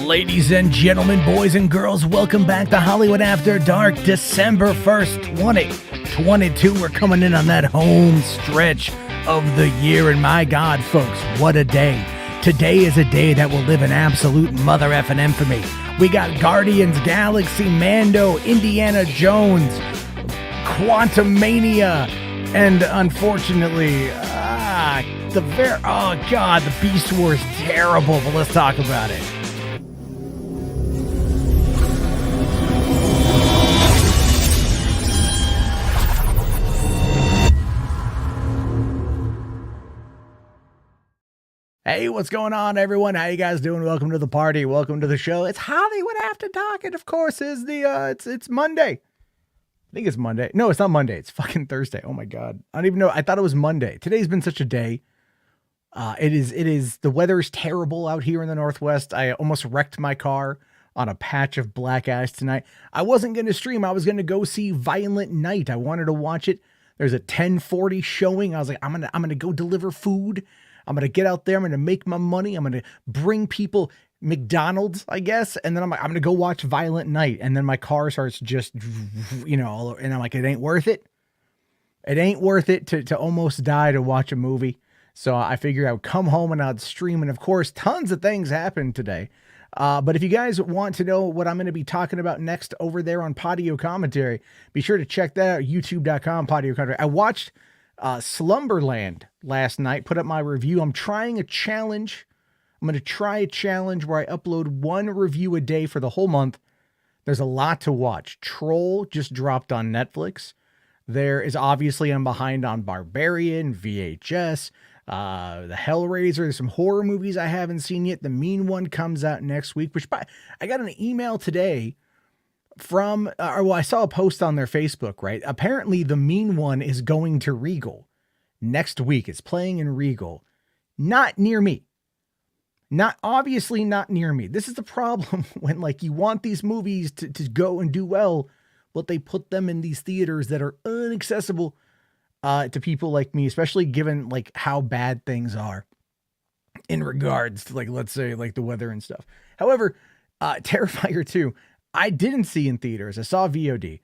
Ladies and gentlemen, boys and girls, welcome back to Hollywood After Dark, December 1st, 2022. We're coming in on that home stretch of the year, and my God, folks, what a day. Today is a day that will live in absolute mother effing infamy. We got Guardians, Galaxy, Mando, Indiana Jones, Quantumania, and unfortunately, the Beast War is terrible, but let's talk about it. Hey, what's going on, everyone? How you guys doing? Welcome to the party. Welcome to the show. It's Hollywood After Dark, and of course, is it's Monday. I think it's Monday. No, it's not Monday. It's fucking Thursday. Oh my God, I don't even know. I thought it was Monday. Today's been such a day. It is. The weather is terrible out here in the Northwest. I almost wrecked my car on a patch of black ice tonight. I wasn't going to stream. I was going to go see Violent Night. I wanted to watch it. There's a 10:40 showing. I was like, I'm gonna go deliver food. I'm going to get out there. I'm going to make my money. I'm going to bring people McDonald's, I guess. And then I'm going to go watch Violent Night. And then my car starts just, and I'm like, it ain't worth it. It ain't worth it to almost die to watch a movie. So I figured I would come home and I'd stream. And of course, tons of things happened today. But if you guys want to know what I'm going to be talking about next over there on Patio Commentary, be sure to check that out, youtube.com, Patio Commentary. I watched Slumberland last night, put up my review. I'm trying a challenge. I'm going to try a challenge where I upload one review a day for the whole month. There's a lot to watch. Troll just dropped on Netflix. There is obviously, I'm behind on Barbarian, VHS, the Hellraiser. There's some horror movies I haven't seen yet. The Mean One comes out next week, I got an email today from, I saw a post on their Facebook, right? Apparently the Mean One is going to Regal next week. It's playing in Regal, not near me. Obviously not near me. This is the problem when you want these movies to go and do well, but they put them in these theaters that are inaccessible to people like me, especially given how bad things are in regards to let's say the weather and stuff. However, Terrifier 2, I didn't see in theaters. I saw VOD.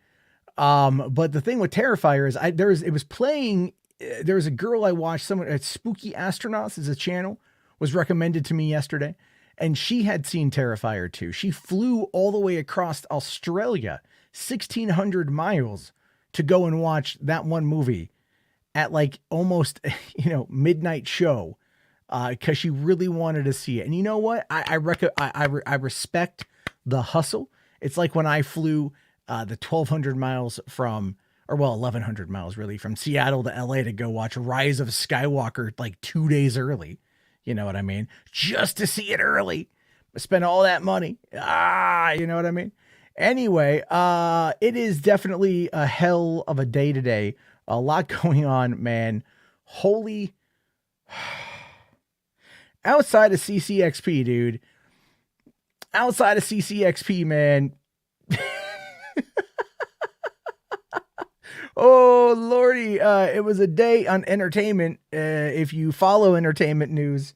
But the thing with Terrifier is it was playing. There was a girl I watched, someone at Spooky Astronauts is a channel, was recommended to me yesterday. And she had seen Terrifier 2. She flew all the way across Australia, 1,600 miles to go and watch that one movie at almost, midnight show. Cause she really wanted to see it. And you know what? I respect the hustle. It's like when I flew the 1,200 miles 1,100 miles really from Seattle to LA to go watch Rise of Skywalker 2 days early. You know what I mean? Just to see it early. Spend all that money. You know what I mean? Anyway, it is definitely a hell of a day today. A lot going on, man. Holy... Outside of CCXP, dude. Outside of CCXP, man. Oh, Lordy. It was a day on entertainment. If you follow entertainment news,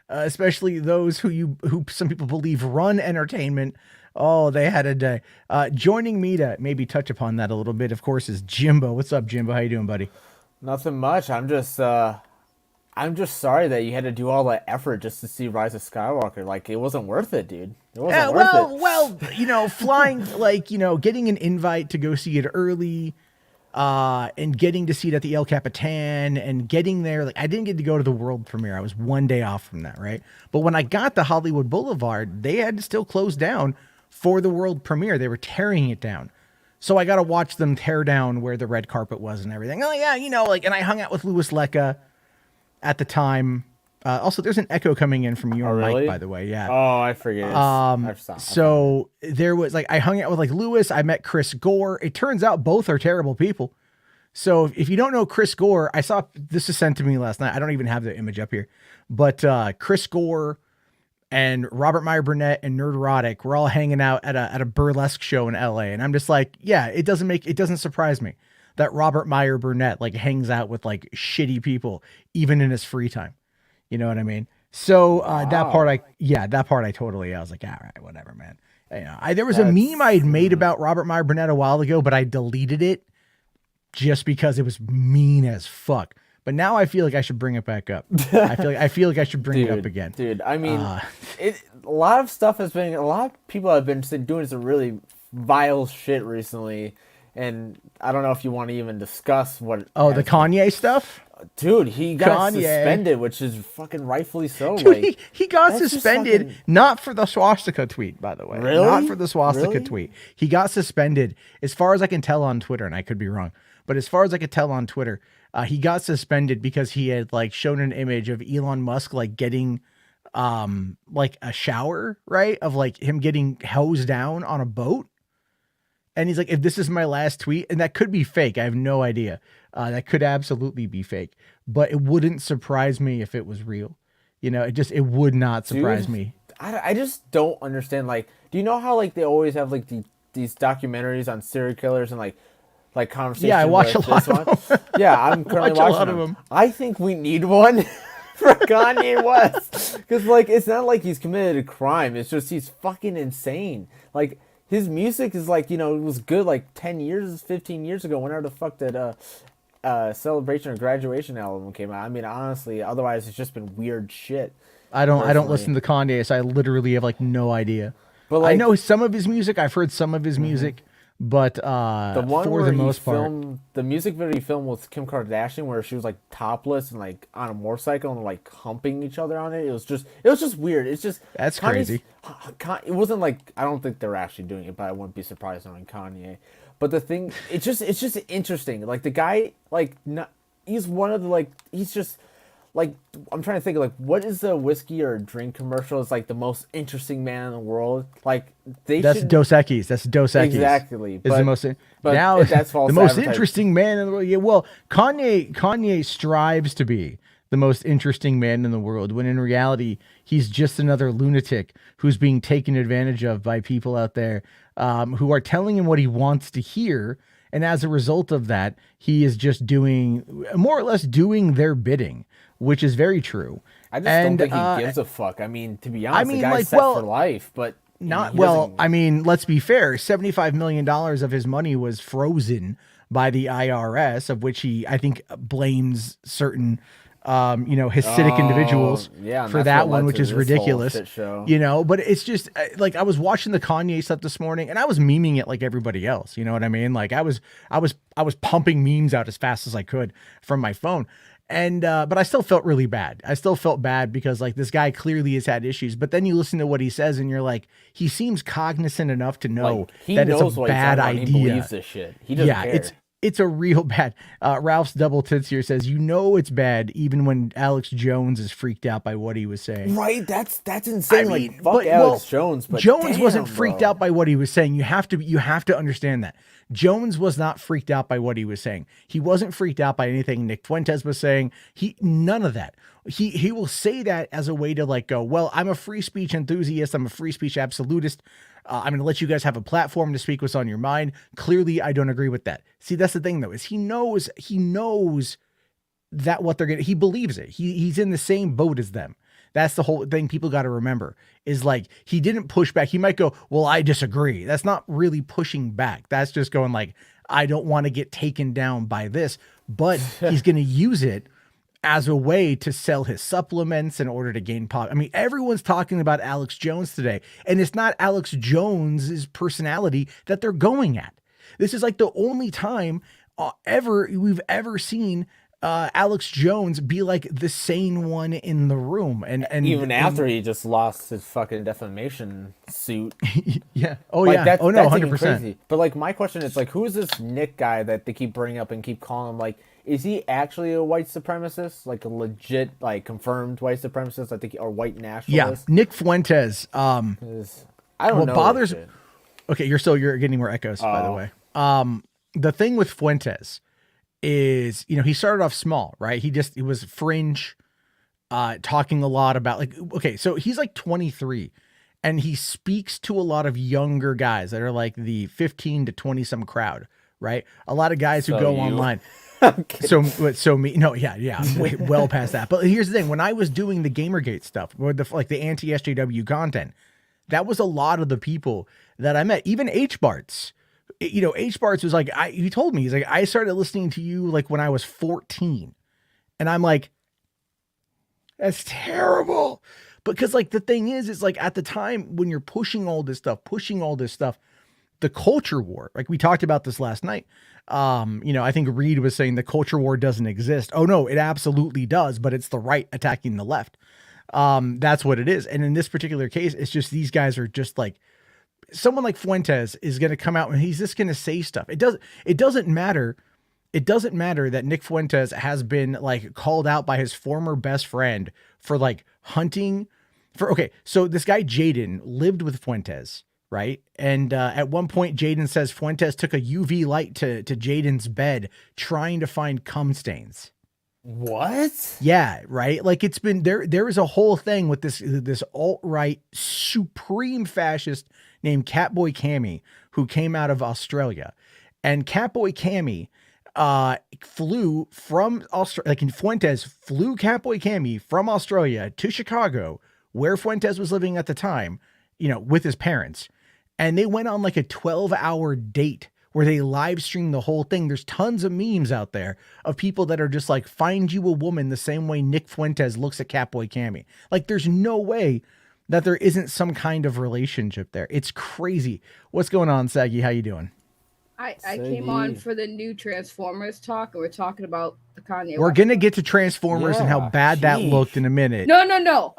especially those who some people believe run entertainment. Oh, they had a day. Joining me to maybe touch upon that a little bit, of course, is Jimbo. What's up, Jimbo? How you doing, buddy? Nothing much. I'm just sorry that you had to do all that effort just to see Rise of Skywalker. It wasn't worth it, dude. It wasn't worth it. Well, flying, getting an invite to go see it early, and getting to see it at the El Capitan and getting there. I didn't get to go to the world premiere. I was one day off from that, right? But when I got to Hollywood Boulevard, they had to still close down for the world premiere. They were tearing it down. So I got to watch them tear down where the red carpet was and everything. Oh yeah, and I hung out with Louis Lecca at the time. Also, there's an echo coming in from your mic, by the way. Yeah. Oh, I forget. So there was I hung out with Louis. I met Chris Gore. It turns out both are terrible people. So if you don't know Chris Gore, I saw this was sent to me last night. I don't even have the image up here, but Chris Gore and Robert Meyer Burnett and Nerdrotic were all hanging out at a burlesque show in LA. And I'm just yeah, it doesn't surprise me that Robert Meyer Burnett hangs out with shitty people even in his free time. You know what I mean? So that part, Wow. I totally, I was like, all right, whatever, man. You know, there was a meme I That's had made about Robert Meyer Burnett a while ago, but I deleted it just because it was mean as fuck. But now I feel like I should bring it back up. I feel like I should bring it up again. dude. I mean, Uh, a lot of stuff has been. A lot of people have been doing some really vile shit recently, and I don't know if you want to even discuss what oh, the has been. Kanye stuff. Dude, he got Kanye. suspended, which is fucking rightfully so. Dude, Like, he got that's just suspended fucking not for the swastika tweet, by the way. really, Not for the swastika really. tweet. He got suspended, as far as I can tell on Twitter, and I could be wrong, but as far as I could tell on Twitter, he got suspended because he had like shown an image of Elon Musk like getting like a shower, right? Of like him getting hosed down on a boat. And he's like, if this is my last tweet, and that could be fake, I have no idea. That could absolutely be fake, but it wouldn't surprise me if it was real. You know, it would not surprise Dude, me. I just don't understand. Like, do you know how like they always have like these documentaries on serial killers and like conversation? Yeah, I watch with a lot this of one? them. Yeah, I'm currently Watch a watching lot of them. them. I think we need one for Kanye West because like it's not like he's committed a crime. It's just he's fucking insane. Like his music is like, you know, it was good like 10 years, 15 years ago. Whenever the fuck that celebration or graduation album came out. I mean, honestly, otherwise it's just been weird shit. I don't Personally, listen to Kanye, so I literally have like no idea. but I like know some of his music. I've heard some of his music, but the one for where the he most part, filmed the music video he filmed with Kim Kardashian, where she was like topless and like on a motorcycle and like humping each other on it. It was just weird. It's just That's Kanye's- crazy. It wasn't like I don't think they're actually doing it, but I wouldn't be surprised on Kanye. But the thing, it's just interesting. Like the guy, like not, he's one of the like he's just like I'm trying to think of like what is the whiskey or drink commercial? It's like the most interesting man in the world. Like they that's should Dos Equis. That's Dos Equis. exactly. Is the most but now that's false the most advertising. interesting man in the world. Yeah, well, Kanye strives to be the most interesting man in the world when in reality he's just another lunatic who's being taken advantage of by people out there who are telling him what he wants to hear, and as a result of that he is just doing more or less doing their bidding, which is very true. I just And, don't think he gives a fuck. I mean, to be honest, mean, the guy's like, set well, for life, but not he well. doesn't- I mean, let's be fair. $75 million of his money was frozen by the IRS, of which he, I think, blames certain, Hasidic individuals yeah, and for that's that what one, led which to is this whole ridiculous. shit show. But it's just like I was watching the Kanye stuff this morning, and I was memeing it like everybody else. You know what I mean? Like I was pumping memes out as fast as I could from my phone. And but I still felt really bad. I still felt bad because like this guy clearly has had issues. But then you listen to what he says and you're like, he seems cognizant enough to know Like, he that knows it's a what he's bad talking about. idea. He believes this shit. He doesn't Yeah, care. it's a real bad. Ralph's double tits here says, it's bad even when Alex Jones is freaked out by what he was saying. Right? That's insane. Like fuck but, Alex Jones, but Jones damn, wasn't freaked bro. out by what he was saying. You have to understand that. Jones was not freaked out by what he was saying. He wasn't freaked out by anything Nick Fuentes was saying. None of that. He will say that as a way to like go, well, I'm a free speech enthusiast. I'm a free speech absolutist. I'm going to let you guys have a platform to speak what's on your mind. Clearly, I don't agree with that. See, that's the thing though, is he knows that what they're he believes it. He's in the same boat as them. That's the whole thing people got to remember is like, he didn't push back. He might go, well, I disagree. That's not really pushing back. That's just going like, I don't want to get taken down by this, but he's going to use it as a way to sell his supplements in order to gain pop. I mean, everyone's talking about Alex Jones today, and it's not Alex Jones's personality that they're going at. This is like the only time we've ever seen Alex Jones be like the sane one in the room, and Even after he just lost his fucking defamation suit. yeah, oh Like, yeah, that's, oh no, that's even 100%. crazy. But like my question is like, who is this Nick guy that they keep bringing up and keep calling him? Like, is he actually a white supremacist, like a legit, like confirmed white supremacist? I think, or white Yeah, nationalist. Nick Fuentes. 'Cause I don't What know. bothers- that shit. Okay, you're getting more echoes, by the way. The thing with Fuentes is, he started off small, right? He was fringe, talking a lot about like, okay, so he's like 23 and he speaks to a lot of younger guys that are like the 15 to 20 some crowd, right? A lot of guys who So go you. online. I'm kidding. So me, no, yeah, I'm way well past that. But here's the thing: when I was doing the Gamergate stuff, or the anti SJW content, that was a lot of the people that I met. Even H Barts, H Barts was like, he told me, he's like, I started listening to you like when I was 14, and I'm like, that's terrible. Because like the thing is like at the time when you're pushing all this stuff, the culture war, like we talked about this last night. I think Reed was saying the culture war doesn't exist. Oh no, it absolutely does, but it's the right attacking the left. That's what it is. And in this particular case, it's just, these guys are just like, someone like Fuentes is going to come out and he's just going to say stuff. It doesn't matter. It doesn't matter that Nick Fuentes has been like called out by his former best friend for like hunting okay. So this guy, Jaden, lived with Fuentes. Right. And at one point, Jaden says Fuentes took a UV light to Jaden's bed trying to find cum stains. What? Yeah. Right. Like it's been there is a whole thing with this alt-right supreme fascist named Catboy Cammy, who came out of Australia. And Catboy Cammy flew from Australia, like Fuentes flew Catboy Cammy from Australia to Chicago, where Fuentes was living at the time, with his parents. And they went on like a 12-hour date where they live streamed the whole thing. There's tons of memes out there of people that are just like, find you a woman the same way Nick Fuentes looks at Catboy Cammy. Like there's no way that there isn't some kind of relationship there. It's crazy. What's going on, Saggy? How you doing? I came on for the new Transformers talk, and we're talking about the Kanye. We're going to get to Transformers and how bad that looked in a minute. No.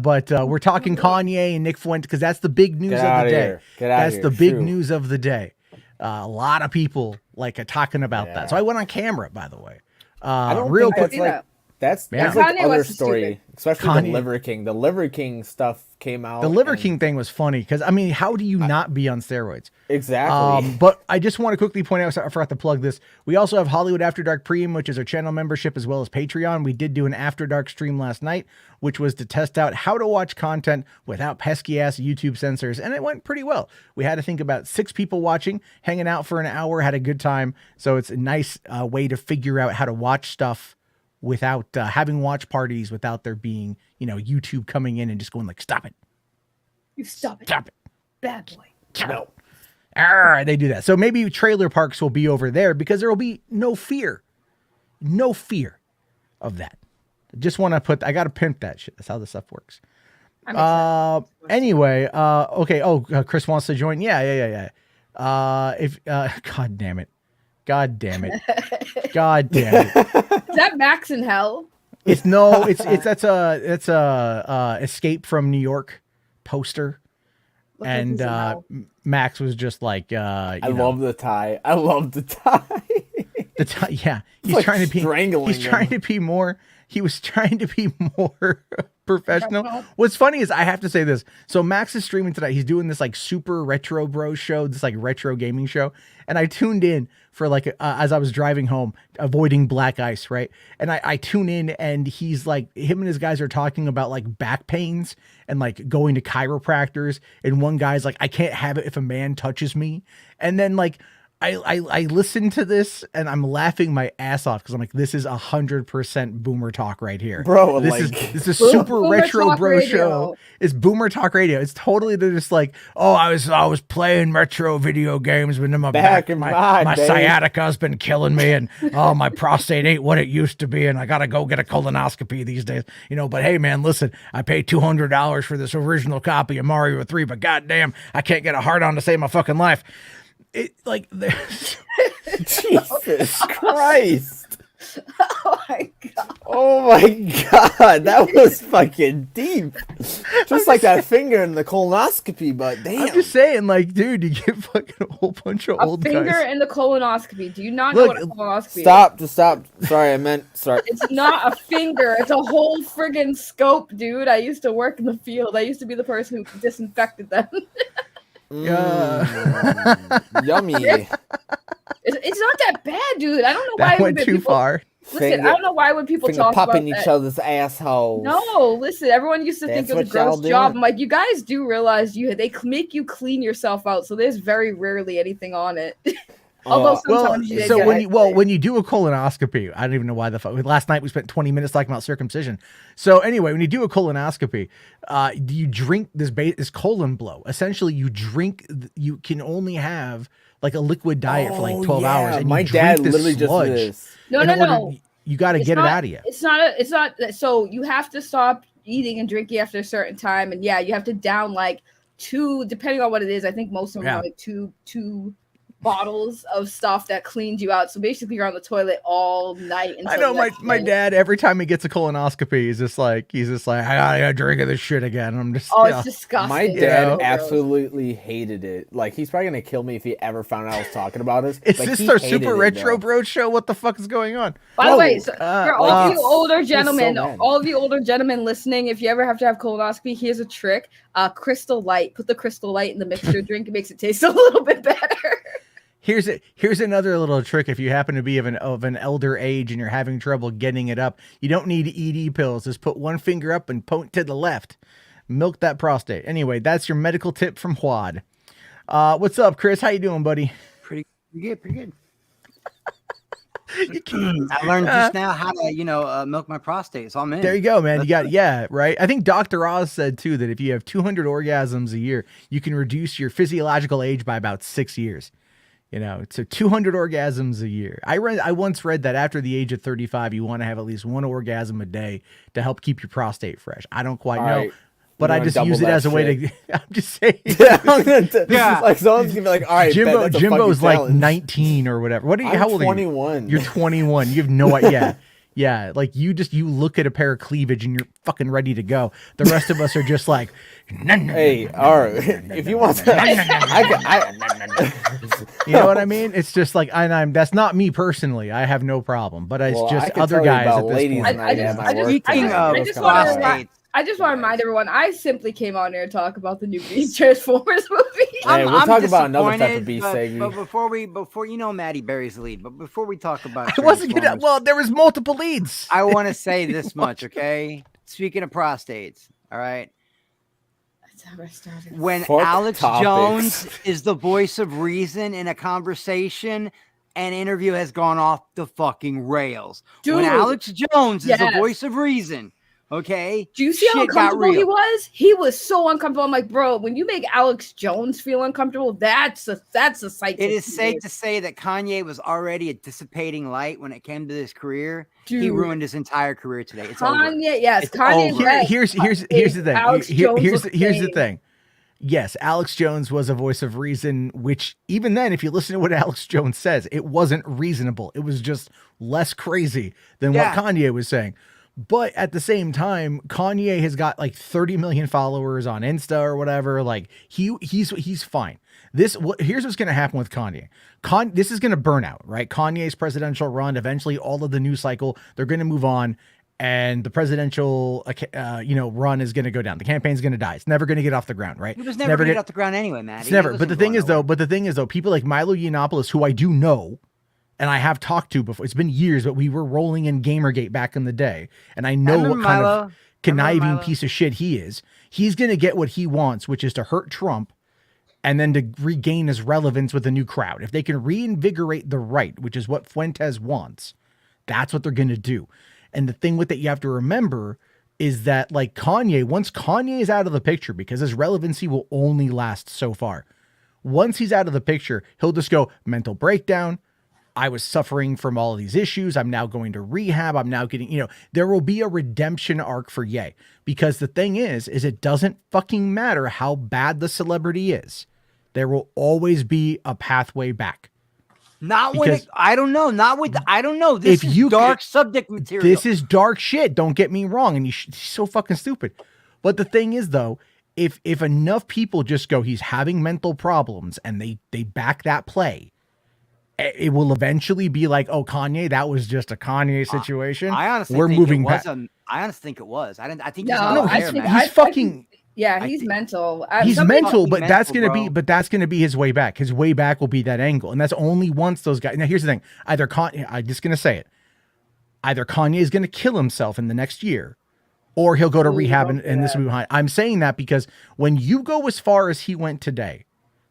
But we're talking Kanye and Nick Fuentes because that's the big news of the day. That's the big news of the day. A lot of people like are talking about that. So I went on camera, by the way. I don't real think quick. That's like other story, especially the Liver King. The Liver King stuff came out. The Liver King thing was funny because I mean, how do you not be on steroids? Exactly. But I just want to quickly point out, I forgot to plug this. We also have Hollywood After Dark Premium, which is our channel membership as well as Patreon. We did do an After Dark stream last night, which was to test out how to watch content without pesky ass YouTube censors, and it went pretty well. We had to think about 6 people watching, hanging out for an hour, had a good time. So it's a nice way to figure out how to watch stuff without having watch parties, without there being, YouTube coming in and just going like, stop it. You stop it. Stop it. Bad boy. No. They do that. So maybe trailer parks will be over there because there will be no fear of that. Just want to I got to pimp that shit. That's how this stuff works. Anyway, okay. Oh, Chris wants to join. Yeah. God damn it. God damn it. Is that Max in hell? It's that's a Escape from New York poster. And Max was just like, I love the tie. The tie, yeah. He's like trying to be strangling. He's trying to be more. He was trying to be more professional. What's funny is I have to say this. So Max is streaming tonight. He's doing this like super retro bro show, this like retro gaming show. And I tuned in for like, as I was driving home, avoiding black ice, right? And I tune in and he's like, him and his guys are talking about like back pains and like going to chiropractors. And one guy's like, I can't have it if a man touches me. And then like, I listened to this and I'm laughing my ass off because I'm like, this is 100% boomer talk right here, bro. This is super retro bro radio. Show. It's boomer talk radio. It's totally, they're just like, oh, I was playing retro video games, but then my sciatica's been killing me, and oh, my prostate ain't what it used to be, and I gotta go get a colonoscopy these days, But hey, man, listen, I paid $200 for this original copy of Mario 3, but goddamn, I can't get a hard on to save my fucking life. It like there's Jesus Christ. Oh my god, that was fucking deep. Just like that finger in the colonoscopy, but damn. I'm just saying, like, dude, you get fucking a whole bunch of old guys. A finger in the colonoscopy. Do you not know what a colonoscopy is? Stop. Sorry. It's not a finger. It's a whole friggin' scope, dude. I used to work in the field. I used to be the person who disinfected them. Yummy. It's not that bad, dude. I don't know why it went too far. Listen, I don't know why when people talk about popping each other's assholes. No, listen. Everyone used to think it was a gross job. I'm like, you guys do realize they make you clean yourself out, so there's very rarely anything on it. Although Well, sometimes you so get when you do a colonoscopy, I don't even know why the fuck. Last night we spent 20 minutes talking about circumcision. So anyway, when you do a colonoscopy, you drink this colon blow. Essentially, you drink. You can only have like a liquid diet for like 12 hours, and my you dad drink this literally just sludge. did this. No. You got to get it out of you. It's not. So you have to stop eating and drinking after a certain time, and yeah, you have to down like 2, depending on what it is. I think most of them are like two bottles of stuff that cleans you out. So basically, you're on the toilet all night. I know my dad. Every time he gets a colonoscopy, he's just like, I gotta drink this shit again. I'm just, it's disgusting. My dad absolutely hated it. Like, he's probably gonna kill me if he ever found out I was talking about this. Is this our Super Retro Bro show? What the fuck is going on? By the way, for all of you older gentlemen, listening, if you ever have to have colonoscopy, here's a trick: Crystal Light. Put the Crystal Light in the mixture drink. It makes it taste a little bit better. Here's another little trick. If you happen to be of an elder age and you're having trouble getting it up, you don't need ED pills. Just put one finger up and point to the left. Milk that prostate. Anyway, that's your medical tip from Juan. What's up, Chris? How you doing, buddy? Pretty good. I learned just now how to, milk my prostate. So I'm in. There you go, man. You got, right. I think Dr. Oz said too that if you have 200 orgasms a year, you can reduce your physiological age by about 6 years. So 200 orgasms a year. I once read that after the age of 35, you want to have at least one orgasm a day to help keep your prostate fresh. I don't quite know, but I just use it as a way to. I'm just saying. Yeah. Like someone's gonna be like, all right, Jimbo's like 19 or whatever. What are you? How old 21. Are you? You're 21. You have no idea. Yeah, like you look at a pair of cleavage and you're fucking ready to go. The rest of us are just like, hey, all right. If you want to, you know what I mean? It's just like that's not me personally. I have no problem, but it's just other guys at this point. I just want to remind everyone, I simply came on here to talk about the new Beast Transformers movie. Hey, we'll talk about another type of beast segment. But before Maddie buries the lead, but before we talk about there was multiple leads. I want to say this much, okay? Speaking of prostates, all right? That's how I started. When Alex Jones is the voice of reason in a conversation, an interview has gone off the fucking rails. Dude. When Alex Jones is the voice of reason, okay. Do you see how uncomfortable he was? He was so uncomfortable. I'm like, bro, when you make Alex Jones feel uncomfortable, that's a sight. It is safe to say that Kanye was already a dissipating light when it came to his career. Dude. He ruined his entire career today. It's Kanye, over. yes, it's Kanye. Over. Here's the thing. Here's the thing. Yes, Alex Jones was a voice of reason, which even then, if you listen to what Alex Jones says, it wasn't reasonable. It was just less crazy than what Kanye was saying. But at the same time, Kanye has got like 30 million followers on Insta or whatever. Like he's fine. Here's what's going to happen with Kanye. This is going to burn out, right? Kanye's presidential run, eventually all of the news cycle, they're going to move on. And the presidential, run is going to go down. The campaign's going to die. It's never going to get off the ground, right? It was never going to get off the ground anyway, Matt. It's never. But the thing is, though, people like Milo Yiannopoulos, who I do know, and I have talked to before. It's been years, but we were rolling in Gamergate back in the day, and I know what kind of conniving piece of shit he is. He's going to get what he wants, which is to hurt Trump, and then to regain his relevance with a new crowd. If they can reinvigorate the right, which is what Fuentes wants, that's what they're going to do. And the thing with it you have to remember is that, like Kanye, once Kanye is out of the picture, because his relevancy will only last so far. Once he's out of the picture, he'll just go mental breakdown. I was suffering from all of these issues. I'm now going to rehab. I'm now getting, there will be a redemption arc for Ye. Because the thing is it doesn't fucking matter how bad the celebrity is. There will always be a pathway back. I don't know. This is dark subject material. This is dark shit. Don't get me wrong. And he's so fucking stupid. But the thing is, though, if enough people just go, he's having mental problems, and they back that play, it will eventually be like, oh, Kanye, that was just a Kanye situation. I honestly We're think moving it was back. I honestly think it was. I think he's fucking. Yeah, he's mental. He's mental, but that's gonna be his way back. His way back will be that angle, and that's only once those guys. Now, here's the thing: I'm just gonna say it. Either Kanye is gonna kill himself in the next year, or he'll go to rehab, and this will be behind. I'm saying that because when you go as far as he went today,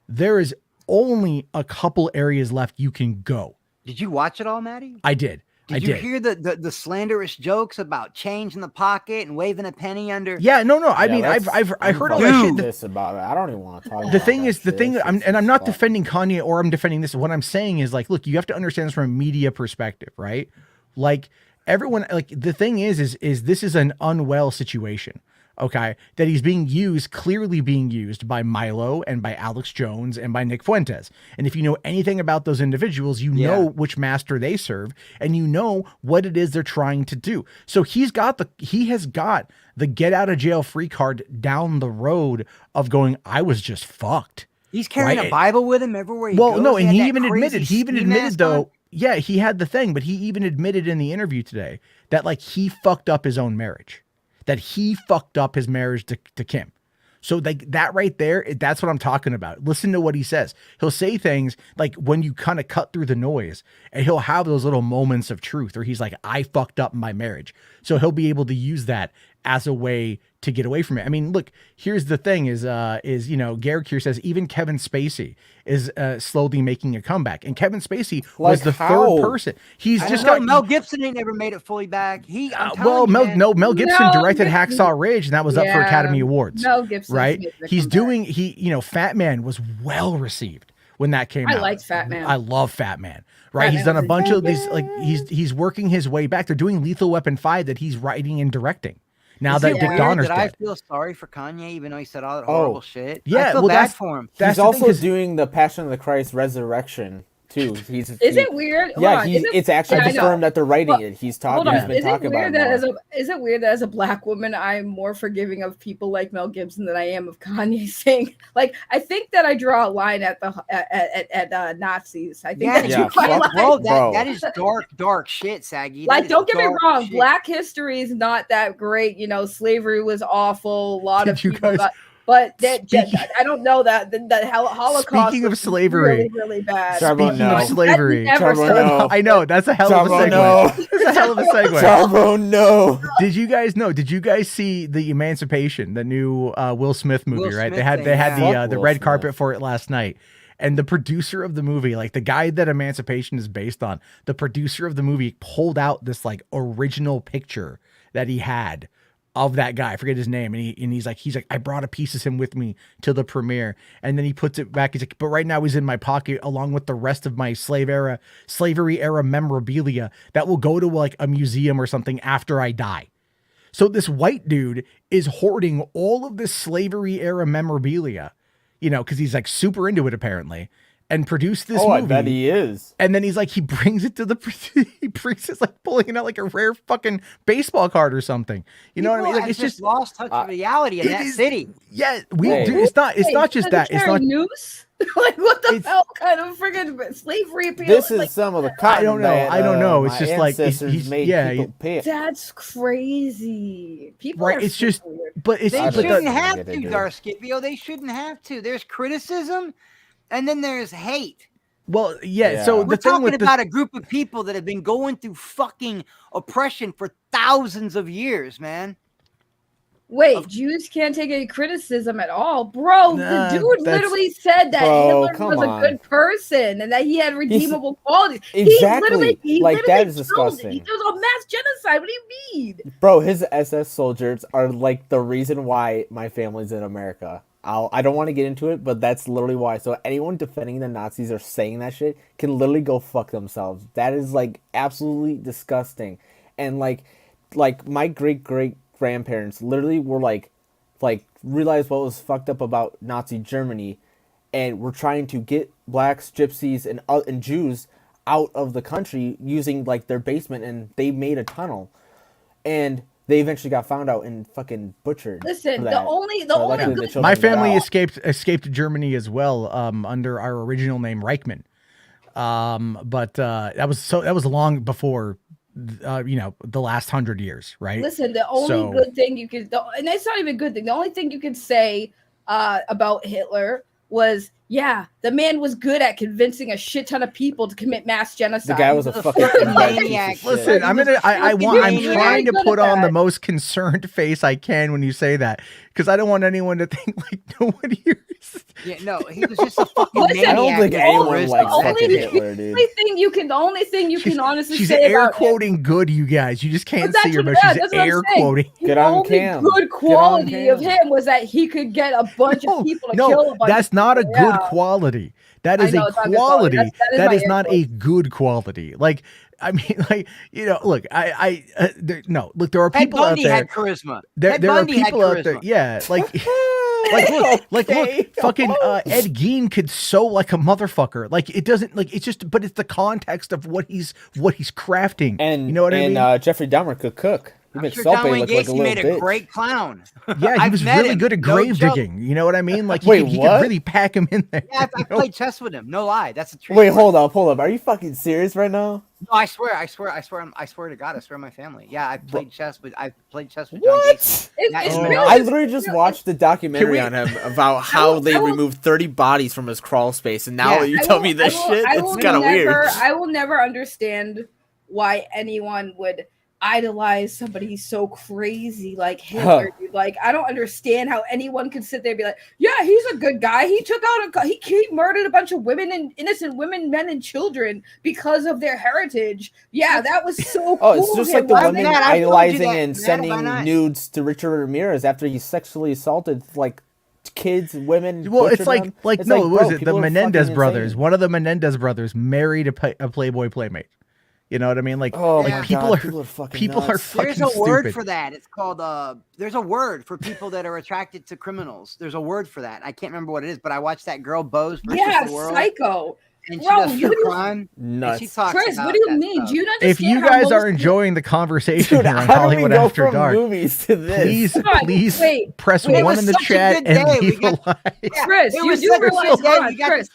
there is only a couple areas left you can go. Did you watch it all, Maddie? I did. Did you hear the slanderous jokes about change in the pocket and waving a penny under? Yeah, no. I mean, I've heard all that shit. This about it. I don't even want to talk about the thing that is, the shit. thing, I'm not defending Kanye or I'm defending this. What I'm saying is, like, look, you have to understand this from a media perspective, right? Like, everyone, like, the thing is this is an unwell situation. Okay, that he's clearly being used by Milo and by Alex Jones and by Nick Fuentes. And if you know anything about those individuals, you know which master they serve and you know what it is they're trying to do. So he has got the get out of jail free card down the road of going, I was just fucked. He's carrying a Bible with him everywhere he goes. Well, no, and he even admitted though, yeah, he had the thing, but he even admitted in the interview today that like he fucked up his own marriage. That he fucked up his marriage to Kim. So like that right there, that's what I'm talking about. Listen to what he says. He'll say things like when you kind of cut through the noise and he'll have those little moments of truth where he's like, I fucked up my marriage. So he'll be able to use that as a way to get away from it. I mean, look, here's the thing is, Garrick here says even Kevin Spacey is slowly making a comeback. And Kevin Spacey was the third person. He's just got Mel Gibson ain't never made it fully back. Mel Gibson directed Hacksaw Ridge and that was up for Academy Awards. Mel Gibson, right? Fat Man was well received when that came out. I liked Fat Man. I love Fat Man. Right. He's done a bunch of these, like he's working his way back. They're doing Lethal Weapon 5 that he's writing and directing. Now that Dick Donner's dead. I feel sorry for Kanye, even though he said all that horrible shit. Yeah, I feel bad for him. He's also doing the Passion of the Christ Resurrection too. Is it weird? Yeah, it's actually confirmed that they're writing it. He's talking. He's been talking about it. Is it weird that as a black woman, I'm more forgiving of people like Mel Gibson than I am of Kanye saying? Like, I think that I draw a line at Nazis. I think that is dark shit, Saggy. Like, don't get me wrong, Black history is not that great. You know, slavery was awful. A lot of people got. But I don't know that the Holocaust. Speaking of slavery, really bad. Speaking of slavery, I know that's a hell of a segue. That's a hell of a segue. Charbo, no. Did you guys know? Did you guys see the Emancipation, the new Will Smith movie? Right? They had the red carpet for it last night. And the producer of the movie, like the guy that Emancipation is based on, the producer of the movie pulled out this like original picture that he had of that guy. I forget his name. And he's like, I brought a piece of him with me to the premiere. And then he puts it back. He's like, but right now he's in my pocket along with the rest of my slavery era memorabilia that will go to like a museum or something after I die. So this white dude is hoarding all of this slavery era memorabilia, you know, because he's like super into it apparently. And produced this movie. I bet he is. And then he's like, he brings it like pulling it out like a rare fucking baseball card or something. You know what I mean? Like it's just lost touch of reality in that city. Yeah, it's not just that. It's not noose. Like what the hell kind of friggin' slavery appeal? This is like, some of the cotton. I don't know. It's just like he's made people pay. That's crazy. People right? It's just, weird. But it's they shouldn't have to, Darskipio. They shouldn't have to. There's criticism. And then there's hate. Well, yeah. So we're talking about a group of people that have been going through fucking oppression for thousands of years, man. Wait, Jews can't take any criticism at all, bro. The dude literally said that Hitler was a good person and that he had redeemable qualities. Exactly. He like that is disgusting. He was a mass genocide. What do you mean, bro? His SS soldiers are like the reason why my family's in America. I don't want to get into it, but that's literally why. So anyone defending the Nazis or saying that shit can literally go fuck themselves. That is like absolutely disgusting. And like my great grandparents literally were like realized what was fucked up about Nazi Germany, and were trying to get blacks, gypsies, and Jews out of the country using like their basement, and they made a tunnel, and they eventually got found out and fucking butchered. Listen, the only good my family escaped Germany as well, under our original name Reichman. But that was long before, the last 100 years, right? Listen, the only good thing you could, and it's not even a good thing. The only thing you could say about Hitler was, Yeah, the man was good at convincing a shit ton of people to commit mass genocide. The guy was a fucking maniac. Listen, I'm trying to put on the most concerned face I can when you say that, because I don't want anyone to think like nobody hears. Yeah, no, he was just a fucking maniac. I don't think anyone likes fucking Hitler, The dude. only thing you can honestly she's say air about quoting him, good, you guys. You just can't see her, but yeah, she's air quoting. Get on cam. The only good quality of him was that he could get a bunch of people to kill a bunch that's of not a people. good quality. That is a quality. That is not a good quality. Like, I mean, like, you know, look, look, there are people out there. Had charisma. There are people out there. Yeah, like, look, fucking Ed Gein could sew like a motherfucker. Like, it doesn't, like, it's just, but it's the context of what he's crafting. And you know what I mean? Jeffrey Dahmer could cook. I'm sure John Wayne Gacy made a great clown. Yeah, he was really good at grave digging. You know what I mean? Like, he could really pack him in there. Yeah, I played chess with him. No lie, that's a true. Wait, hold up. Are you fucking serious right now? No, I swear to God, I swear on my family. Yeah, I played chess with John Gacy. It's really I literally just watched the documentary on him about how they removed 30 bodies from his crawl space, and now you tell me this shit. It's kind of weird. I will never understand why anyone would idolize somebody so crazy like Hitler. Dude. Like, I don't understand how anyone could sit there and be like, yeah, he's a good guy. He took out he murdered a bunch of women and innocent women, men, and children because of their heritage. Yeah, that was so cool. It's just like the women idolizing and sending nudes to Richard Ramirez after he sexually assaulted like kids, women. Well, it's like no, what was it? The Menendez brothers. One of the Menendez brothers married a Playboy playmate. You know what I mean? Like, people are fucking There's a word for that. It's called there's a word for people that are attracted to criminals. There's a word for that. I can't remember what it is, but I watched that girl Bose versus the World. Psycho. And she does true crime. Nuts. And she talks Chris, what do you mean? Do you understand? If you guys are enjoying the conversation on Hollywood After Dark, movies to this? please press 1 in the chat and leave a like. Chris, you do realize,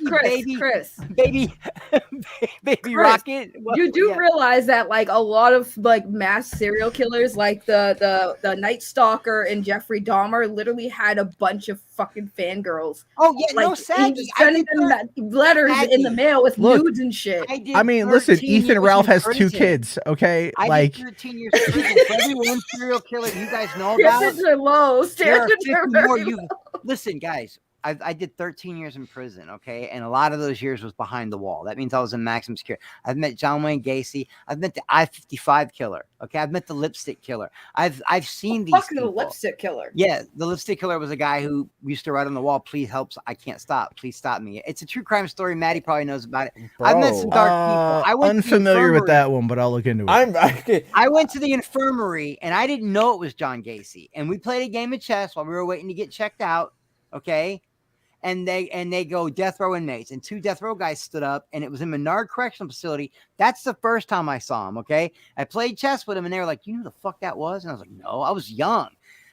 Chris, baby Rocket. You do realize that like a lot of like mass serial killers, like the Night Stalker and Jeffrey Dahmer, literally had a bunch of fucking fangirls. Oh yeah, like, no, Saggy. Sending them letters in the mail with nudes and shit. I mean, listen, Ethan Ralph has 2 kids. Okay, I did 13 years in prison. For every one serial killer you guys know about, standards are low. Standards are very low. Listen, guys. I did 13 years in prison, okay? And a lot of those years was behind the wall. That means I was in maximum security. I've met John Wayne Gacy. I've met the I-55 killer, okay? I've met the lipstick killer. I've seen these fucking people. The lipstick killer. Yeah, the lipstick killer was a guy who used to write on the wall, please help, I can't stop. Please stop me. It's a true crime story. Maddie probably knows about it. Bro, I've met some dark people. I went unfamiliar with that one, but I'll look into it. I went to the infirmary, and I didn't know it was John Gacy. And we played a game of chess while we were waiting to get checked out, okay? And they go death row inmates, and 2 death row guys stood up, and it was in Menard Correctional Facility. That's the first time I saw him. Okay, I played chess with them, and they were like, "You know who the fuck that was?" And I was like, "No, I was young.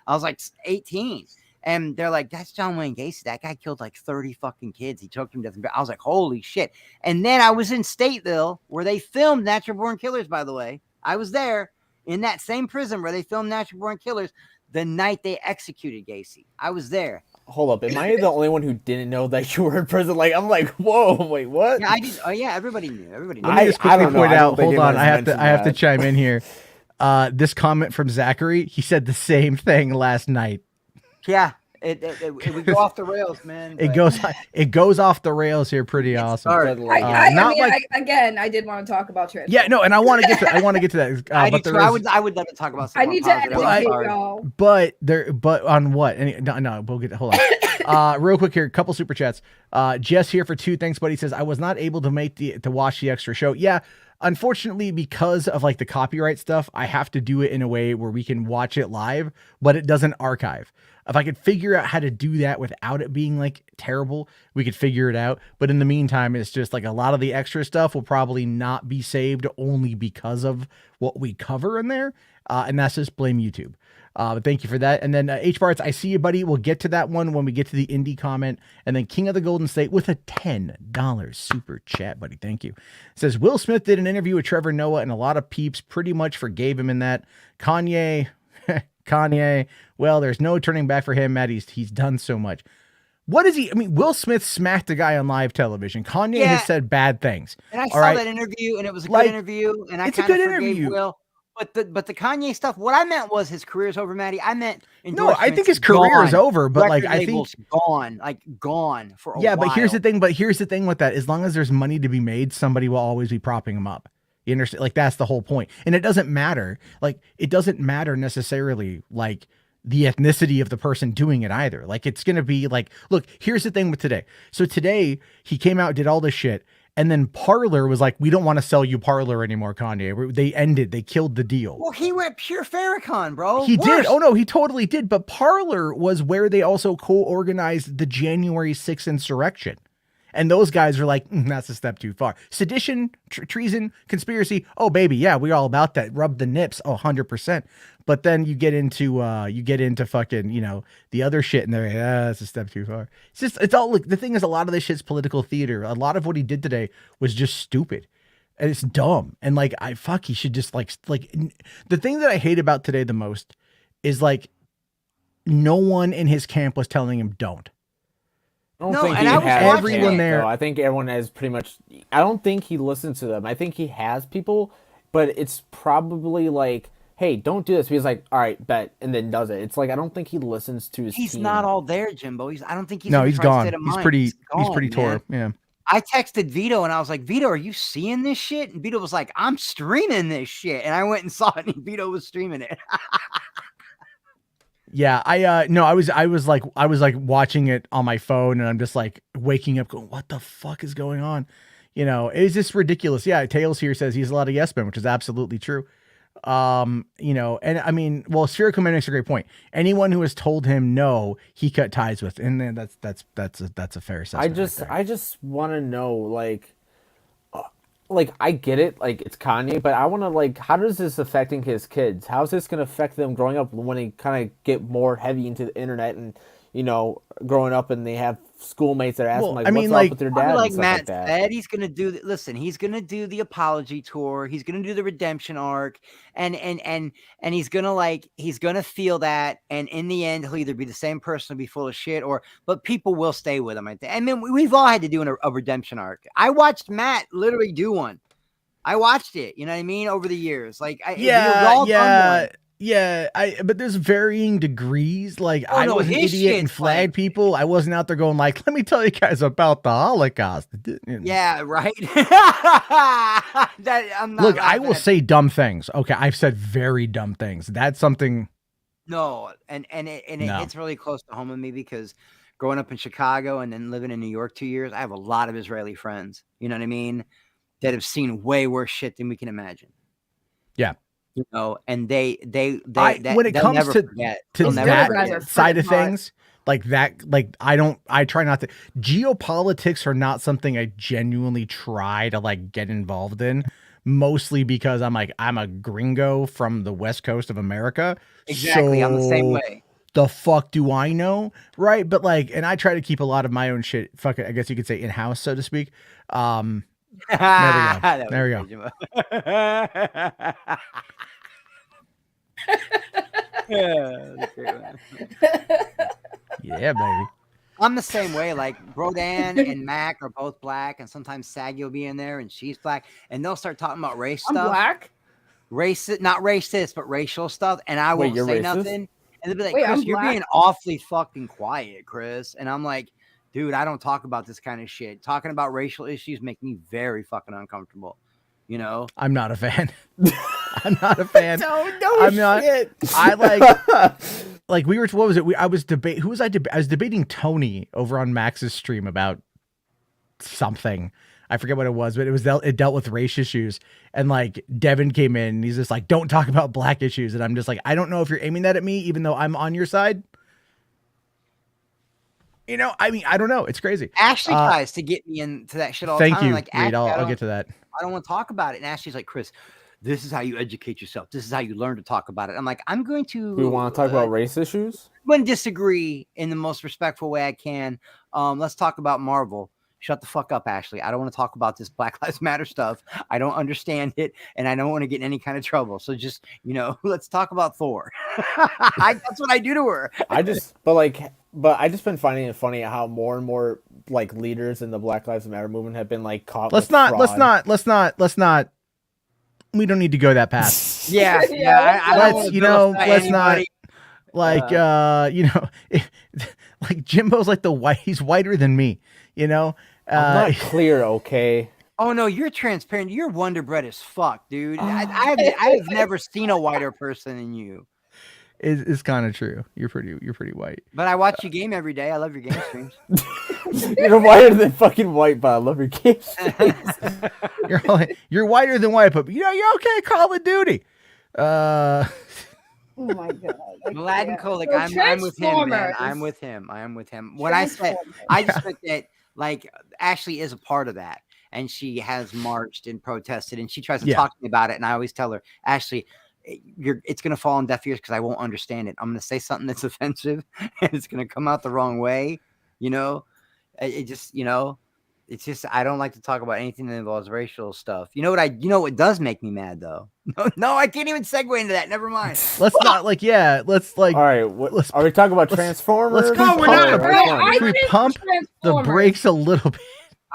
I was like 18." And they're like, "That's John Wayne Gacy. That guy killed like 30 fucking kids. He took them to death." I was like, "Holy shit!" And then I was in Stateville where they filmed Natural Born Killers. By the way, I was there in that same prison where they filmed Natural Born Killers the night they executed Gacy. I was there. Hold up, am I the only one who didn't know that you were in prison? Like, I'm like, whoa, wait, what? Yeah, I did. Oh, yeah, everybody knew. Everybody knew. Let me just quickly point out. Hold on, I have to chime in here. This comment from Zachary. He said the same thing last night. Yeah, we go off the rails, man. It goes off the rails here, pretty awesome. I did want to talk about transphobia. Yeah, no, and I want to get to that. I would love to talk about. I need to educate y'all. But on what? No, we'll get. Hold on. Real quick here, a couple super chats. Jess here for 2 things, but he says I was not able to watch the extra show. Yeah. Unfortunately, because of like the copyright stuff, I have to do it in a way where we can watch it live, but it doesn't archive. If I could figure out how to do that without it being like terrible, we could figure it out. But in the meantime, it's just like a lot of the extra stuff will probably not be saved only because of what we cover in there. And that's just blame YouTube. But thank you for that. And then H-Barts, I see you, buddy. We'll get to that one when we get to the Indy comment. And then King of the Golden State with a $10 super chat, buddy. Thank you. Says, Will Smith did an interview with Trevor Noah, and a lot of peeps pretty much forgave him in that. Kanye, well, there's no turning back for him, Matt. He's done so much. What is he? I mean, Will Smith smacked a guy on live television. Kanye has said bad things. And I saw that interview, and it was a good interview, and I kind of forgave Will. But the Kanye stuff, what I meant was his career's over, Maddie. I meant no, I think his career is over, but like I think gone for a while. Yeah, but here's the thing with that. As long as there's money to be made, somebody will always be propping him up. You understand? Like that's the whole point. And it doesn't matter. Like it doesn't matter necessarily like the ethnicity of the person doing it either. Like it's going to be like, look, here's the thing with today. So today he came out, did all this shit. And then Parler was like, we don't want to sell you Parler anymore, Kanye. They killed the deal. Well, he went pure Farrakhan, bro. He did. Oh no, he totally did. But Parler was where they also co-organized the January 6th insurrection. And those guys are like, that's a step too far. Sedition, treason, conspiracy. Oh, baby. Yeah, we're all about that. Rub the nips. Oh, 100%. But then you get into fucking, the other shit and they're like, that's a step too far. It's all, look, the thing is a lot of this shit's political theater. A lot of what he did today was just stupid and it's dumb. And like, he should just like the thing that I hate about today the most is like no one in his camp was telling him don't. I don't think he has everyone there. I think everyone has pretty much. I don't think he listens to them. I think he has people, but it's probably like, hey, don't do this. He's like, all right, bet, and then does it. It's like I don't think he listens to his. He's team. Not all there, Jimbo. I don't think he's. No, he's gone. He's pretty tore. Yeah. I texted Vito and I was like, Vito, are you seeing this shit? And Vito was like, I'm streaming this shit, and I went and saw it, and Vito was streaming it. Yeah, I was like watching it on my phone and I'm just like waking up going, what the fuck is going on? It's just ridiculous. Yeah, Tails here says he's a lot of yes men, which is absolutely true. And I mean, well, Spherical Man makes a great point. Anyone who has told him no, he cut ties with, and then that's a fair assessment. I just want to know, like I get it, like it's Kanye, but I want to like, how does this affecting his kids? How's this going to affect them growing up when they kind of get more heavy into the internet and growing up and they have schoolmates that are asking what's up with their dad? Like Matt said, he's going to do. Listen, he's going to do the apology tour. He's going to do the redemption arc, and he's going to feel that, and in the end, he'll either be the same person or be full of shit, but people will stay with him. I think. I mean, we've all had to do a redemption arc. I watched Matt literally do one. I watched it. You know what I mean? Over the years, like but there's varying degrees. Like I was an idiot and flagged people. I wasn't out there going like, let me tell you guys about the Holocaust. Yeah, right. Look, I will say dumb things. Okay, I've said very dumb things. That's something. No, it's really close to home with me because growing up in Chicago and then living in New York 2 years, I have a lot of Israeli friends. You know what I mean? That have seen way worse shit than we can imagine. Yeah. And when it comes to that side of things, like that, like I try not to. Geopolitics are not something I genuinely try to like get involved in, mostly because I'm a gringo from the West Coast of America. Exactly, so I'm the same way. The fuck do I know, right? But like, and I try to keep a lot of my own shit. Fuck it, I guess you could say in house, so to speak. There we go. Yeah, baby. I'm the same way. Like Brodan and Mac are both black, and sometimes Saggy will be in there, and she's black, and they'll start talking about race stuff. Black, racist, not racist, but racial stuff, and I won't say nothing. And they'll be like, Chris, you're being awfully fucking quiet, Chris. And I'm like, dude, I don't talk about this kind of shit. Talking about racial issues make me very fucking uncomfortable. I'm not a fan. I'm not a fan. I'm not. I like we were. What was it? I was debating Tony over on Max's stream about something. I forget what it was, but it dealt with race issues. And like Devin came in and he's just like, don't talk about black issues. And I'm just like, I don't know if you're aiming that at me, even though I'm on your side. I mean, I don't know. It's crazy. Ashley tries to get me into that shit all the time. Thank you. Like, I'll get to that. I don't want to talk about it. And Ashley's like, Chris, this is how you educate yourself. This is how you learn to talk about it. I'm like, I'm going to. We want to talk about race issues? I'm going to disagree in the most respectful way I can. Let's talk about Marvel. Shut the fuck up, Ashley. I don't want to talk about this Black Lives Matter stuff. I don't understand it, and I don't want to get in any kind of trouble. So just, let's talk about Thor. That's what I do to her. but like, But I just been finding it funny how more and more like leaders in the Black Lives Matter movement have been like caught. Let's with not. fraud. Let's not. We don't need to go that path. Yeah, I don't Let's, wanna you know, vilify let's not. anybody. Like, you know, like Jimbo's like the white. He's whiter than me. You know. I'm not clear, okay. Oh no, you're transparent. You're Wonder Bread as fuck, dude. I've never seen a whiter person than you. It's kind of true. You're pretty white. But I watch your game every day. I love your game streams. You're whiter than fucking white, but I love your games. You're whiter than white, but you're okay. Call of Duty. Oh my god. Aladdin Kolik, I'm with him, man. I'm with him. When I said, I just think that like Ashley is a part of that, and she has marched and protested, and she tries to talk to me about it, and I always tell her, Ashley, it's gonna fall on deaf ears because I won't understand it. I'm gonna say something that's offensive, and it's gonna come out the wrong way. You know, it just, you know, it's just I don't like to talk about anything that involves racial stuff. You know what does make me mad though? No, I can't even segue into that. Never mind. Let's not like let's like. All right, are we talking about Transformers? We're not. Can we pump the brakes a little bit?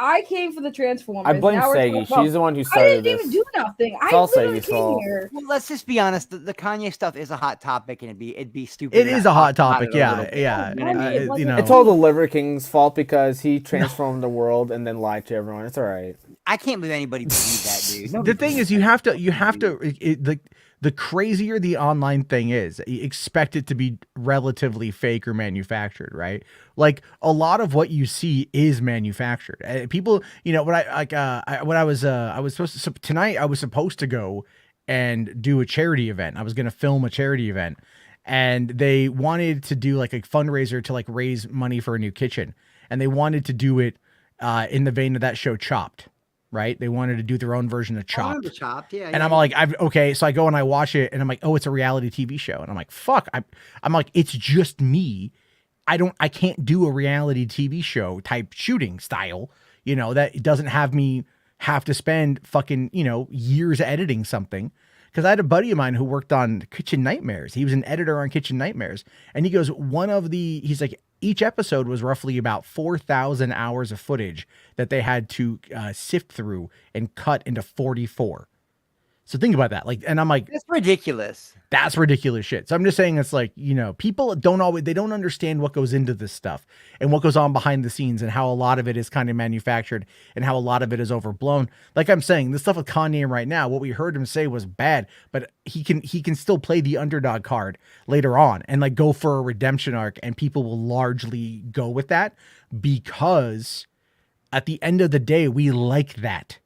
I came for the Transformers. I blame Saggy. She's the one who started this. I didn't even do nothing. It's I all literally Saggy's came fault. here. Well, let's just be honest. The Kanye stuff is a hot topic, and it'd be stupid. It is a hot topic. You know You know, It's all the Liver King's fault because he transformed the world and then lied to everyone. It's all right. I can't believe anybody believed that, dude. The thing is, you have to. The crazier the online thing is, you expect it to be relatively fake or manufactured, right? Like a lot of what you see is manufactured. People, you know, when I was supposed to tonight, I was supposed to go and do a charity event. I was going to film a charity event, and they wanted to do like a fundraiser to like raise money for a new kitchen, and they wanted to do it in the vein of that show Chopped. Right? They wanted to do their own version of Chopped. Chopped, yeah. And I'm like, okay. So I go and I watch it, and I'm like, oh, it's a reality TV show. And I'm like, fuck. I'm like, it's just me. I can't do a reality TV show type shooting style. You know, that doesn't have me have to spend fucking, you know, years editing something. Because I had a buddy of mine who worked on Kitchen Nightmares. He was an editor on Kitchen Nightmares, and he goes, he's like, each episode was roughly about 4,000 hours of footage that they had to sift through and cut into 44. So think about that. Like, and I'm like, that's ridiculous. That's ridiculous shit. So I'm just saying, it's like, you know, people don't understand what goes into this stuff and what goes on behind the scenes and how a lot of it is kind of manufactured and how a lot of it is overblown. Like I'm saying, the stuff with Kanye right now, what we heard him say was bad, but he can still play the underdog card later on and like go for a redemption arc, and people will largely go with that because at the end of the day, we like that.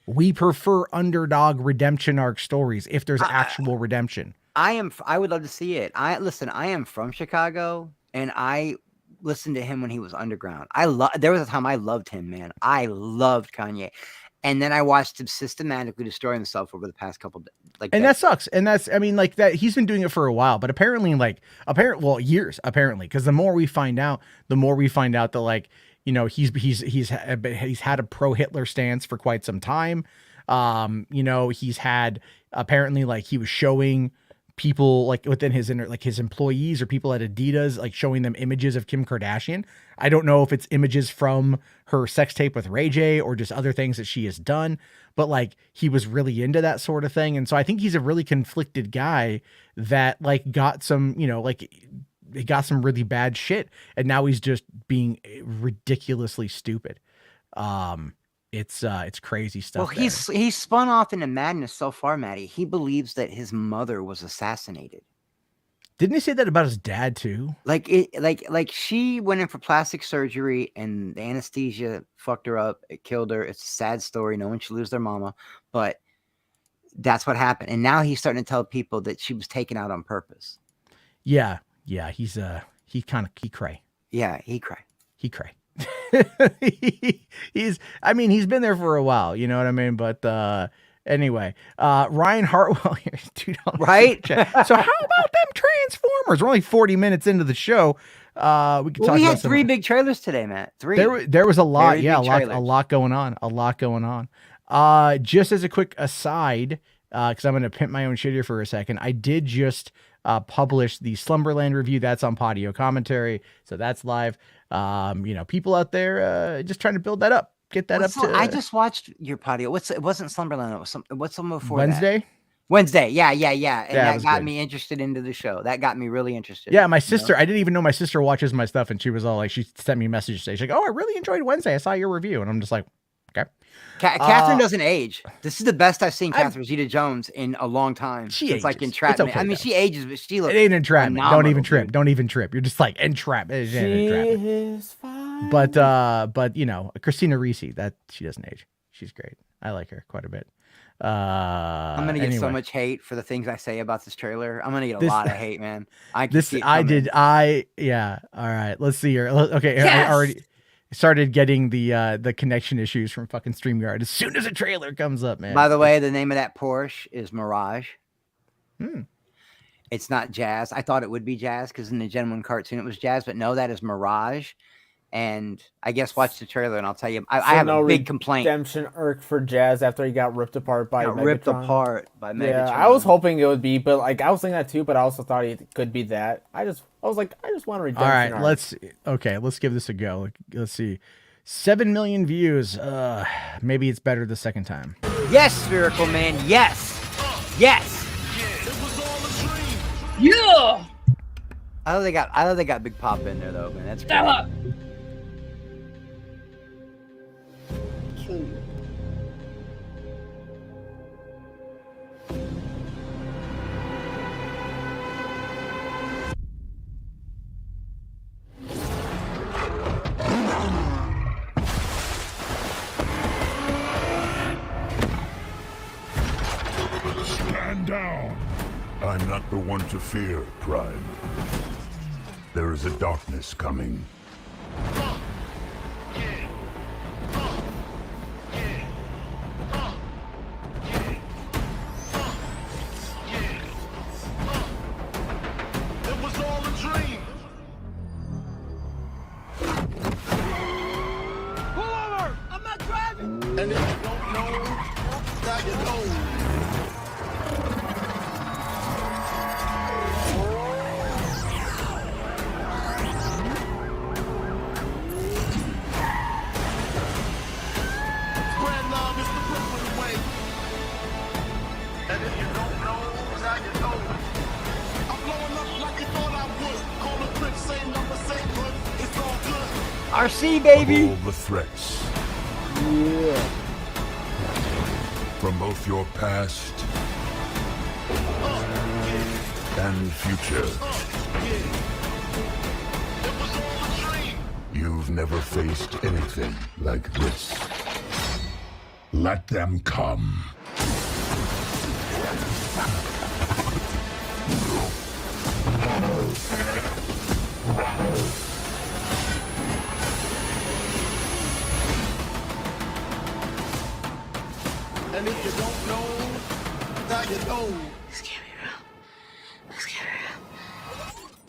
We prefer underdog redemption arc stories if there's actual redemption. I would love to see it. I am from Chicago, and I listened to him when he was underground. There was a time I loved him, man. I loved Kanye. And then I watched him systematically destroy himself over the past couple of that sucks. And that's, I mean, like that he's been doing it for a while, but apparently years, apparently, because the more we find out that like, you know, he's had a pro Hitler stance for quite some time. You know, he's had apparently like he was showing people like within his his employees or people at Adidas, like showing them images of Kim Kardashian. I don't know if it's images from her sex tape with Ray J or just other things that she has done, but like he was really into that sort of thing. And so I think he's a really conflicted guy that like got some, you know, like he got some really bad shit, and now he's just being ridiculously stupid. It's crazy stuff. Well, he's spun off into madness so far, Maddie. He believes that his mother was assassinated. Didn't he say that about his dad too? Like she went in for plastic surgery, and the anesthesia fucked her up. It killed her. It's a sad story. No one should lose their mama, but that's what happened. And now he's starting to tell people that she was taken out on purpose. Yeah, he's he cray. Yeah, he cray. He cray. He's been there for a while, you know what I mean? But anyway, Ryan Hartwell here, dude, right? So how about them Transformers? We're only 40 minutes into the show. We had 3 big trailers today, Matt. 3. There was a lot, a lot going on. Just as a quick aside, because I'm going to pimp my own shit here for a second. I did just published the Slumberland review. That's on Podio Commentary, so that's live. People out there just trying to build that up, get that up to. I just watched your Podio. It wasn't Slumberland. It was what's some before Wednesday. That? Wednesday, yeah, and that got good. me interested into the show. That got me really interested. Yeah, my sister, I didn't even know my sister watches my stuff, and she was all like, she sent me a message today. She's like, "Oh, I really enjoyed Wednesday. I saw your review," and I'm just like, "Okay." Catherine doesn't age. This is the best I've seen Catherine Zeta-Jones in a long time. She since ages. like Entrapment. Okay, I mean, she ages, but she looks. It ain't Entrapment. Don't even trip. Dude. Don't even trip. You're just like Entrapment. She is fine. But Christina Ricci, that she doesn't age. She's great. I like her quite a bit. I'm gonna get so much hate for the things I say about this trailer. I'm gonna get a lot of hate, man. All right, let's see here. Okay, yes. I already started getting the connection issues from fucking StreamYard as soon as a trailer comes up, man. By the way, the name of that Porsche is Mirage. Hmm. It's not Jazz. I thought it would be Jazz because in the Gen 1 cartoon it was Jazz, but no, that is Mirage. And I guess watch the trailer and I'll tell you. I have a big complaint. Redemption arc for Jazz after he got ripped apart by Megatron. Ripped apart by Megatron. Yeah, I was hoping it would be, but like I was thinking that too, but I also thought it could be that. I just want a redemption arc. All right, let's give this a go. Let's see. 7 million views. Maybe it's better the second time. Yes, Spherical Man. Yes. Yeah. I love they got Big Pop in there though, man. That's Step cool. up. Kill you. Stand down. I'm not the one to fear, Prime. There is a darkness coming. It was all a dream. Pull over! I'm not driving! And if you don't know, now you know. Grand love is the Brooklyn way. And if you don't know, now you know. I'm blowing up like you thought I would. Call the clip, same number, same hood. It's all good. RC baby. All the threats Yeah. from both your past and future. It was all a dream. You've never faced anything like this. Let them come. And if you don't know, now you know. This can't be real. This can't be real.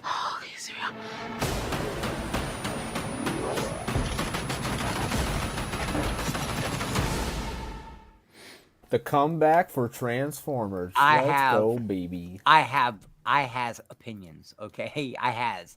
Oh, it's real. The comeback for Transformers. Let's go, baby. I has opinions, okay? I has.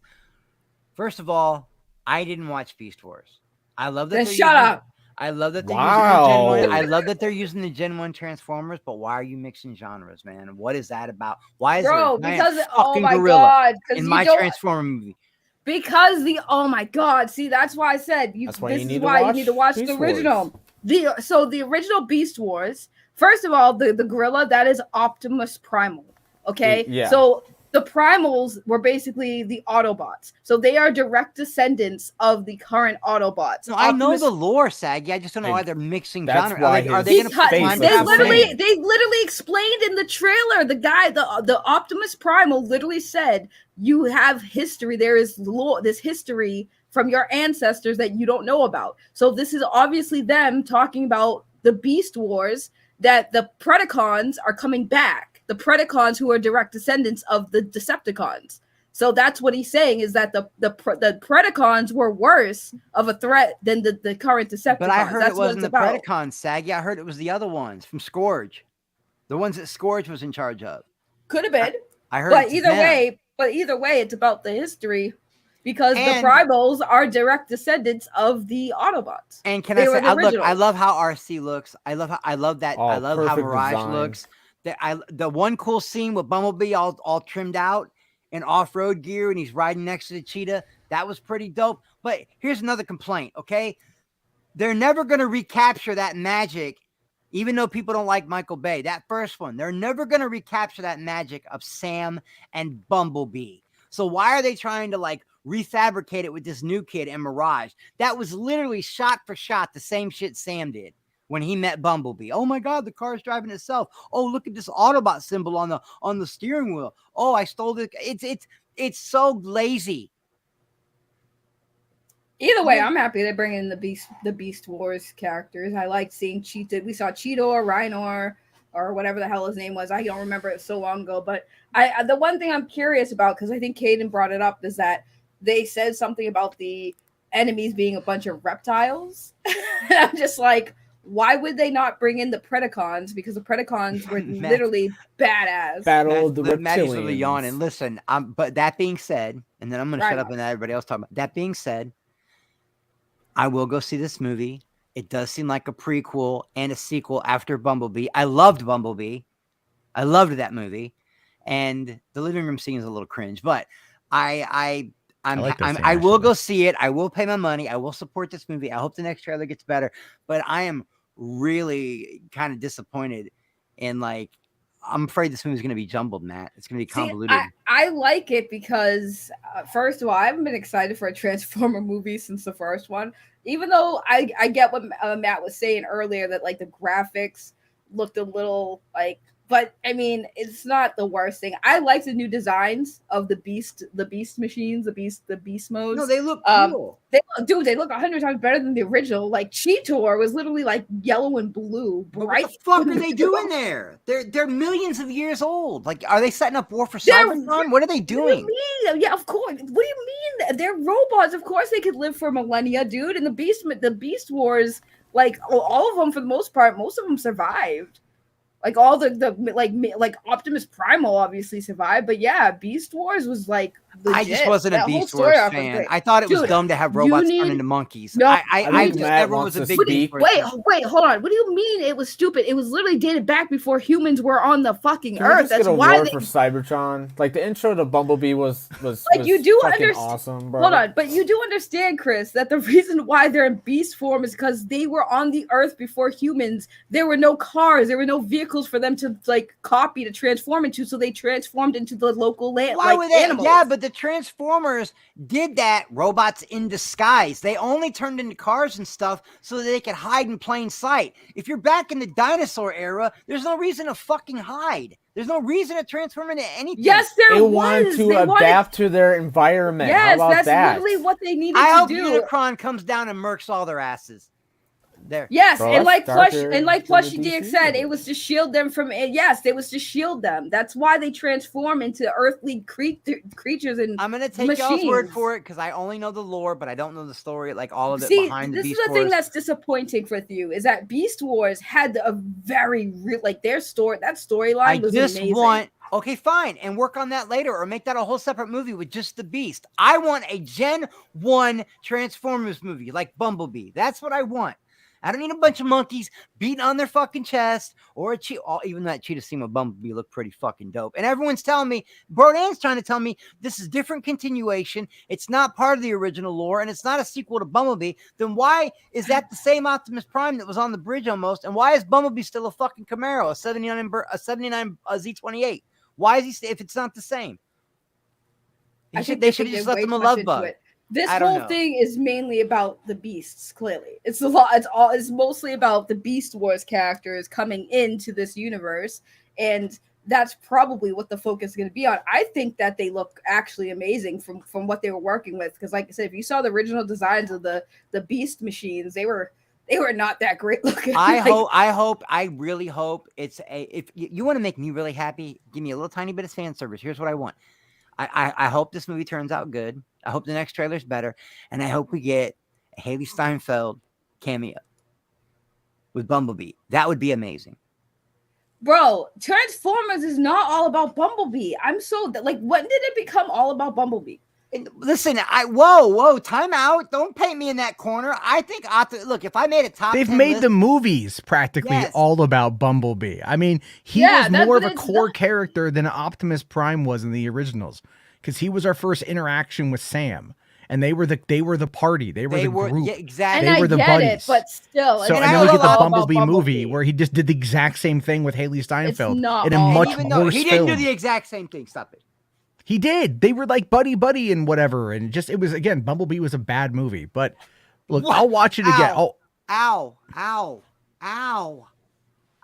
First of all, I didn't watch Beast Wars. I love that. Then shut up. I love that they're Wow. using the Gen 1. I love that they're using the Gen 1 Transformers, but why are you mixing genres, man? What is that about? Why is there a giant because oh fucking my gorilla god, in my Transformer movie? Because oh my god, see that's why I said you. That's why this you is need why to you need to watch Beast the Wars. original. The original Beast Wars. First of all, the gorilla that is Optimus Primal. Okay, Yeah. So the Primals were basically the Autobots. So they are direct descendants of the current Autobots. No, I know the lore, Saggy. I just don't know why they're mixing That's genres. why Are they going to Because face climb is they the literally same. explained in the trailer. The guy, the Optimus Primal, literally said, "You have history. There is lore, this history from your ancestors that you don't know about." So this is obviously them talking about the Beast Wars. That the Predacons are coming back. The Predacons who are direct descendants of the Decepticons. So that's what he's saying is that the Predacons were worse of a threat than the current Decepticons. But I heard that's it wasn't the Predacons, Saggy. I heard it was the other ones from Scourge. The ones that Scourge was in charge of. Could have been. I heard. But either way, it's about the history because the primals are direct descendants of the Autobots. And can I say, I love how RC looks. I love that. Oh, I love how Mirage design. looks. The one cool scene with Bumblebee all trimmed out in off-road gear and he's riding next to the cheetah. That was pretty dope. But here's another complaint, okay? They're never going to recapture that magic, even though people don't like Michael Bay. That first one, they're never going to recapture that magic of Sam and Bumblebee. So why are they trying to like refabricate it with this new kid and Mirage? That was literally shot for shot the same shit Sam did when he met Bumblebee. Oh my God, the car's driving itself. Oh, look at this Autobot symbol on the steering wheel. Oh, I stole it. It's so lazy. Either way, I'm happy they're bringing the Beast Wars characters. I like seeing Cheetah. We saw Cheetor, Rhinor, or whatever the hell his name was. I don't remember it so long ago. But the one thing I'm curious about, because I think Caden brought it up, is that they said something about the enemies being a bunch of reptiles. I'm just like, why would they not bring in the Predacons? Because the Predacons were literally badass. Battle the Maddie's really reptilians. yawning. Listen, but that being said, and then I'm going to shut up and let everybody else talk about. That being said, I will go see this movie. It does seem like a prequel and a sequel after Bumblebee. I loved Bumblebee. I loved that movie, and the living room scene is a little cringe, but I will go see it. I will pay my money. I will support this movie. I hope the next trailer gets better, but I am really kind of disappointed in like. I'm afraid this movie is going to be jumbled, Matt. It's going to be convoluted. I like it because, first of all, I haven't been excited for a Transformer movie since the first one. Even though I get what Matt was saying earlier, that like the graphics looked a little like, but I mean, it's not the worst thing. I like the new designs of the beast machines, the beast modes. No, they look cool. They look 100 times better than the original. Like Cheetor was literally like yellow and blue. What the fuck are they doing there? They're millions of years old. Like, are they setting up war for Cybertron? What are they doing? What do you mean? Yeah, of course. What do you mean? They're robots. Of course they could live for millennia, dude. And the Beast Wars, like all of them for the most part, most of them survived. Like all the Optimus Primal obviously survived, but yeah, Beast Wars was like legit. I just wasn't a Beast Wars fan. I thought it was dumb to have robots turn into monkeys. No, I just never was a big Beast Wars fan. Wait, hold on. What do you mean it was stupid? It was literally dated back before humans were on the fucking Earth. That's why for Cybertron. Like the intro to Bumblebee was like you do understand. Awesome, bro. Hold on, but you do understand, Chris, that the reason why they're in beast form is because they were on the Earth before humans. There were no cars, there were no vehicles for them to like copy to transform into, so they transformed into the local land. Why were they? Animals. Yeah, but the Transformers did that. Robots in disguise. They only turned into cars and stuff so that they could hide in plain sight. If you're back in the dinosaur era, there's no reason to fucking hide. There's no reason to transform into anything. Yes, they wanted to adapt to their environment. Yes, that's literally what they needed to do. I hope Unicron comes down and murks all their asses. There. Yes, bro, and like Plushy DX said, it was to shield them from. Yes, it was to shield them. That's why they transform into earthly creatures and. I'm gonna take y'all's word for it because I only know the lore, but I don't know the story, like all of it behind the Beast Wars. This is the thing that's disappointing with you is that Beast Wars had a very real, like their story. That storyline was amazing. Okay, fine, and work on that later, or make that a whole separate movie with just the Beast. I want a Gen 1 Transformers movie like Bumblebee. That's what I want. I don't need a bunch of monkeys beating on their fucking chest or a cheetah. Even that cheetah scene with Bumblebee looked pretty fucking dope. And everyone's telling me, Brodan's trying to tell me this is different continuation. It's not part of the original lore, and it's not a sequel to Bumblebee. Then why is that the same Optimus Prime that was on the bridge almost? And why is Bumblebee still a fucking Camaro, a 79 Z28? Why is he? If it's not the same, they should have just left him a love bug. This whole thing is mainly about the beasts. Clearly, it's mostly about the Beast Wars characters coming into this universe, and that's probably what the focus is going to be on. I think that they look actually amazing from what they were working with, because, like I said, if you saw the original designs of the Beast machines, they were not that great looking. I really hope it's if you want to make me really happy, give me a little tiny bit of fan service. Here's what I want. I hope this movie turns out good. I hope the next trailer's better. And I hope we get a Haley Steinfeld cameo with Bumblebee. That would be amazing. Bro, Transformers is not all about Bumblebee. I'm so like, when did it become all about Bumblebee? Listen, whoa, time out. Don't paint me in that corner. I think look, if I made a top, they've 10 made list, the movies practically all about Bumblebee. I mean, he was more of a core character than Optimus Prime was in the originals, because he was our first interaction with Sam, and they were the party. They were the group. Yeah, exactly. And they were the buddies. It, but still, so, and then we get the Bumblebee movie where he just did the exact same thing with Haley Steinfeld in a much worse he didn't do the exact same thing. Stop it. He did. They were like buddy and whatever, and just it was, again, Bumblebee was a bad movie. But look, I'll watch it again. Ow.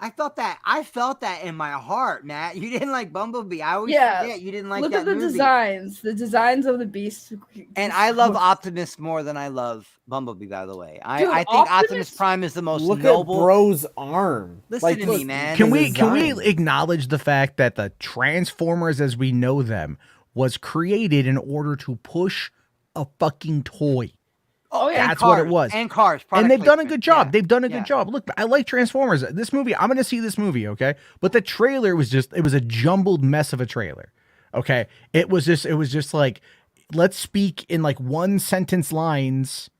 I felt that in my heart, Matt. You didn't like Bumblebee. I always forget you didn't like that movie. Look at the designs of the Beast. And I love Optimus more than I love Bumblebee, by the way. I think Optimus Prime is the most noble. Look at Bro's arm. Listen to me, man. Can we acknowledge the fact that the Transformers as we know them was created in order to push a fucking toy? Oh yeah, that's what it was. And cars. And they've done a good job. They've done a good job. Look, I like Transformers. This movie, I'm going to see this movie, okay? But the trailer was it was a jumbled mess of a trailer, okay? It was just like, let's speak in like one sentence lines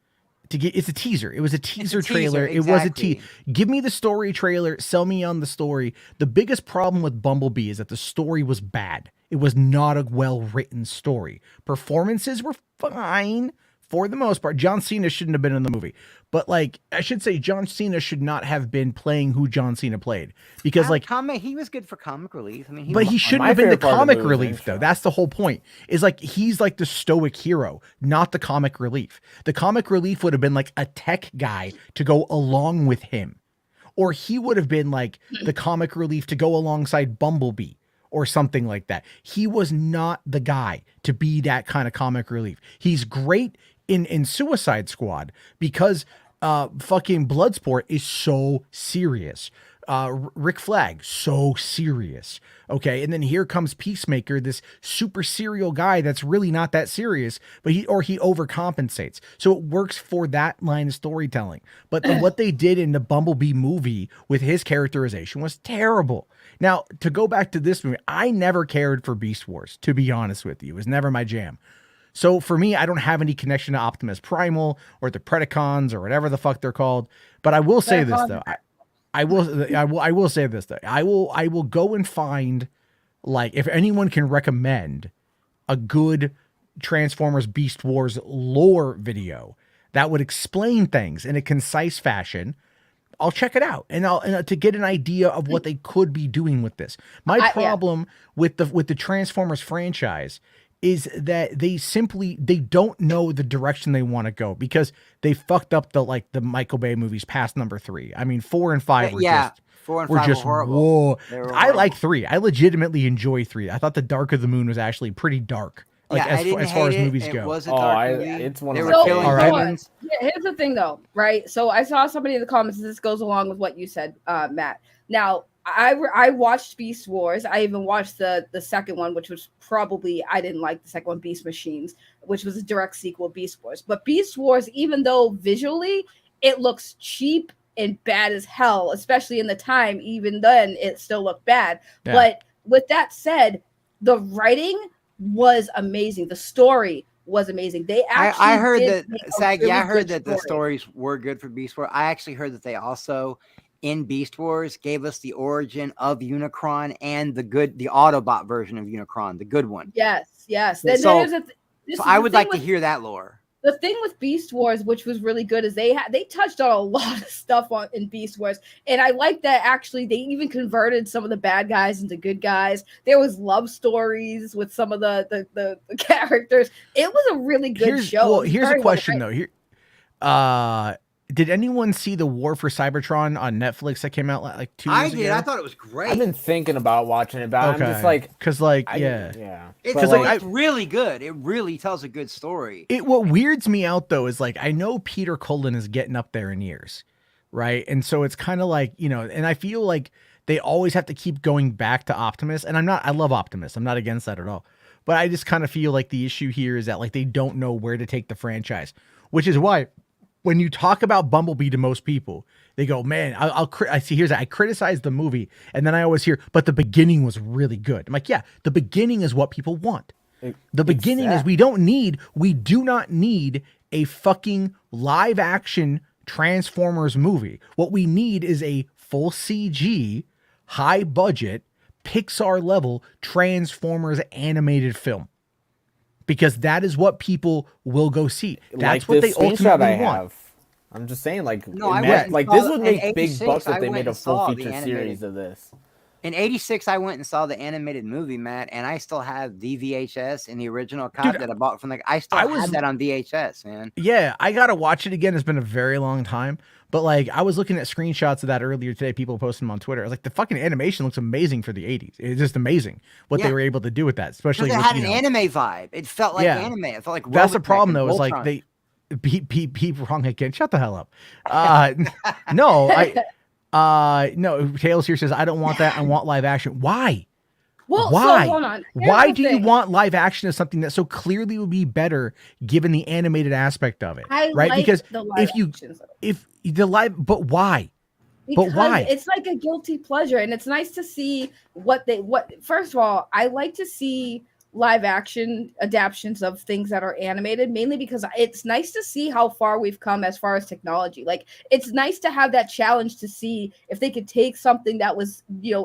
to get, it's a teaser. It was a teaser trailer. Exactly. It was a teaser. Give me the story trailer. Sell me on the story. The biggest problem with Bumblebee is that the story was bad. It was not a well-written story. Performances were fine. For the most part. John Cena shouldn't have been in the movie. But like, I should say John Cena should not have been playing who John Cena played. Because he was good for comic relief. I mean, he shouldn't have been the comic relief though. That's the whole point. Is like, he's like the stoic hero, not the comic relief. The comic relief would have been like a tech guy to go along with him. Or he would have been like the comic relief to go alongside Bumblebee. Or something like that. He was not the guy to be that kind of comic relief. He's great in Suicide Squad because fucking Bloodsport is so serious. Rick Flag, so serious. Okay, and then here comes Peacemaker, this super serial guy that's really not that serious, but he overcompensates. So it works for that line of storytelling. But what they did in the Bumblebee movie with his characterization was terrible. Now, to go back to this movie, I never cared for Beast Wars, to be honest with you. It was never my jam. So for me, I don't have any connection to Optimus Primal or the Predacons or whatever the fuck they're called. But I will say this though. I will say this though. I will go and find, like, if anyone can recommend a good Transformers Beast Wars lore video that would explain things in a concise fashion, I'll check it out and to get an idea of what they could be doing with this. My problem with the Transformers franchise is that they don't know the direction they want to go because they fucked up the Michael Bay movies past number 3. I mean, 4 and 5 were just 4 and 5 were whoa. horrible. I like 3. I legitimately enjoy 3. I thought the Dark of the Moon was actually pretty dark. Like as far as movies go. It's one of my favorites. Here's the thing though, right? So I saw somebody in the comments, this goes along with what you said, Matt. Now, I watched Beast Wars. I even watched the second one, which was probably, I didn't like the second one, Beast Machines, which was a direct sequel, Beast Wars. But Beast Wars, even though visually it looks cheap and bad as hell, especially in the time, even then it still looked bad. Yeah. But with that said, the writing was amazing. The story was amazing. They actually I heard that Saggy, I heard that the stories were good for Beast Wars. I actually heard that they also in Beast Wars gave us the origin of Unicron and the Autobot version of Unicron, the good one. Yes. So I would like to hear that lore. The thing with Beast Wars, which was really good, is they touched on a lot of stuff in Beast Wars, and I like that actually they even converted some of the bad guys into good guys. There was love stories with some of the characters. It was a really good show. Well, here's a question though. Did anyone see the War for Cybertron on Netflix that came out like 2 years ago? I did. I thought it was great. I've been thinking about watching it, but I'm just like, it's really good. It really tells a good story. What weirds me out though is like I know Peter Cullen is getting up there in years, right? And so it's kind of like, and I feel like they always have to keep going back to Optimus. And I love Optimus. I'm not against that at all. But I just kind of feel like the issue here is that like they don't know where to take the franchise, which is why when you talk about Bumblebee to most people, they go, man, I see, here's that. I criticize the movie. And then I always hear, but the beginning was really good. I'm like, yeah, the beginning is what people want. The beginning is we do not need a fucking live action Transformers movie. What we need is a full CG, high budget, Pixar level Transformers animated film. Because that is what people will go see. That's what they ultimately want. I'm just saying, like, No, like this would make big bucks if they made a full feature series of this. In '86, I went and saw the animated movie, Matt, and I still have the VHS and the original copy that I bought from I had that on VHS, man. Yeah, I gotta watch it again. It's been a very long time, but like I was looking at screenshots of that earlier today. People posting them on Twitter. I was like, the fucking animation looks amazing for the '80s. It's just amazing what they were able to do with that, especially it with, had an anime vibe. It felt like anime. It felt like that's the problem though. Is like they beep wrong again. Shut the hell up. No, Tails here says, I don't want that. I want live action. Why? Well, why? So hold on. Why do you want live action as something that so clearly would be better given the animated aspect of it? Right? Like because if but why? Because but why? It's like a guilty pleasure, and it's nice to see first of all, I like to see live action adaptations of things that are animated, mainly because it's nice to see how far we've come as far as technology. Like, it's nice to have that challenge to see if they could take something that was,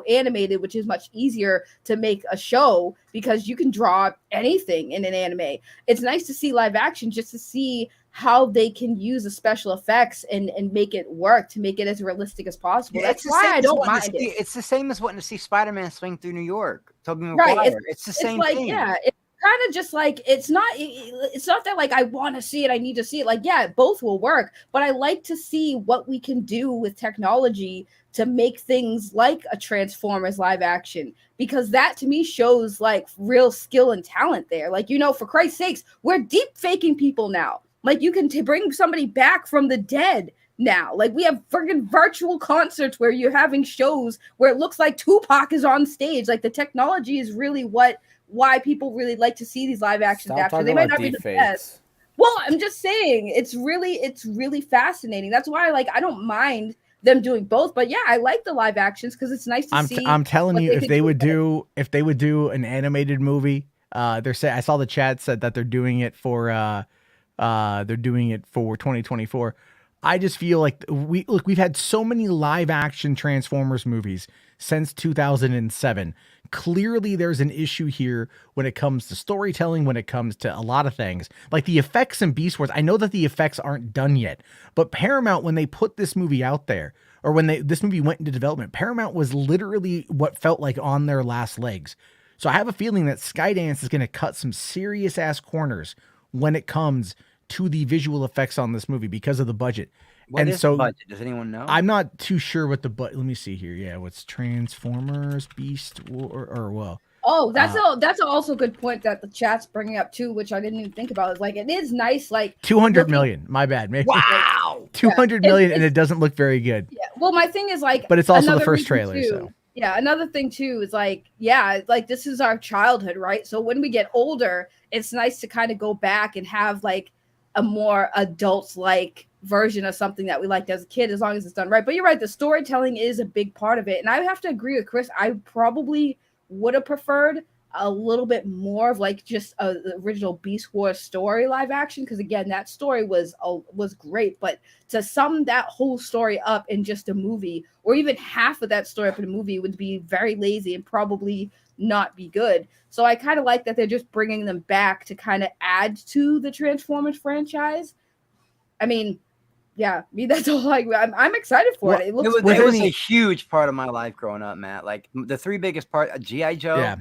animated, which is much easier to make a show because you can draw anything in an anime. It's nice to see live action just to see how they can use the special effects and make it work, to make it as realistic as possible. That's why I don't mind it. It's the same as wanting to see Spider-Man swing through New York. Right. It's the same thing. Yeah, it's kind of just like it's not that like I want to see it, I need to see it. Like, yeah, both will work, but I like to see what we can do with technology to make things like a Transformers live action, because that to me shows like real skill and talent there. Like, for Christ's sakes, we're deep faking people now. Like, you can bring somebody back from the dead now. Like, we have friggin' virtual concerts where you're having shows where it looks like Tupac is on stage. Like, the technology is really why people really like to see these live action adaptations. They might not be the best. Well, I'm just saying, it's really fascinating. That's why, like, I don't mind them doing both. But yeah, I like the live actions because it's nice to see. I'm telling you, if they would do an animated movie, I saw the chat said that they're doing it for 2024. I just feel like we've had so many live action Transformers movies since 2007. Clearly there's an issue here when it comes to storytelling, when it comes to a lot of things. Like the effects in Beast Wars, I know that the effects aren't done yet, but Paramount, when they put this movie out there, or when this movie went into development, Paramount was literally what felt like on their last legs. So I have a feeling that Skydance is going to cut some serious ass corners when it comes to the visual effects on this movie because of the budget. What is the budget? Does anyone know? I'm not too sure what the budget. Let me see here. Yeah, what's Transformers, Beast War, or well. Oh, that's also a good point that the chat's bringing up too, which I didn't even think about. Is like, it is nice, like 200 million. My bad. Maybe. Wow, 200 million, and it doesn't look very good. Yeah. Well, my thing is like, but it's also the first trailer. So yeah, another thing too is like, yeah, like this is our childhood, right? So when we get older, it's nice to kind of go back and have like a more adult-like version of something that we liked as a kid, as long as it's done right. But you're right, the storytelling is a big part of it. And I have to agree with Chris. I probably would have preferred a little bit more of like just the original Beast Wars story live action, because again, that story was great. But to sum that whole story up in just a movie, or even half of that story up in a movie, would be very lazy and probably not be good. So I kind of like that they're just bringing them back to kind of add to the Transformers franchise. I mean, yeah, that's all. I'm excited for it. It was a huge part of my life growing up, Matt. Like the three biggest part: G.I. Joe,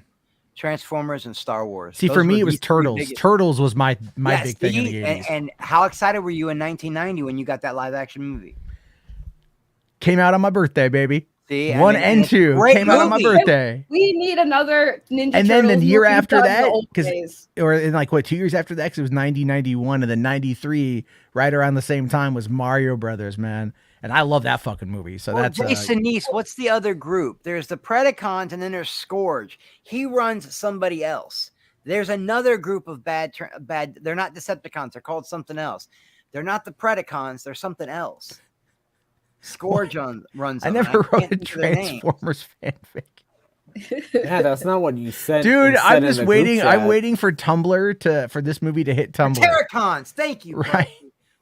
Transformers, and Star Wars. See, for me, it was Turtles. Turtles was my big thing in the 80s. And how excited were you in 1990 when you got that live action movie? Came out on my birthday, baby. See, 1 and 2 came out on my birthday. We need another Ninja and Turtles. then the year after that, or in like 2 years after that, 'cause it was 90, 91, and then 93, right around the same time, was Mario Brothers, man. And I love that fucking movie. So that's Jason Neese. What's the other group? There's the Predacons, and then there's Scourge. He runs somebody else. There's another group of bad. They're not Decepticons. They're called something else. They're not the Predacons. They're something else. Scourge runs. I them, never and wrote can't a think of their names. Transformers fanfic. Yeah, that's not what you said. Dude, said I'm in just the waiting. group I'm chat. waiting for Tumblr for this movie to hit The Tumblr. Terracons. Thank you. Bro. Right.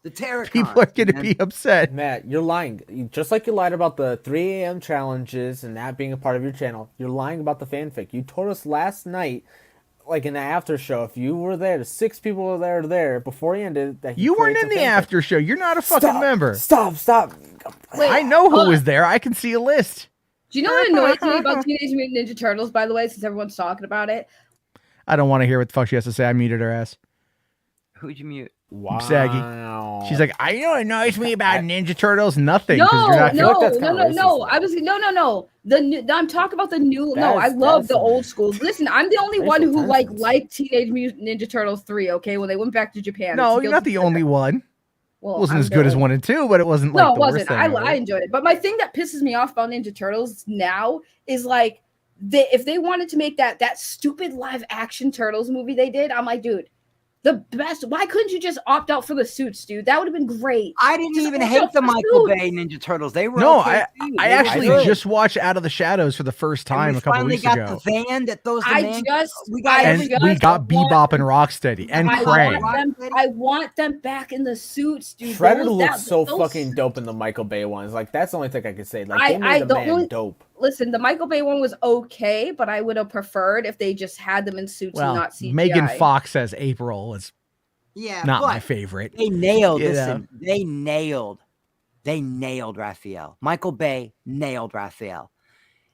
The Terracons. People are going to man. be upset. Matt, you're lying. Just like you lied about the 3 a.m. challenges and that being a part of your channel, you're lying about the fanfic. You told us last night, like in the after show, if you were there, the 6 people were there before he ended, that he You weren't creates in a the fanfic. after show. You're not a fucking member. Stop. Wait, I know who hold was on. there. I can see a list. Do you know what annoys me about Teenage Mutant Ninja Turtles, by the way, since everyone's talking about it? I don't want to hear what the fuck she has to say. I muted her ass. Who'd you mute? Wow. Saggy. She's like, I know what annoys me about Ninja Turtles. Nothing. No, 'cause you're not feel like that's kinda racist, no. though. I was no. I'm talking about the new. I That's- love the that's- old schools. Listen, I'm the only one Racial who tensions. liked Teenage Mutant Ninja Turtles 3. Okay, when they went back to Japan. No, It's you're not the guilty only one. Well, It wasn't I'm as good as the- 1 and 2, but it wasn't like No, the it worst wasn't. thing I ever. enjoyed it. But my thing that pisses me off about Ninja Turtles now is like, if they wanted to make that stupid live action Turtles movie they did, I'm like, dude, the best. Why couldn't you just opt out for the suits, dude? That would have been great. I didn't Just even opt hate out the for Michael suits. Bay Ninja Turtles. They were No, okay too. I They were actually good. just watched Out of the Shadows for the first And time we a couple finally weeks got ago. the van that those I demands. just- We got I And everything. we just got want- Bebop and Rocksteady and I Krang. want them back in the suits, dude. Shredder Those- looks so those fucking suits- dope in the Michael Bay ones. Like that's the only thing I could say. Like they made the the man only- dope. Listen, the Michael Bay one was okay, but I would have preferred if they just had them in suits and Well, not CGI. Megan Fox as April is Yeah, not but my favorite. they nailed. You Listen, they nailed Raphael. Michael Bay nailed Raphael.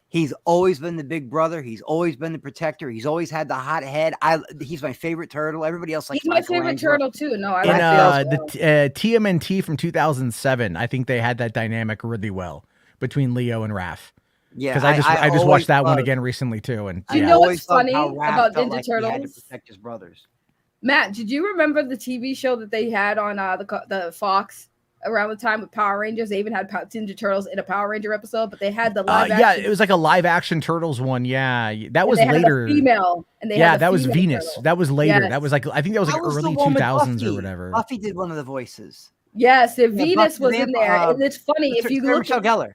He's always been the big brother. He's always been the protector. He's always had the hot head. He's my favorite turtle. Everybody else likes He's my favorite Michelangelo. turtle too. No, I In like the TMNT from 2007, I think they had that dynamic really well between Leo and Raph. Yeah, Because I just always watched that one loved- again recently too. And Do you yeah. know always what's loved funny how Raph about felt Ninja like he had to Turtles? protect his brothers. Matt, did you remember the TV show that they had on the Fox around the time with Power Rangers? They even had Ninja Turtles in a Power Ranger episode, but they had the live yeah, action. it was like a live action Turtles one. Yeah, that and was they had the later. female, and they Yeah, had the that was female Venus. turtle. That was later. Yes. That was like I think that was like That was the early one with 2000s or Buffy. whatever. Buffy did one of the voices. Yes, and Yeah, Venus Buffy was in there, and it's funny if you look. Michelle Gellar.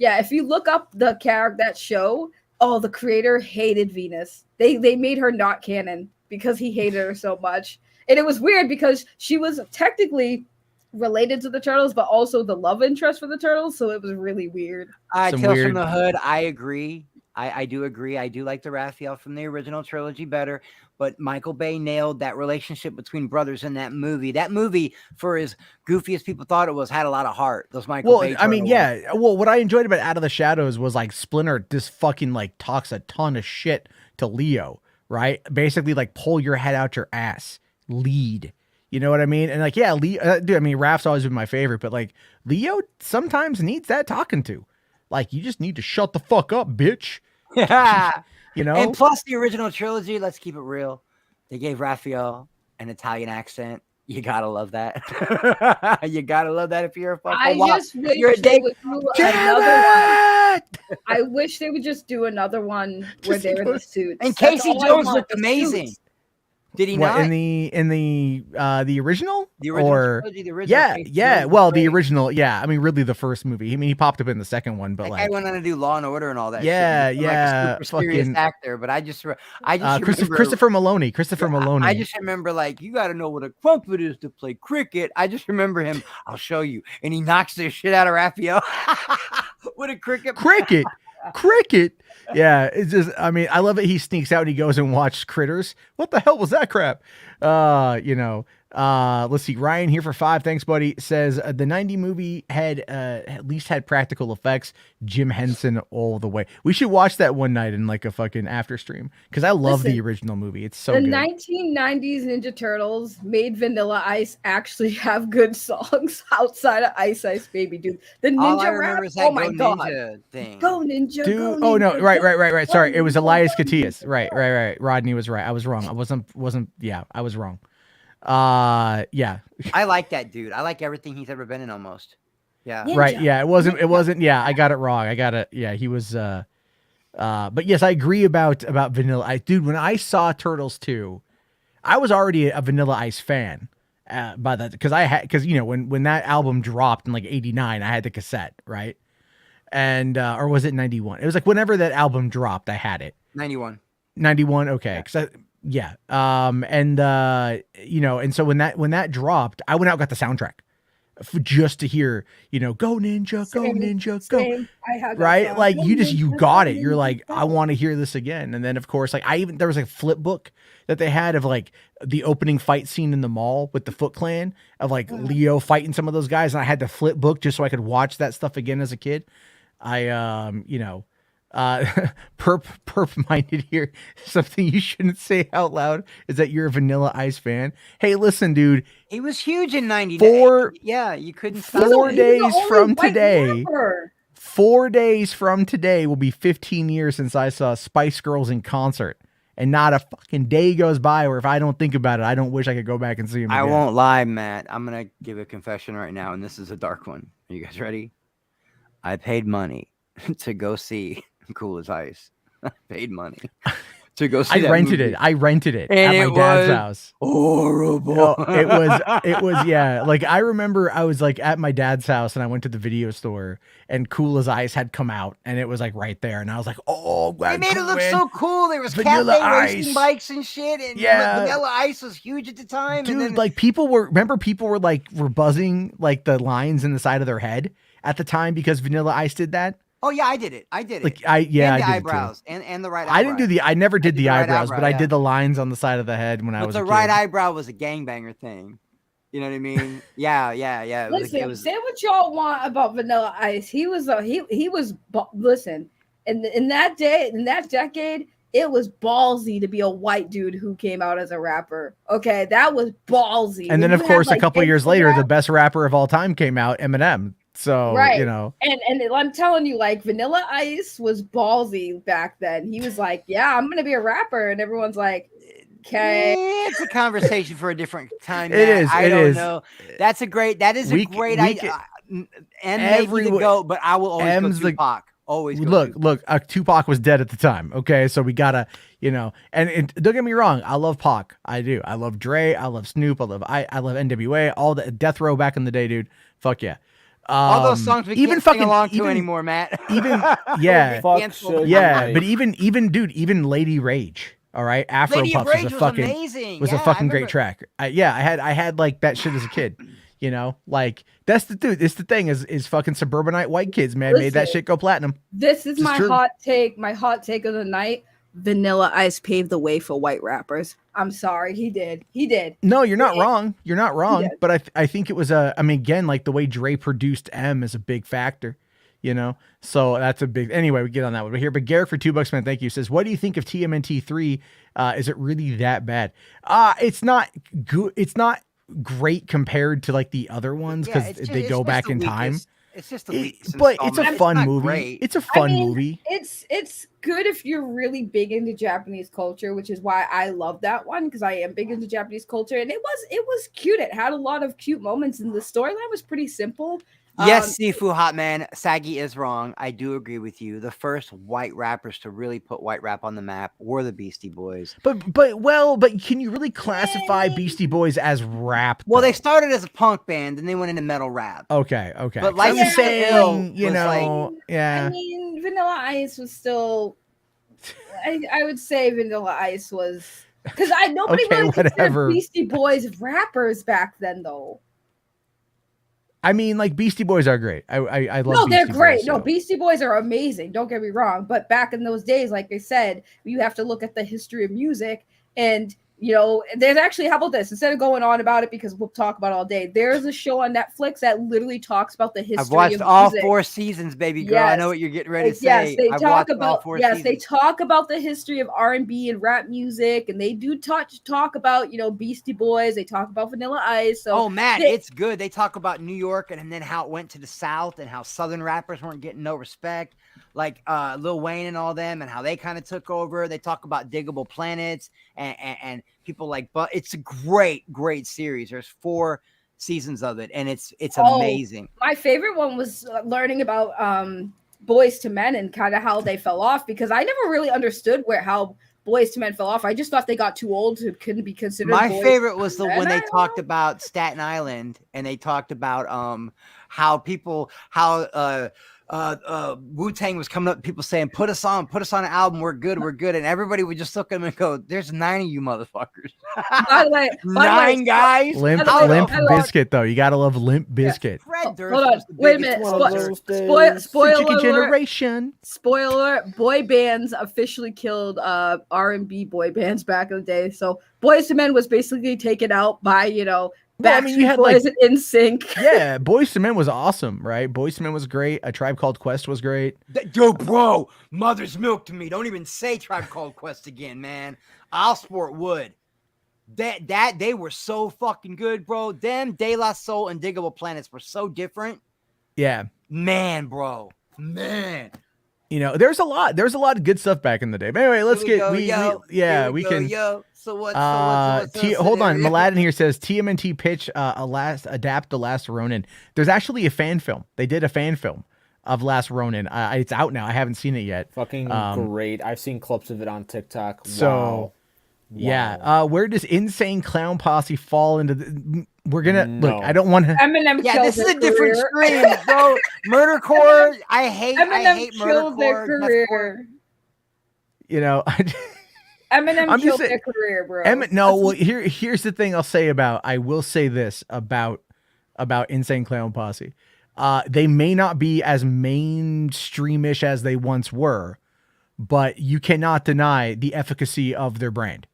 Yeah, if you look up the character that show, oh, the creator hated Venus. They made her not canon because he hated her so much. And it was weird because she was technically related to the Turtles, but also the love interest for the Turtles. So it was really weird. Some Tales weird- from the Hood. I agree. I do agree. I do like the Raphael from the original trilogy better, but Michael Bay nailed that relationship between brothers in that movie. That movie, for as goofy as people thought it was, had a lot of heart. Those Michael Well, Bay. I mean, turtles. yeah. Well, what I enjoyed about Out of the Shadows was like Splinter just fucking like talks a ton of shit to Leo, right? Basically, like pull your head out your ass, lead. You know what I mean? And like, yeah, dude. I mean, Raph's always been my favorite, but like Leo sometimes needs that talking to. Like, you just need to shut the fuck up, bitch. Yeah. You know? And plus the original trilogy, let's keep it real. They gave Raphael an Italian accent. You gotta love that. You gotta love that if you're a fucking I just wish you're a they Dave- would do Damn another one. it! I wish they would just do another one where Just they're in do the it. suits. And That's Casey all I Jones want, looked the amazing. suits. Did he What not? in the original? The original or trilogy, the original yeah, Casey yeah. Jones Well, was the great. original, yeah. I mean, really, the first movie. I mean, he popped up in the second one, but That like, guy went on to do Law and Order and all that. Yeah, shit. He became, yeah, like a super serious fucking- actor. But I just Christopher Maloney. I just remember like you got to know what a crumpet is to play cricket. I just remember him. I'll show you, and he knocks the shit out of Raphael with a cricket. cricket. Yeah, it's just. I mean, I love it. He sneaks out and he goes and watches Critters. What the hell was that crap? You know. Let's see. Ryan here for 5. Thanks, buddy. Says the 90 movie had at least had practical effects. Jim Henson all the way. We should watch that one night in like a fucking after stream because I love the Listen, original movie. It's so The good. 1990s Ninja Turtles made Vanilla Ice actually have good songs outside of Ice Ice Baby, dude. The All I Ninja remember rap. is that Oh my Go god. Ninja thing. Go Ninja. Dude, go oh no, Ninja, right. go Sorry, it was Ninja, Elias go Koteas. Ninja. Right. Rodney was right. I was wrong. I wasn't. Yeah, I was wrong. Yeah. I like that dude. I like everything he's ever been in almost. Yeah. Ninja. Right. Yeah. It wasn't. Yeah, I got it wrong. I got it. Yeah, he was. But yes, I agree about Vanilla Ice, dude. When I saw Turtles 2, I was already a Vanilla Ice fan, by that, because you know when that album dropped in like '89, I had the cassette, right? And or was it '91? It was like whenever that album dropped, I had it. 91. 91, okay. Yeah. And you know, and so when that dropped, I went out and got the soundtrack just to hear, you know, go ninja, go ninja, go. I had that right? song. Like Go you ninja, got go it. You're like, ninja, I want to hear this again. And then of course, like there was like a flip book that they had of like the opening fight scene in the mall with the Foot Clan of like Leo fighting some of those guys. And I had the flip book just so I could watch that stuff again as a kid. I you know, perp minded here. Something you shouldn't say out loud is that you're a Vanilla Ice fan. Hey, listen, dude. He was huge in 90. Yeah, you couldn't stop. 4 days from white today. rapper. 4 days from today will be 15 years since I saw Spice Girls in concert. And not a fucking day goes by where if I don't think about it, I don't wish I could go back and see him again. I won't lie, Matt. I'm going to give a confession right now, and this is a dark one. Are you guys ready? I paid money to go see Cool as Ice. I paid money to go see I rented it And at my dad's house. Horrible. Oh, it was yeah. Like I remember I was like at my dad's house and I went to the video store and Cool as Ice had come out and it was like right there and I was like, oh, They made it look so cool. There was Vanilla cafe racing Ice. bikes and shit, and Yeah. Vanilla Ice was huge at the time. Dude, and then, like people were buzzing like the lines in the side of their head at the time because Vanilla Ice did that. oh yeah, I did it. Like and the I did eyebrows and the right. I didn't do I never did the right eyebrows, eyebrow, but I yeah. did the lines on the side of the head when I But was the a kid. right eyebrow was a gangbanger thing. You know what I mean? Yeah. It was, Listen, it was say what y'all want about Vanilla Ice. He was listen, in that decade, it was ballsy to be a white dude who came out as a rapper. Okay, that was ballsy. And then When of you course had, a couple like, years gangsta later, rap- the best rapper of all time came out, Eminem. So Right. you know. And I'm telling you, like Vanilla Ice was ballsy back then. He was like, "Yeah, I'm gonna be a rapper," and everyone's like, "Okay." It's a conversation for a different time. It Matt. is, I it don't is. know. That is a great idea. And maybe the GOAT, but I will always M's go the- Tupac. Always go Look, Tupac. Tupac was dead at the time. Okay, so we gotta, you know, and don't get me wrong, I love Pac. I do. I love Dre. I love Snoop. I love NWA. All the Death Row back in the day, dude. Fuck yeah. All those songs we even can't fucking sing along to even- anymore, Matt. Even yeah, Fuck Canceled. Suge yeah. Knight. But even Lady Rage. All right, Afro Lady of Puffs Rage was a was fucking amazing. was Yeah, a I fucking great remember- track. I had like that shit as a kid. You know, like that's the dude. It's the thing is fucking suburbanite white kids, man, made that Listen. shit go platinum. This is This is my true. hot take. My hot take of the night. Vanilla Ice paved the way for white rappers. I'm sorry, he did. He did. No, you're not wrong. You're not wrong. did. But I think it was I mean, again, like the way Dre produced M is a big factor, you know? So that's a big, anyway, we get on that one. But here, but Garrick for $2, man, thank you, says, what do you think of TMNT 3? Is it really that bad? It's not good. It's not great compared to like the other ones Yeah, because it's just- they it's go just back the in time. weakest. It's just the weakest But it's a installment. fun not movie. great. It's a fun I mean, movie. It's good if you're really big into Japanese culture, which is why I love that one because I am big into Japanese culture, and it was cute. It had a lot of cute moments, and the storyline was pretty simple. Yes, Sifu Hot Man, Saggy is wrong. I do agree with you. The first white rappers to really put white rap on the map were the Beastie Boys. But can you really classify Beastie Boys as rap? Well, they though? started as a punk band and they went into metal rap. Okay. But I'm License just to Ill saying, you was know, yeah. I mean, Vanilla Ice was still. I would say Vanilla Ice was because nobody Okay, really whatever. considered Beastie Boys rappers back then, though. I mean, like Beastie Boys are great. I love. No, they're Beastie great. Boys, No, so. Beastie Boys are amazing. Don't get me wrong. But back in those days, like I said, you have to look at the history of music. And, you know, there's actually, how about this? Instead of going on about it, because we'll talk about it all day, there's a show on Netflix that literally talks about the history I've watched of all music. 4 seasons, baby girl. I Yes. know what you're getting ready to Yes, say. they I've talk watched all about 4 yes, they seasons. talk about the history of R&B and rap music, and they do talk about, you know, Beastie Boys. They talk about Vanilla Ice. So Oh, Matt, they- it's good. They talk about New York and then how it went to the South and how Southern rappers weren't getting no respect, like Lil Wayne and all them, and how they kind of took over. They talk about Diggable Planets and people like, but it's a great series. There's 4 seasons of it, and it's amazing. My favorite one was learning about Boys to Men and kind of how they fell off, because I never really understood how Boyz II Men fell off. I just thought they got too old to couldn't be considered. My boys. favorite was the when they I talked about Staten Island and they talked about how Wu-Tang was coming up, people saying, put us on an album, we're good. And everybody would just look at them and go, there's 9 of you motherfuckers. By the way, 9 guys. Limp Bizkit, though. You gotta love Limp Bizkit. Hold on. Wait a minute. Spoiler generation. Spoiler, boy bands officially killed R&B boy bands back in the day. So Boyz II Men was basically taken out by, Backstreet Boys and NSYNC. Yeah, Boyz II Men was awesome, right? Boyz II Men was great. A Tribe Called Quest was great. Yo, bro, mother's milk to me. Don't even say Tribe Called Quest again, man. I'll sport wood. That they were so fucking good, bro. Them, De La Soul, and Diggable Planets were so different. Yeah. Man, bro. Man. There's a lot of good stuff back in the day. But anyway, let's get we can. So what's hold on, Mladen here says TMNT pitch adapt the Last Ronin. There's actually a fan film. They did a fan film of Last Ronin. It's out now. I haven't seen it yet. Fucking great. I've seen clips of it on TikTok. So yeah, where does Insane Clown Posse fall into the? We're gonna look. I don't want to. Eminem. Yeah, this is a different stream, bro. Murdercore. I hate killed their career. Eminem killed their career, bro. Here's the thing. I will say this about Insane Clown Posse. They may not be as mainstreamish as they once were, but you cannot deny the efficacy of their brand.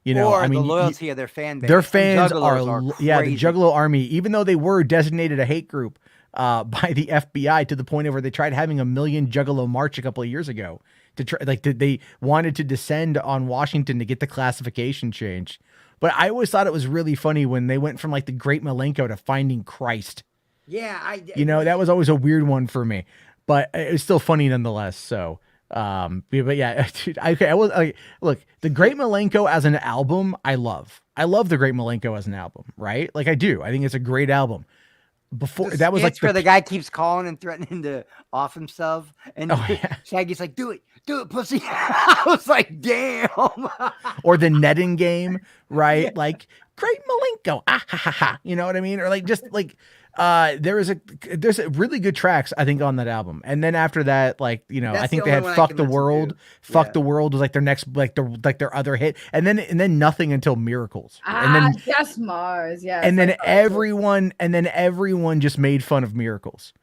The loyalty of their fan base. Their fans are the Juggalo Army, even though they were designated a hate group by the FBI to the point of where they tried having a million Juggalo march a couple of years ago to try, they wanted to descend on Washington to get the classification changed. But I always thought it was really funny when they went from the Great Milenko to Finding Christ. Yeah, that was always a weird one for me, but it was still funny nonetheless. So. But yeah, dude, look, the Great Milenko as an album, I love the Great Milenko as an album, right? I do. I think it's a great album. Before that was where the guy keeps calling and threatening to off himself, and Shaggy's like, "Do it, pussy." I was like, "Damn." Or the netting game, right? Yeah. Great Milenko, ah ha ha ha. You know what I mean? Or there's a really good tracks I think on that album, and then after that, I think they had "Fuck the World." "Fuck the World" was their next their other hit, and then nothing until "Miracles." And then Yes Mars, yeah. And then everyone just made fun of "Miracles."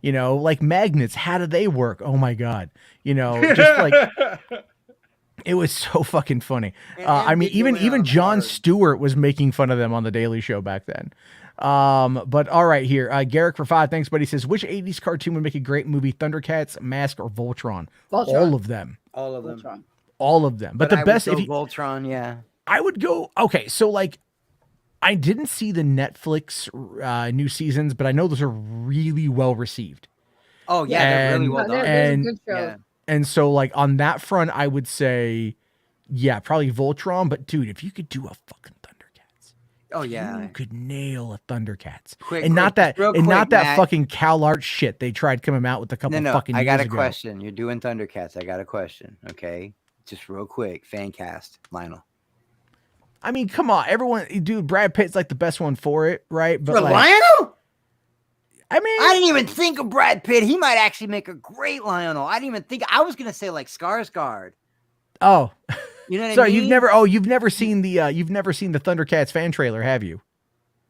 Magnets. How do they work? Oh my god! It was so fucking funny. Even Jon Stewart was making fun of them on the Daily Show back then. But all right, here, Garrick for 5, thanks, buddy. Says, which 80s cartoon would make a great movie? Thundercats, Mask, or Voltron? All of them. All of them. But the best, Voltron, yeah. I would go. Okay, so I didn't see the Netflix new seasons, but I know those are really well received. Oh yeah, they're really well done. They're good shows. And so on that front, I would say, yeah, probably Voltron. But dude, if you could do a fucking Thundercats, you could nail a Thundercats, not that fucking Cal Art shit they tried coming out with a couple fucking. I got years a question. You're doing Thundercats. I got a question. Okay, just real quick. Fan cast, Lionel. I mean, come on, everyone, dude. Brad Pitt's the best one for it, right? But for Lionel. I mean, I didn't even think of Brad Pitt. He might actually make a great Lionel. I didn't even think. I was gonna say Skarsgård. Oh, you know what so I mean? you've never seen the Thundercats fan trailer, have you?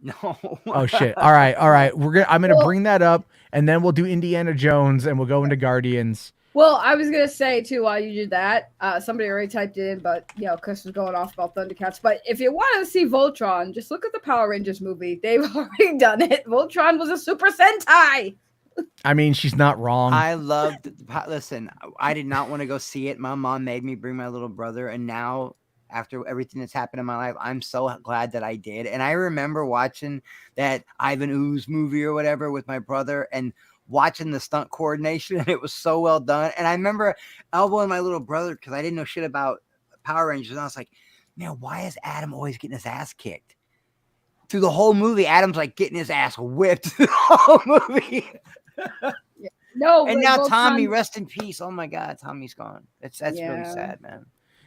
No. Oh shit. All right. I'm gonna bring that up, and then we'll do Indiana Jones, and we'll go into Guardians. Well, I was gonna say too, while you did that, somebody already typed it in, but Chris was going off about Thundercats. But if you want to see Voltron, just look at the Power Rangers movie. They've already done it. Voltron was a Super Sentai. I mean, she's not wrong. I loved. Listen, I did not want to go see it. My mom made me bring my little brother, and now after everything that's happened in my life, I'm so glad that I did. And I remember watching that Ivan Ooze movie or whatever with my brother, and watching the stunt coordination, and it was so well done. And I remember elbowing my little brother because I didn't know shit about Power Rangers, and I was like, man, why is Adam always getting his ass kicked? Through the whole movie, Adam's getting his ass whipped through the whole movie. No, and now Tommy, rest in peace. Oh my God, Tommy's gone. That's really sad, man.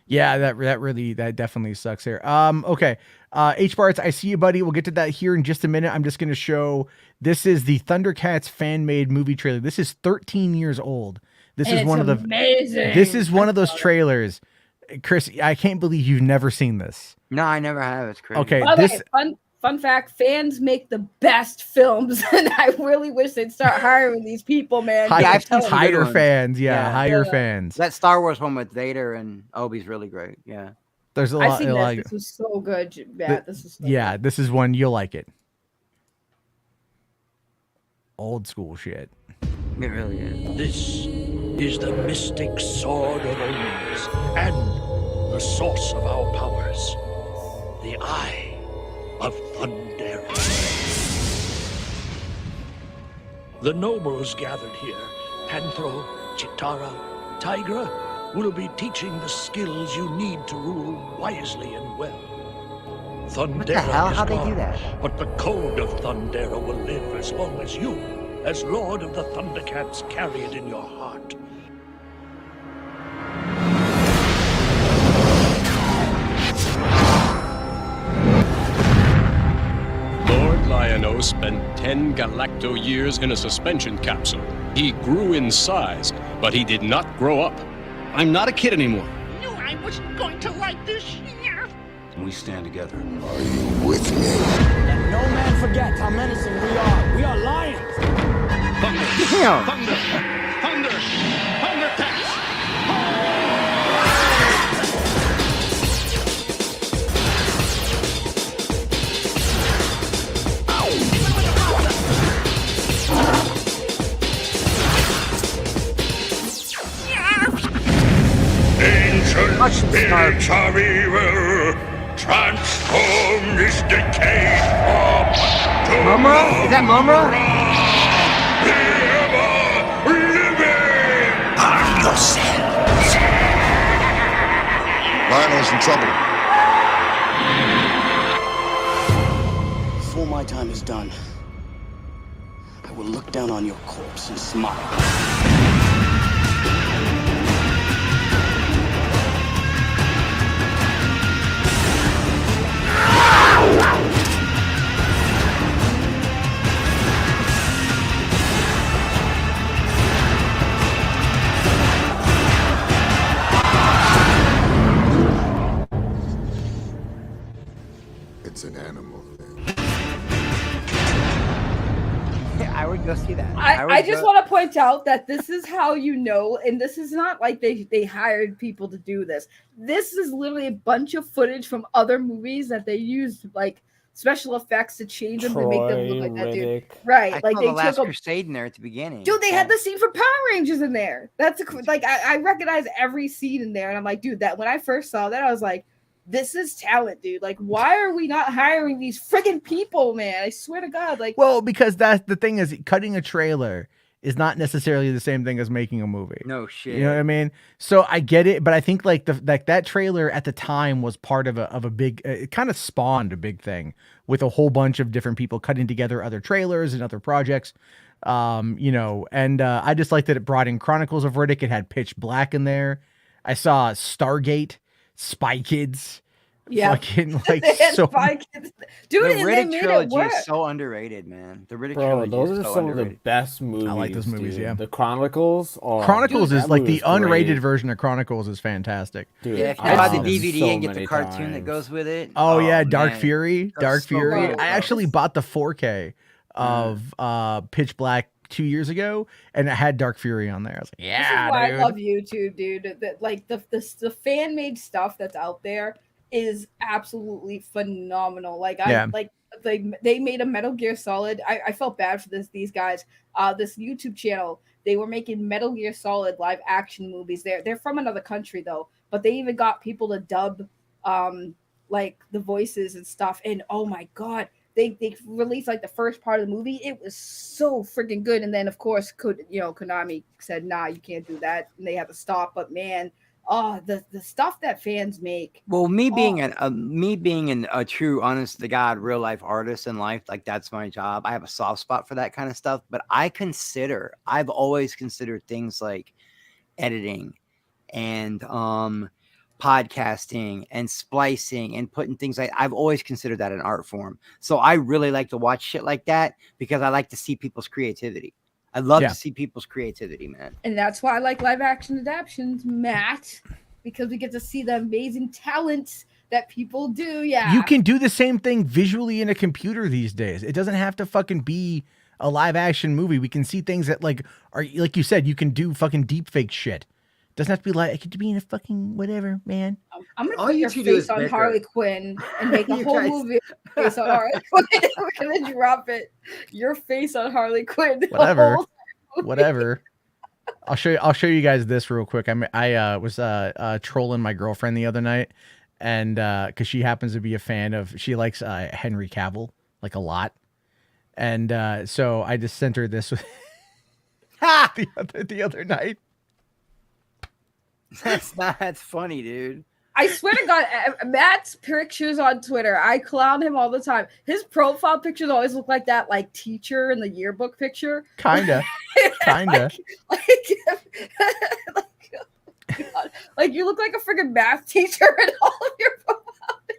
Yeah, that definitely sucks here. Okay. H Barts, I see you, buddy. We'll get to that here in just a minute. I'm just gonna show this is the Thundercats fan made movie trailer. This is 13 years old. This is one of the amazing. This is one of those trailers. Chris, I can't believe you've never seen this. No, I never have. It's crazy. Okay, this fun fact: fans make the best films, and I really wish they'd start hiring these people, man. Hire fans, hire fans. That Star Wars one with Vader and Obi's really great. Yeah, there's a lot. I've seen this. This was so good. Yeah, this is. Good. This is one you'll like it. Old school shit. It really is. This is the mystic sword of omens and the source of our powers. The Eye of Thundera. The nobles gathered here, Panthro, Chitara, Tigra, will be teaching the skills you need to rule wisely and well. Thundera What the hell? is How'd they do gone, that? but the code of Thundera will live as long as you, as Lord of the Thundercats, carry it in your heart. Lord Lion-O spent 10 galacto years in a suspension capsule. He grew in size, but he did not grow up. I'm not a kid anymore. Knew I wasn't going to like this year. We stand together. Are you with me? Let no man forget how menacing we are. We are lions. Thunder! Damn. Thunder! Thunder! Thundercats! Ancient spirits of evil, transform this decayed form to Mumra? Is that Mumra? the ever-living! Arm yourselves. Lionel's in trouble. Before my time is done, I will look down on your corpse and smile. It's an animal thing. I would go see that. I just want to point out that this is how you know, and this is not like they hired people to do this. This is literally a bunch of footage from other movies that they used like special effects to change them to make them look like that, dude. Right? I like saw they the Last took Crusade in there at the beginning. dude, they had the scene for Power Rangers in there. That's like I recognize every scene in there, and I'm like, dude, that when I first saw that, I was like, this is talent, dude. Like, why are we not hiring these friggin' people, man? I swear to God, like, Well, because that's the thing is cutting a trailer is not necessarily the same thing as making a movie. No shit. You know what I mean? So I get it, but I think like that trailer at the time was part of a big. It kind of spawned a big thing with a whole bunch of different people cutting together other trailers and other projects. And I just like that it brought in Chronicles of Riddick. It had Pitch Black in there. I saw Stargate, Spy Kids. yeah, Fucking like They had so. Spy Kids. Dude, The and they Riddick made it trilogy work. is so underrated, man. The Riddick Bro, trilogy those is are so some of underrated. the best movies. I like those movies, dude. yeah. The Chronicles are Chronicles dude, is that like the movie unrated great. version of Chronicles is fantastic. Dude, Yeah, if you I've buy the seen it DVD so and get the many cartoon that times. goes with it. Oh yeah, Dark man. Fury. That's Dark so Fury. good, I actually bro. bought the 4K of Pitch Black 2 years ago, and it had Dark Fury on there. I was like, This yeah, is why dude. I love YouTube, dude. That like the fan made stuff that's out there is absolutely phenomenal. Like Yeah. they made a Metal Gear Solid. I felt bad for these guys. This YouTube channel, they were making Metal Gear Solid live action movies. They're from another country though, but they even got people to dub like the voices and stuff. And oh my god, they released like the first part of the movie. It was so freaking good. And then of course, Konami said, nah, you can't do that, and they had to stop. But man, oh, the stuff that fans make. Well, me being a true, honest to God, real life artist in life, like that's my job. I have a soft spot for that kind of stuff. But I've always considered things like editing and podcasting and splicing and putting things like I've always considered that an art form. So I really like to watch shit like that because I like to see people's creativity. I love to see people's creativity, man. And that's why I like live action adaptations, Matt, because we get to see the amazing talents that people do. Yeah. You can do the same thing visually in a computer these days. It doesn't have to fucking be a live action movie. We can see things that like are like you said, you can do fucking deep fake shit. Doesn't have to be like, it could be in a fucking whatever, man. I'm going to put your face on Harley Quinn and make a whole movie face on Harley Quinn. We're going to drop it. Your face on Harley Quinn. Whatever. I'll show you guys this real quick. I was trolling my girlfriend the other night, and because she happens to be a fan of, she likes Henry Cavill like a lot. And so I just sent her this the other night. That's funny, dude. I swear to God, Matt's pictures on Twitter, I clown him all the time. His profile pictures always look like that, like teacher in the yearbook picture. Kinda. Like you look like a freaking math teacher in all of your profile pictures.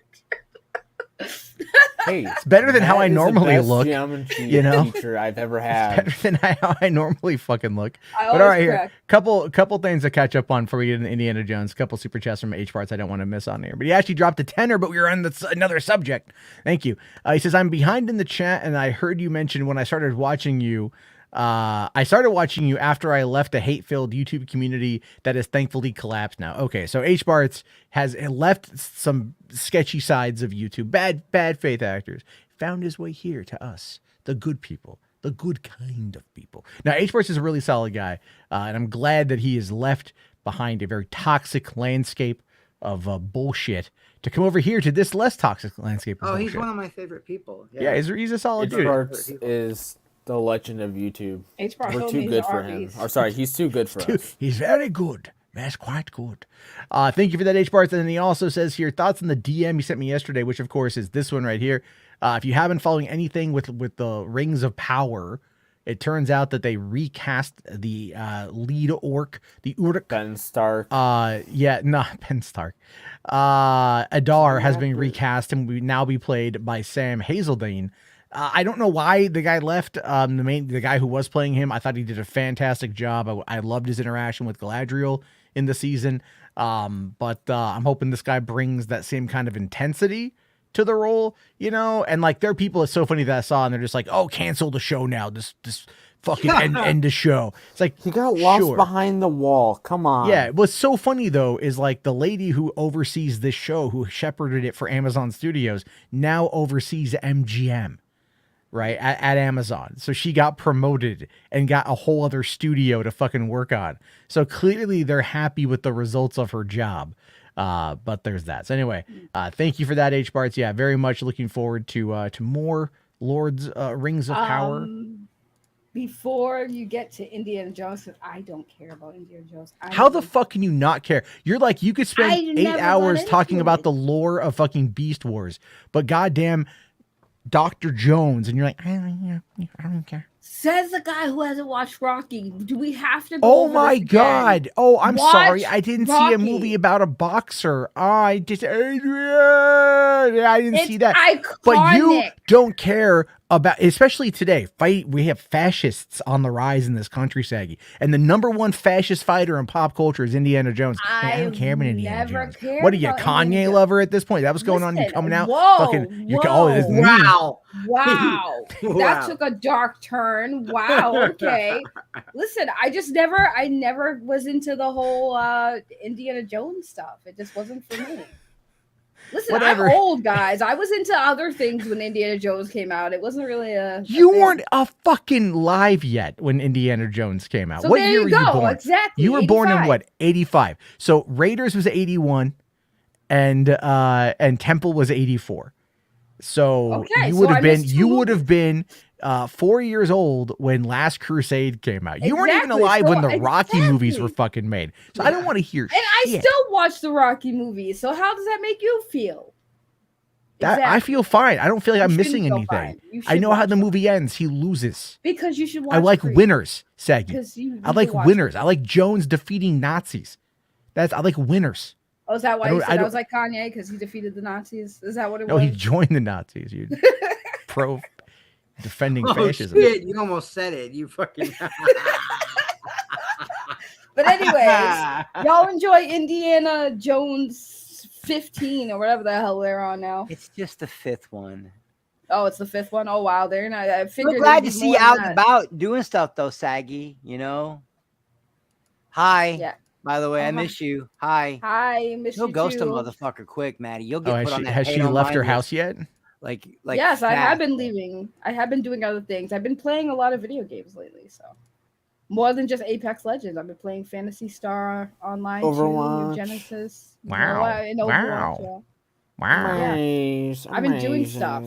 Hey, it's better than how I normally look. You know, teacher I've ever had. It's better than how I normally fucking look. But all right, here, couple things to catch up on before we get into Indiana Jones. Couple super chats from H Parts I don't want to miss on here. But he actually dropped a tenner, but we were on another subject. Thank you. He says, I'm behind in the chat, and I heard you mention when I started watching you. I started watching you after I left a hate-filled YouTube community that has thankfully collapsed now. Okay, so H Barts has left some sketchy sides of YouTube, bad faith actors, found his way here to us, the good people, the good kind of people. Now, H Barts is a really solid guy, and I'm glad that he has left behind a very toxic landscape of bullshit to come over here to this less toxic landscape of bullshit. He's one of my favorite people. Yeah, he's a solid dude. H Barts is the legend of YouTube. We're too good for him. Or sorry, he's too good for us. He's very good. That's quite good. Thank you for that, H Barts. And then he also says here, thoughts on the DM he sent me yesterday, which of course is this one right here. If you haven't following anything with the Rings of Power, it turns out that they recast the lead orc, the Uruk. Ben Stark. Not Ben Stark. Adar has been recast and will now be played by Sam Hazeldine. I don't know why the guy left. The guy who was playing him, I thought he did a fantastic job. I loved his interaction with Galadriel in the season. But I'm hoping this guy brings that same kind of intensity to the role, you know. And like, there are people, it's so funny that I saw, and they're just like, "Oh, cancel the show now. This fucking end the show." It's like, he got lost behind the wall. Come on. Yeah. What's so funny though is like the lady who oversees this show, who shepherded it for Amazon Studios, now oversees MGM. Right, at Amazon. So she got promoted and got a whole other studio to fucking work on. So clearly they're happy with the results of her job. But there's that. So anyway, thank you for that, H Barts. Yeah, very much looking forward to more Rings of Power. Before you get to Indiana Jones, I don't care about Indiana Jones. How the fuck can you not care? You're like, you could spend 8 hours talking about the lore of fucking Beast Wars, but goddamn Dr. Jones, and you're like, I don't care. Says the guy who hasn't watched Rocky. Do we have to go Oh over my this God. again? Oh, I'm Watch sorry. I didn't see a Rocky. movie about a boxer. I didn't see that. Iconic. But you don't care about, especially today, we have fascists on the rise in this country, Saggy. And the number one fascist fighter in pop culture is Indiana Jones. I don't care about Indiana Jones. What are you, Kanye lover at this point? That was going on. You coming out. It's me. Wow. That took a dark turn. Wow. Okay. Listen, I never was into the whole Indiana Jones stuff. It just wasn't for me. Listen, Whatever. I'm old, guys. I was into other things when Indiana Jones came out. It wasn't really You weren't fucking live yet when Indiana Jones came out. So what there year you were go. you born? Exactly. You were 85. born in what? 85. So Raiders was 81 and Temple was 84. So Okay, you so would I have been missed 2 movies. 4 years old when Last Crusade came out. You weren't even Exactly. alive when the So- Rocky movies were exactly. fucking made. So I don't want to hear And I shit. still watch the Rocky movies. So how does that make you feel? I feel fine. I don't feel like I'm You missing shouldn't feel anything. fine. You I should know how watch the them. movie ends. He loses. Because you should watch I like Creed. winners, Saggy. Because you I like should watch winners. Creed. I like Jones defeating Nazis. I like winners. Oh, is that why you said I was like Kanye because he defeated the Nazis? Is that what it was? No, he joined the Nazis. You pro defending fascism. Shit, you almost said it. You fucking. But anyways, y'all enjoy Indiana Jones 15 or whatever the hell they're on now. It's just the 5th one. Oh, it's the 5th one. Oh wow, they're not. I figured. We're glad to see you out and about doing stuff though, Saggy. You know. Hi. Yeah. By the way, I miss you. Hi. Hi, miss you. You'll ghost too. a motherfucker quick, Maddie. You'll get put on that. Has she left her house yet? Like yes, I have been leaving. I have been doing other things. I've been playing a lot of video games lately, so more than just Apex Legends. I've been playing Phantasy Star Online, Overwatch. Genesis. Wow. Wow. Wow. Yeah. I've been doing stuff.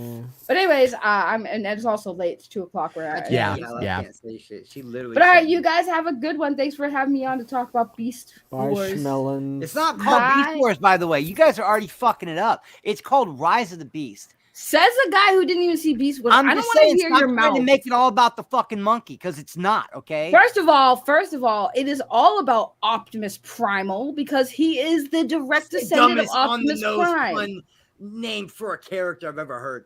But anyways, and it's also late. It's 2:00 where I am. Yeah. I can't say shit. She literally. But all right, you guys have a good one. Thanks for having me on to talk about Beast Wars. It's not called Beast Wars, by the way. You guys are already fucking it up. It's called Rise of the Beast. Says a guy who didn't even see Beast Wars. I don't want to hear your mouth. To make it all about the fucking monkey because it's not, okay? First of all, it is all about Optimus Primal because he is the direct descendant of Optimus Prime. Name for a character I've ever heard.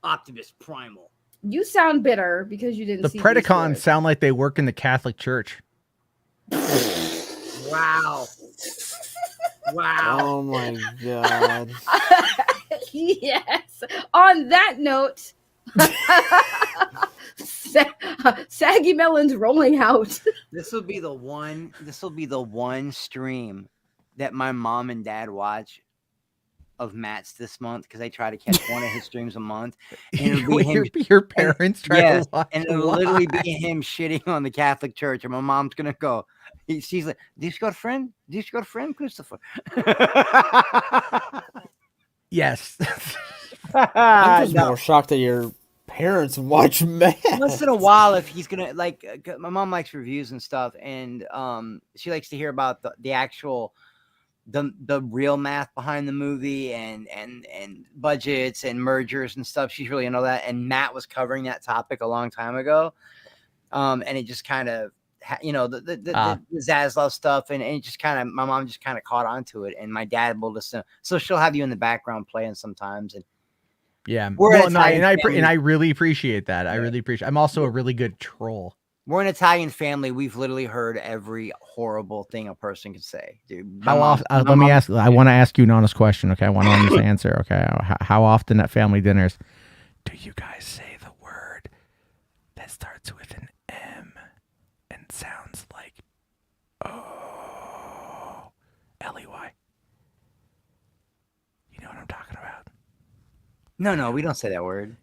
Optimus Primal. You sound bitter because you didn't see the Predacons sound like they work in the Catholic Church. Wow. Wow. Oh my god. Yes. On that note, Saggy Melon's rolling out. This will be the one stream that my mom and dad watch of Matt's this month because I try to catch one of his streams a month. And it'll be him, your parents try to watch. And it'll literally be him shitting on the Catholic Church. And my mom's gonna go. She's like, "Do you got a friend? Do you got a friend, Christopher?" Yes. I'm just more shocked that your parents watch Matt. Once in a while, if he's gonna my mom likes reviews and stuff, and she likes to hear about the actual. The real math behind the movie and budgets and mergers and stuff. She's really into that. And Matt was covering that topic a long time ago. And it just kind of, the Zaslav stuff. And it just kind of, my mom just kind of caught on to it. And my dad will listen. So she'll have you in the background playing sometimes. And yeah. I really appreciate that. Yeah. I really appreciate I'm also a really good troll. We're an Italian family. We've literally heard every horrible thing a person could say, dude. How often? Let me ask. I want to ask you an honest question. Okay, I want an honest answer. Okay, how often at family dinners do you guys say the word that starts with an M and sounds like Ley? You know what I'm talking about? No, we don't say that word.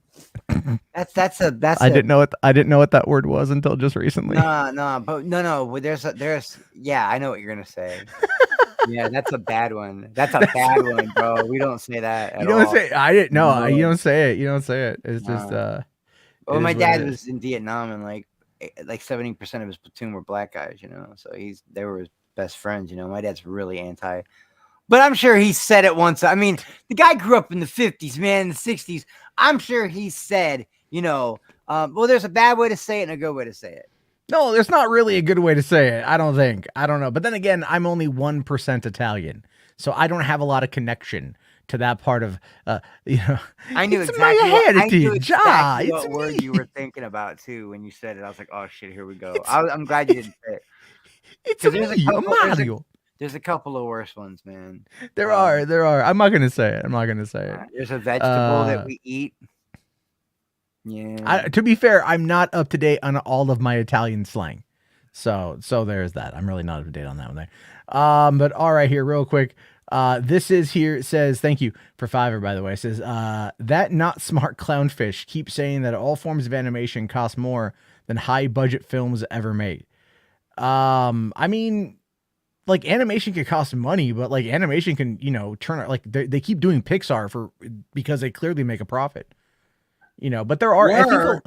I didn't know what that word was until just recently. No. I know what you're gonna say. Yeah, that's a bad one. That's a bad one, bro. We don't say that. You don't say. I didn't know. No. You don't say it. It's just. Well, my dad was in Vietnam, and like 70% of his platoon were black guys. So they were his best friends. My dad's really anti. But I'm sure he said it once. I mean, the guy grew up in the 50s, man, the 60s. I'm sure he said, well, there's a bad way to say it and a good way to say it. No, there's not really a good way to say it. I don't think. I don't know. But then again, I'm only 1% Italian. So I don't have a lot of connection to that part of, I knew exactly what word you were thinking about, too, when you said it. I was like, oh, shit, here we go. I'm glad you didn't say it. It's Mario. There's a couple of worse ones, man. There are. I'm not gonna say it. There's a vegetable that we eat. Yeah. To be fair, I'm not up to date on all of my Italian slang, so there's that. I'm really not up to date on that one there. But all right, here real quick. This is here. It says thank you for Fiverr, by the way. It says that not smart clownfish keeps saying that all forms of animation cost more than high budget films ever made. I mean. Like animation can cost money, but like animation can, turn out like they keep doing Pixar because they clearly make a profit, but there are, now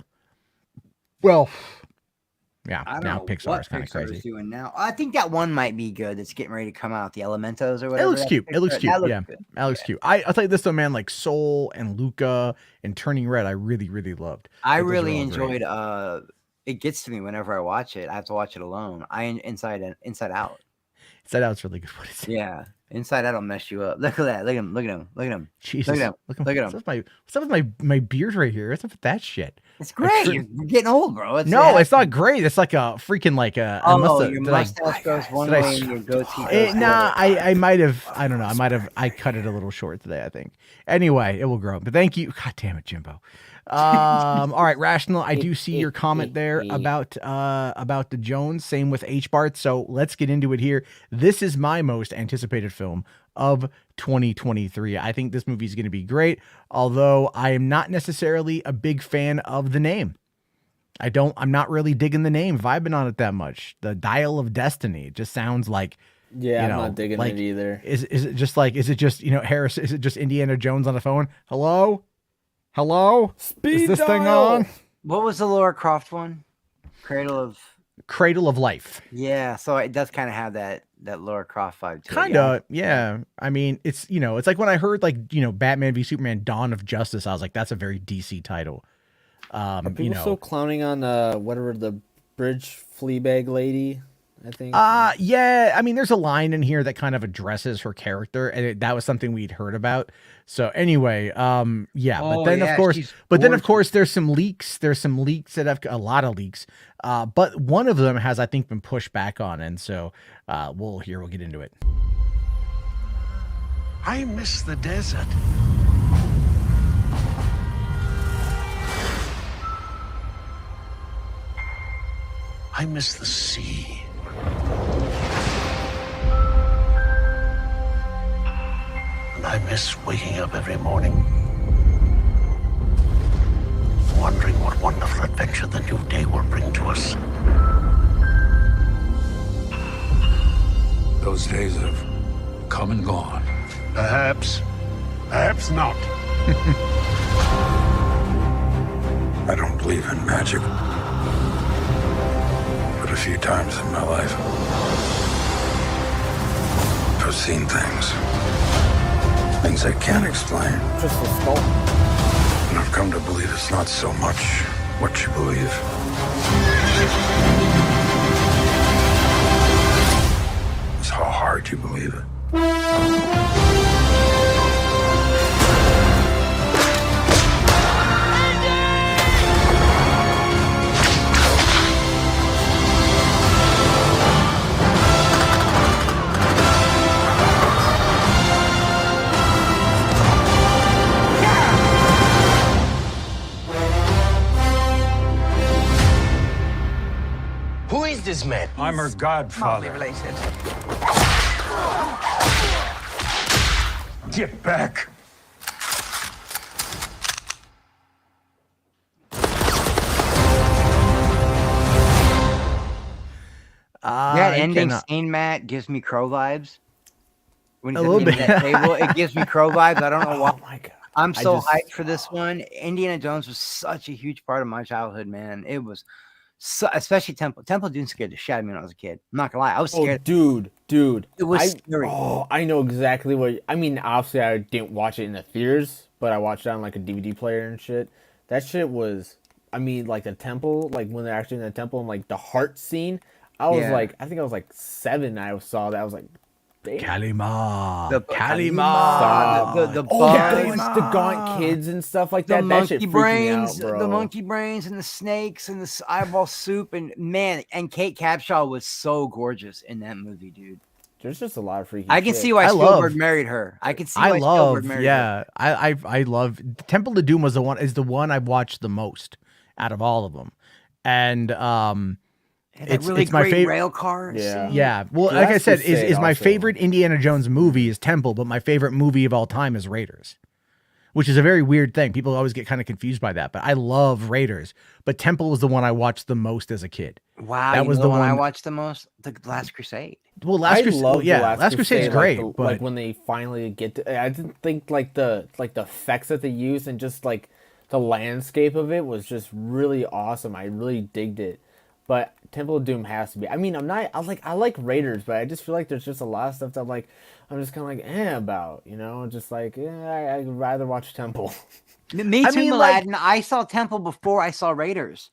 Pixar is kind of crazy. Doing now. I think that one might be good. That's getting ready to come out, the Elementos or whatever. It looks cute. It looks cute. Yeah. That looks cute. I'll tell you this though, man, like Soul and Luca and Turning Red, I really, really loved. I really enjoyed, it gets to me whenever I watch it. I have to watch it alone. Inside Out. Inside Out's really good. What is it? Yeah. Inside Out will mess you up. Look at that. Look at him. Look at him. Look at him. Jesus. Look at him. Look at him. What's up with my beard right here? What's up with that shit? It's great. You're getting old, bro. It's not great. It's like a freaking like a. Your mustache goes one way and your goatee goes nah, I might have. I don't know. I cut it a little short today, I think. Anyway, it will grow. But thank you. God damn it, Jimbo. All right, Rational. I do see your comment there about the Jones. Same with H Bart. So let's get into it here. This is my most anticipated film of 2023. I think this movie is going to be great, although I am not necessarily a big fan of the name. I'm not really digging the name, vibing on it that much. The Dial of Destiny just sounds like, I'm not digging it either. Is it just Harris? Is it just Indiana Jones on the phone? Hello? Speed is this dial. thing on? What was the Laura Croft one? Cradle of Life. Yeah, so it does kind of have that Laura Croft vibe to it. Kind of, yeah. I mean, it's it's like when I heard Batman v Superman: Dawn of Justice, I was like, that's a very DC title. Are people still clowning on whatever the bridge Fleabag lady? I think. Yeah. I mean, there's a line in here that kind of addresses her character, and that was something we'd heard about. So anyway, yeah. But then of course, there's some leaks. There's some leaks that have a lot of leaks. But one of them has, I think, been pushed back on, and so we'll get into it. I miss the desert. I miss the sea. And I miss waking up every morning, wondering what wonderful adventure the new day will bring to us. Those days have come and gone. Perhaps not. I don't believe in magic. But a few times in my life, I've seen things I can't explain. Just a skull. And I've come to believe it's not so much what you believe. It's how hard you believe it. Who is this man? I'm her godfather. Related. Get back! That ending scene, Matt, gives me Crow vibes. When he's A little bit. That table, it gives me Crow vibes. I don't know why. Oh my god! I'm so hyped for this one. Indiana Jones was such a huge part of my childhood, man. It was, especially Temple. Temple Doom scared the shit out of me when I was a kid. I'm not gonna lie, I was scared. Oh, dude, it was scary. Oh, I know exactly what. I mean, obviously, I didn't watch it in the theaters, but I watched it on like a DVD player and shit. That shit was. I mean, like the temple, like when they're actually in the temple and like the heart scene. I was like, I think I was like 7. I saw that. I was like, Kalima. The Kalima. The gaunt kids and stuff like that. The That shit monkey freaked brains, me out, bro. the monkey brains and the snakes and the eyeball soup and man, and Kate Capshaw was so gorgeous in that movie, dude. There's just a lot of freaky. I can shit. see why Spielberg married her. I can see why Spielberg married her. I love Temple of Doom is the one I've watched the most out of all of them, and it's my favorite rail car. Yeah. Well, like I said, is my favorite Indiana Jones movie is Temple, but my favorite movie of all time is Raiders, which is a very weird thing. People always get kind of confused by that, but I love Raiders. But Temple was the one I watched the most as a kid. Wow, that was the one I watched the most. The Last Crusade. Well, Last Crusade is great. But but like when they finally get to, I didn't think like the effects that they used and just like the landscape of it was just really awesome. I really digged it. But Temple of Doom has to be. I mean, I like Raiders, but I just feel like there's just a lot of stuff that I'm just kind of like about, you know, just like I'd rather watch Temple. Me too, Aladdin. I saw Temple before I saw Raiders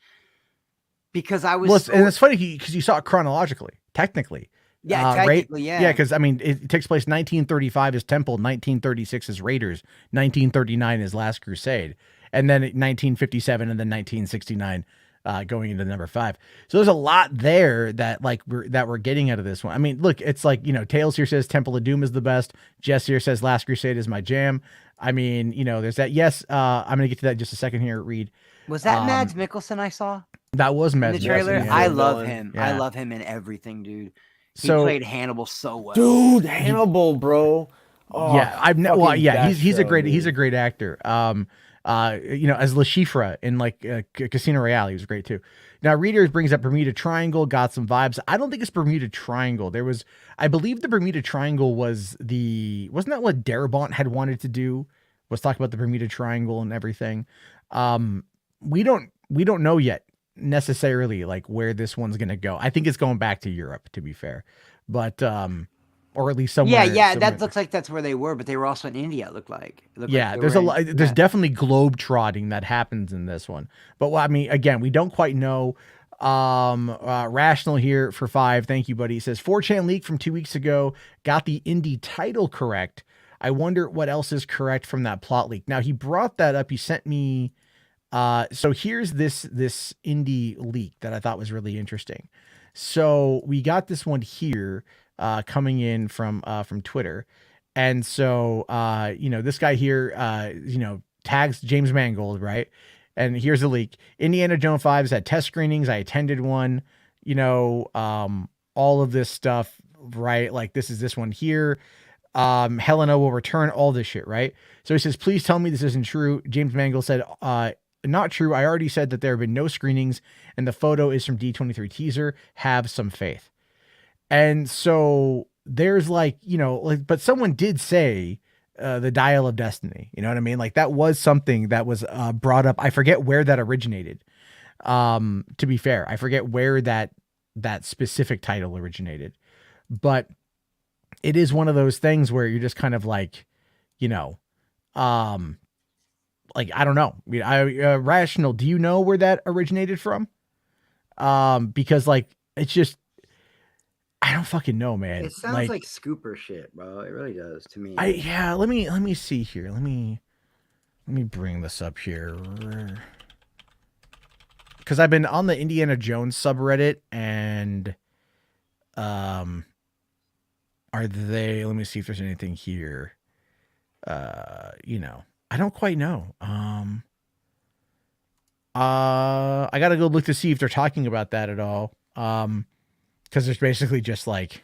because I was. And it's funny because you saw it chronologically, technically. Yeah, technically, yeah, because I mean, it takes place 1935 is Temple, 1936 is Raiders, 1939 is Last Crusade, and then 1957, and then 1969, going into number 5. So there's a lot there that we're getting out of this one. I mean, look, it's like, you know, Tails here says Temple of Doom is the best. Jess here says Last Crusade is my jam. I mean, you know, there's that. Yes, I'm gonna get to that in just a second here. Reed, was that Mads Mikkelsen I saw? That was Mads in the trailer. Mikkelsen, yeah. I love him. Yeah. I love him in everything, dude. He So played Hannibal so well. Dude, Hannibal, bro. Oh, yeah, he's a great dude. he's a great actor. You know, as Le Chiffre in like Casino Royale, he was great too. Now, Reader brings up Bermuda Triangle, got some vibes. I don't think it's Bermuda Triangle. I believe the Bermuda Triangle wasn't that what Darabont had wanted to do? Was talk about the Bermuda Triangle and everything. We don't know yet necessarily like where this one's gonna go. I think it's going back to Europe, to be fair, but or at least somewhere. Yeah, that looks like that's where they were, but they were also in India. It looked like. There's a lot. There's definitely globe trotting that happens in this one, but I mean, again, we don't quite know. Rational here for 5. Thank you, buddy. He says 4chan leak from 2 weeks ago got the Indy title correct. I wonder what else is correct from that plot leak. Now he brought that up. He sent me. So here's this Indy leak that I thought was really interesting. So we got this one here coming in from Twitter. And so, you know, this guy here, you know, tags James Mangold, right? And here's the leak. Indiana Jones 5 has had test screenings. I attended one, you know, all of this stuff, right? Like this one here. Helena will return, all this shit, right? So he says, please tell me this isn't true. James Mangold said, not true. I already said that there have been no screenings and the photo is from D23 teaser. Have some faith. And so there's like, you know, like, but someone did say the Dial of Destiny, you know what I mean? Like that was something that was brought up. I forget where that originated. To be fair, I forget where that specific title originated, but it is one of those things where you're just kind of like, you know, like, I don't know. I mean, Rational, do you know where that originated from? Because like, it's just, I don't fucking know, man. It sounds like scooper shit, bro. It really does to me. Let me see here. Let me bring this up here. Cause I've been on the Indiana Jones subreddit and, let me see if there's anything here. You know, I don't quite know. I gotta go look to see if they're talking about that at all. Because there's basically just like,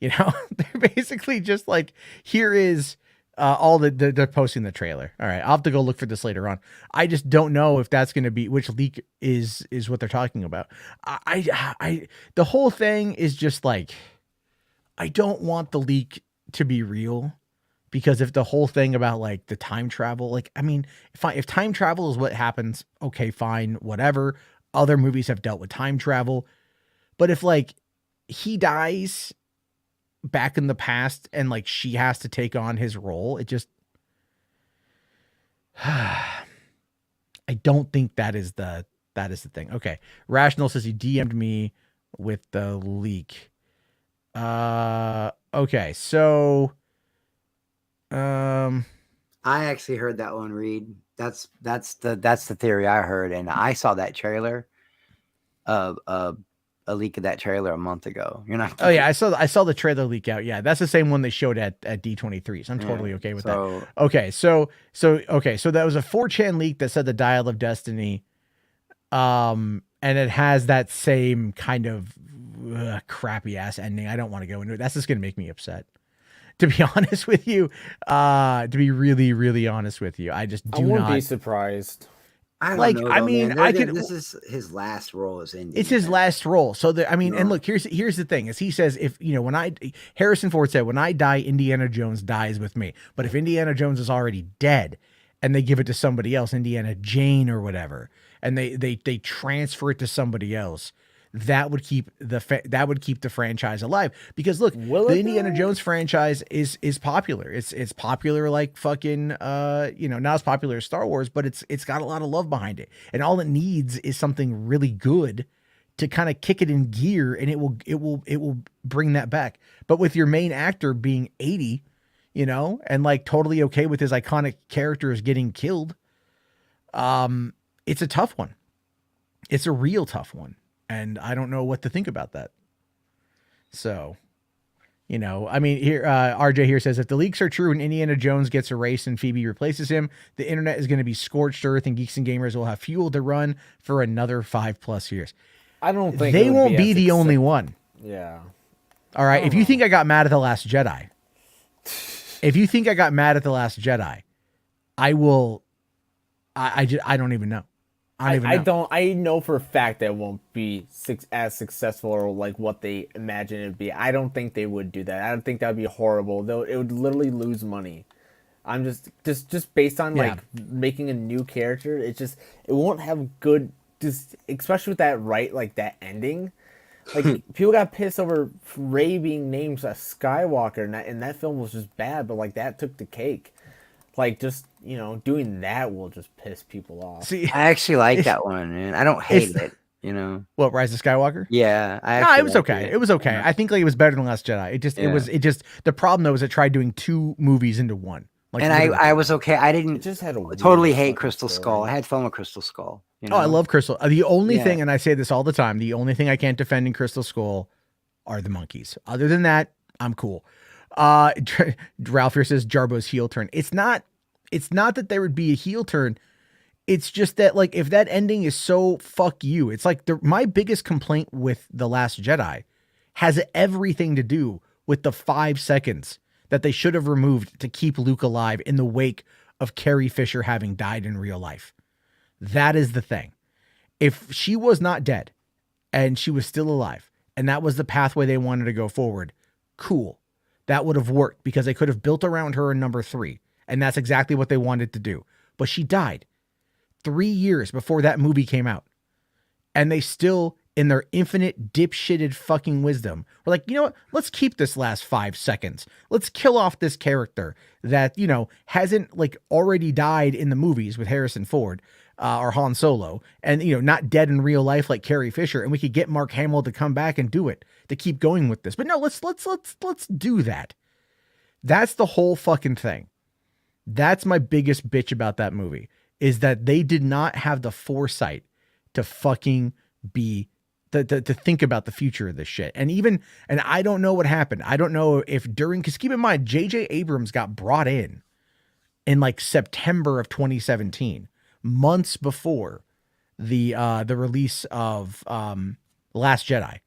you know, they're basically just like, here is all they're posting the trailer. All right, I'll have to go look for this later on. I just don't know if that's gonna be which leak is what they're talking about. The whole thing is just like, I don't want the leak to be real. Because if the whole thing about like the time travel, like, I mean, if time travel is what happens, okay, fine, whatever. Other movies have dealt with time travel. But if like he dies back in the past and like she has to take on his role, it just, I don't think that is the thing. Okay. Rational says he DM'd me with the leak. Okay. So, I actually heard that one, Reed. That's the theory I heard, and I saw that trailer, a leak of that trailer a month ago. You're not. Oh yeah, I saw the trailer leak out. Yeah, that's the same one they showed at D23. So I'm totally okay with that. Okay, so that was a 4chan leak that said the Dial of Destiny, and it has that same kind of crappy ass ending. I don't want to go into it. That's just gonna make me upset. To be honest with you, to be really, really honest with you, I just do not. I wouldn't be surprised. I don't like, know, I though, mean, man. I could. This is his last role as Indy. It's his last role. So I mean, and look, here's the thing: is he says if you know Harrison Ford said when I die, Indiana Jones dies with me. But if Indiana Jones is already dead, and they give it to somebody else, Indiana Jane or whatever, and they transfer it to somebody else, that would keep the franchise alive. Because look, the Indiana Jones franchise is popular. It's popular like fucking you know, not as popular as Star Wars, but it's got a lot of love behind it. And all it needs is something really good to kind of kick it in gear, and it will bring that back. But with your main actor being 80, you know, and like totally okay with his iconic characters getting killed, it's a tough one. It's a real tough one. And I don't know what to think about that. So, you know, I mean, here, RJ here says, if the leaks are true and Indiana Jones gets erased and Phoebe replaces him, the internet is going to be scorched earth and Geeks and Gamers will have fuel to run for another 5+ years. I don't think they won't be the only one. Yeah. All right. If you think I got mad at The Last Jedi, I will, I don't even know. I know for a fact that it won't be as successful or like what they imagine it'd be. I don't think they would do that. I don't think that would be horrible. Though it would literally lose money. I'm just based on like making a new character. It won't have good, just especially with that that ending. Like people got pissed over Rey being named a Skywalker, and that film was just bad. But like that took the cake. Like, just, you know, doing that will just piss people off. See, I actually like that one, and I don't hate it, you know. What, Rise of Skywalker? Yeah. It was okay. It was okay. Yeah. I think like it was better than Last Jedi. It just, the problem though is it tried doing 2 movies into one. Like, and I was okay. I didn't just had totally hate Crystal Skull. I had fun with Crystal Skull. You know? Oh, I love Crystal. The only thing, and I say this all the time, the only thing I can't defend in Crystal Skull are the monkeys. Other than that, I'm cool. Ralph here says Jarbo's heel turn. It's not that there would be a heel turn. It's just that, like, if that ending is so fuck you, it's like my biggest complaint with The Last Jedi has everything to do with the 5 seconds that they should have removed to keep Luke alive in the wake of Carrie Fisher having died in real life. That is the thing. If she was not dead and she was still alive and that was the pathway they wanted to go forward, cool. That would have worked because they could have built around her in number 3. And that's exactly what they wanted to do. But she died 3 years before that movie came out. And they still, in their infinite dipshitted fucking wisdom, were like, you know what? Let's keep this last 5 seconds. Let's kill off this character that, you know, hasn't like already died in the movies with Harrison Ford or Han Solo. And, you know, not dead in real life like Carrie Fisher. And we could get Mark Hamill to come back and do it, to keep going with this. But no, let's do that. That's the whole fucking thing. That's my biggest bitch about that movie, is that they did not have the foresight to fucking be, to think about the future of this shit. And I don't know what happened. I don't know if because keep in mind, J.J. Abrams got brought in like September of 2017, months before the release of Last Jedi.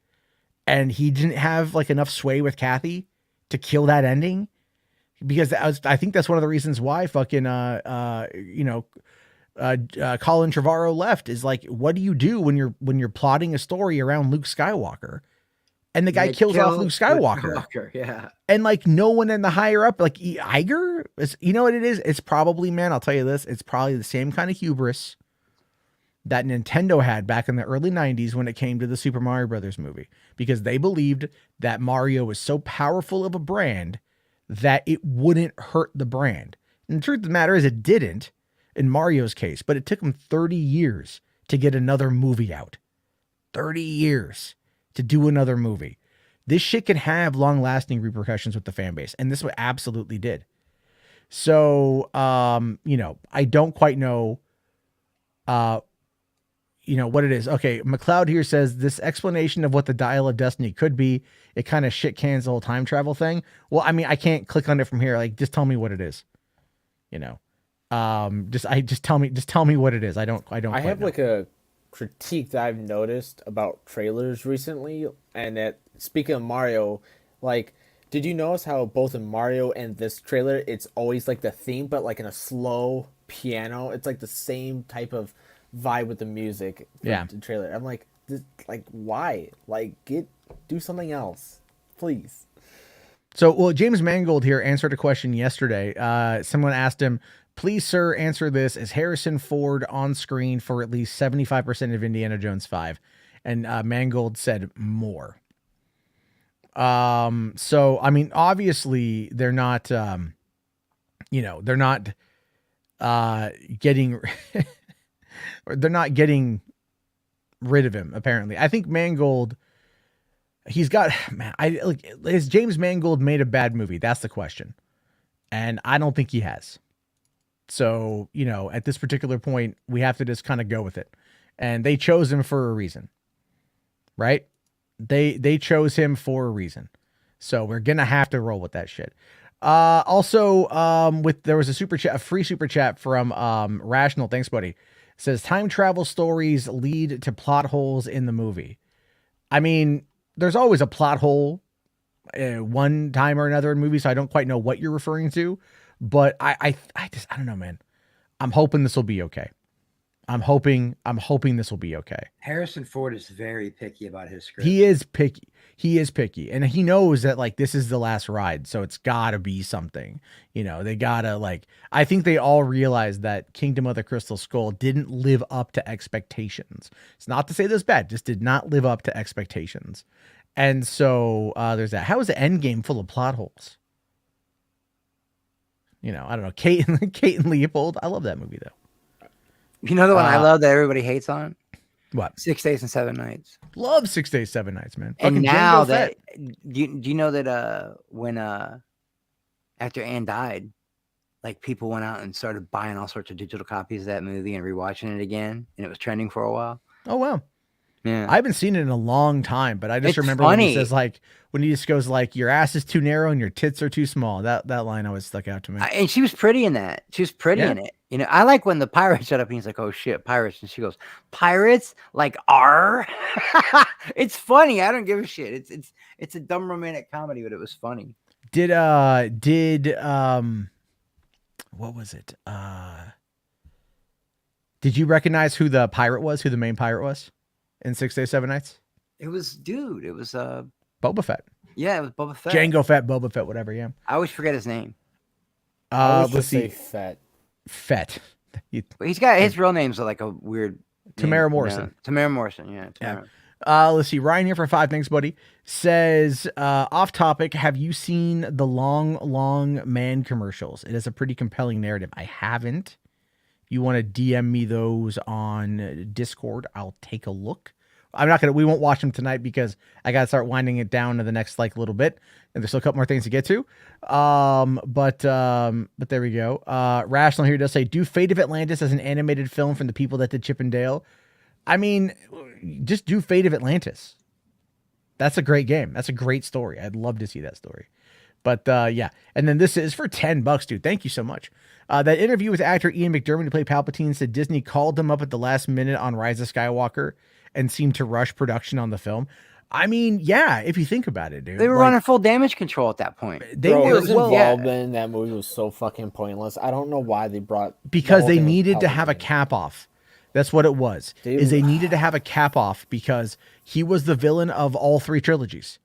And he didn't have like enough sway with Kathy to kill that ending. Because I think that's one of the reasons why fucking, Colin Trevorrow left, is like, what do you do when you're plotting a story around Luke Skywalker and the guy kills off Luke Skywalker? Yeah. And like no one in the higher up, like Iger, you know what it is? It's probably, man, I'll tell you this. It's probably the same kind of hubris that Nintendo had back in the early 90s when it came to the Super Mario Brothers movie, because they believed that Mario was so powerful of a brand that it wouldn't hurt the brand. And the truth of the matter is it didn't in Mario's case, but it took him 30 years to get another movie out. 30 years to do another movie. This shit can have long-lasting repercussions with the fan base, and this one absolutely did. So, you know, I don't quite know, you know, what it is. Okay, McLeod here says this explanation of what the Dial of Destiny could be, it kind of shit cans the whole time travel thing. Well, I mean, I can't click on it from here. Like, just tell me what it is. You know, just tell me what it is. I have like a critique that I've noticed about trailers recently, and that, speaking of Mario, like, did you notice how both in Mario and this trailer, it's always like the theme, but like in a slow piano? It's like the same type of vibe with the music. Yeah. The trailer. I'm like, why? Like, do something else, please. So, well, James Mangold here answered a question yesterday. Someone asked him, please, sir, answer this. Is Harrison Ford on screen for at least 75% of Indiana Jones 5? And Mangold said more. So, I mean, obviously they're not, you know, they're not getting, they're not getting rid of him. Apparently, I think Mangold. He's got man. Has James Mangold made a bad movie? That's the question, and I don't think he has. So at this particular point, we have to just kind of go with it, and they chose him for a reason, right? They chose him for a reason, so we're gonna have to roll with that shit. Also, there was a free super chat from Rational. Thanks, buddy. It says time travel stories lead to plot holes in the movie. I mean, there's always a plot hole one time or another in movies, so I don't quite know what you're referring to, but I don't know, man. I'm hoping this will be okay. I'm hoping this will be okay. Harrison Ford is very picky about his script. He is picky, and he knows that like this is the last ride, so it's gotta be something. They gotta I think they all realize that Kingdom of the Crystal Skull didn't live up to expectations. It's not to say this bad, just did not live up to expectations. And so there's that. How is the Endgame full of plot holes? I don't know. Kate and Leopold. I love that movie though. You know the one I love that everybody hates on? What? 6 Days and 7 Nights. Love 6 Days, 7 Nights, man. And Fucking now Jango that Fett. do you know that when after Anne died, like people went out and started buying all sorts of digital copies of that movie and rewatching it again, and it was trending for a while. Oh wow. Yeah. I haven't seen it in a long time, but I just It's remember funny. when he says when he just goes your ass is too narrow and your tits are too small. That line always stuck out to me. And she was pretty in that. She was pretty in it. I like when the pirate shut up and he's like, "Oh shit, pirates!" and she goes, "Pirates? Like R?" It's funny. I don't give a shit. It's a dumb romantic comedy, but it was funny. Did what was it? Did you recognize who the pirate was? Who the main pirate was in 6 Days, 7 Nights? It was Boba Fett. Yeah, it was Boba Fett. Jango Fett, Boba Fett, whatever. Yeah. I always forget his name. Let's see. Fett. He's got his real name's like a weird Tamara name, Morrison. Tamara Morrison, yeah. Tamara. Let's see. Ryan here for 5. Thanks, buddy. Says, off topic, have you seen the Long Man commercials? It is a pretty compelling narrative. I haven't. If you want to DM me those on Discord, I'll take a look. We won't watch them tonight because I got to start winding it down to the next little bit. And there's still a couple more things to get to. But there we go. Rational here does say, do Fate of Atlantis as an animated film from the people that did Chip and Dale. I mean, just do Fate of Atlantis. That's a great game. That's a great story. I'd love to see that story. But yeah. And then this is for $10, dude. Thank you so much. That interview with actor Ian McDiarmid to play Palpatine said Disney called them up at the last minute on Rise of Skywalker and seemed to rush production on the film. I mean, yeah, if you think about it, dude. They were running full damage control at that point. They were his involvement in that movie was so fucking pointless. I don't know why they brought because they needed to have a cap off. That's what it was. They needed to have a cap off because he was the villain of all 3 trilogies.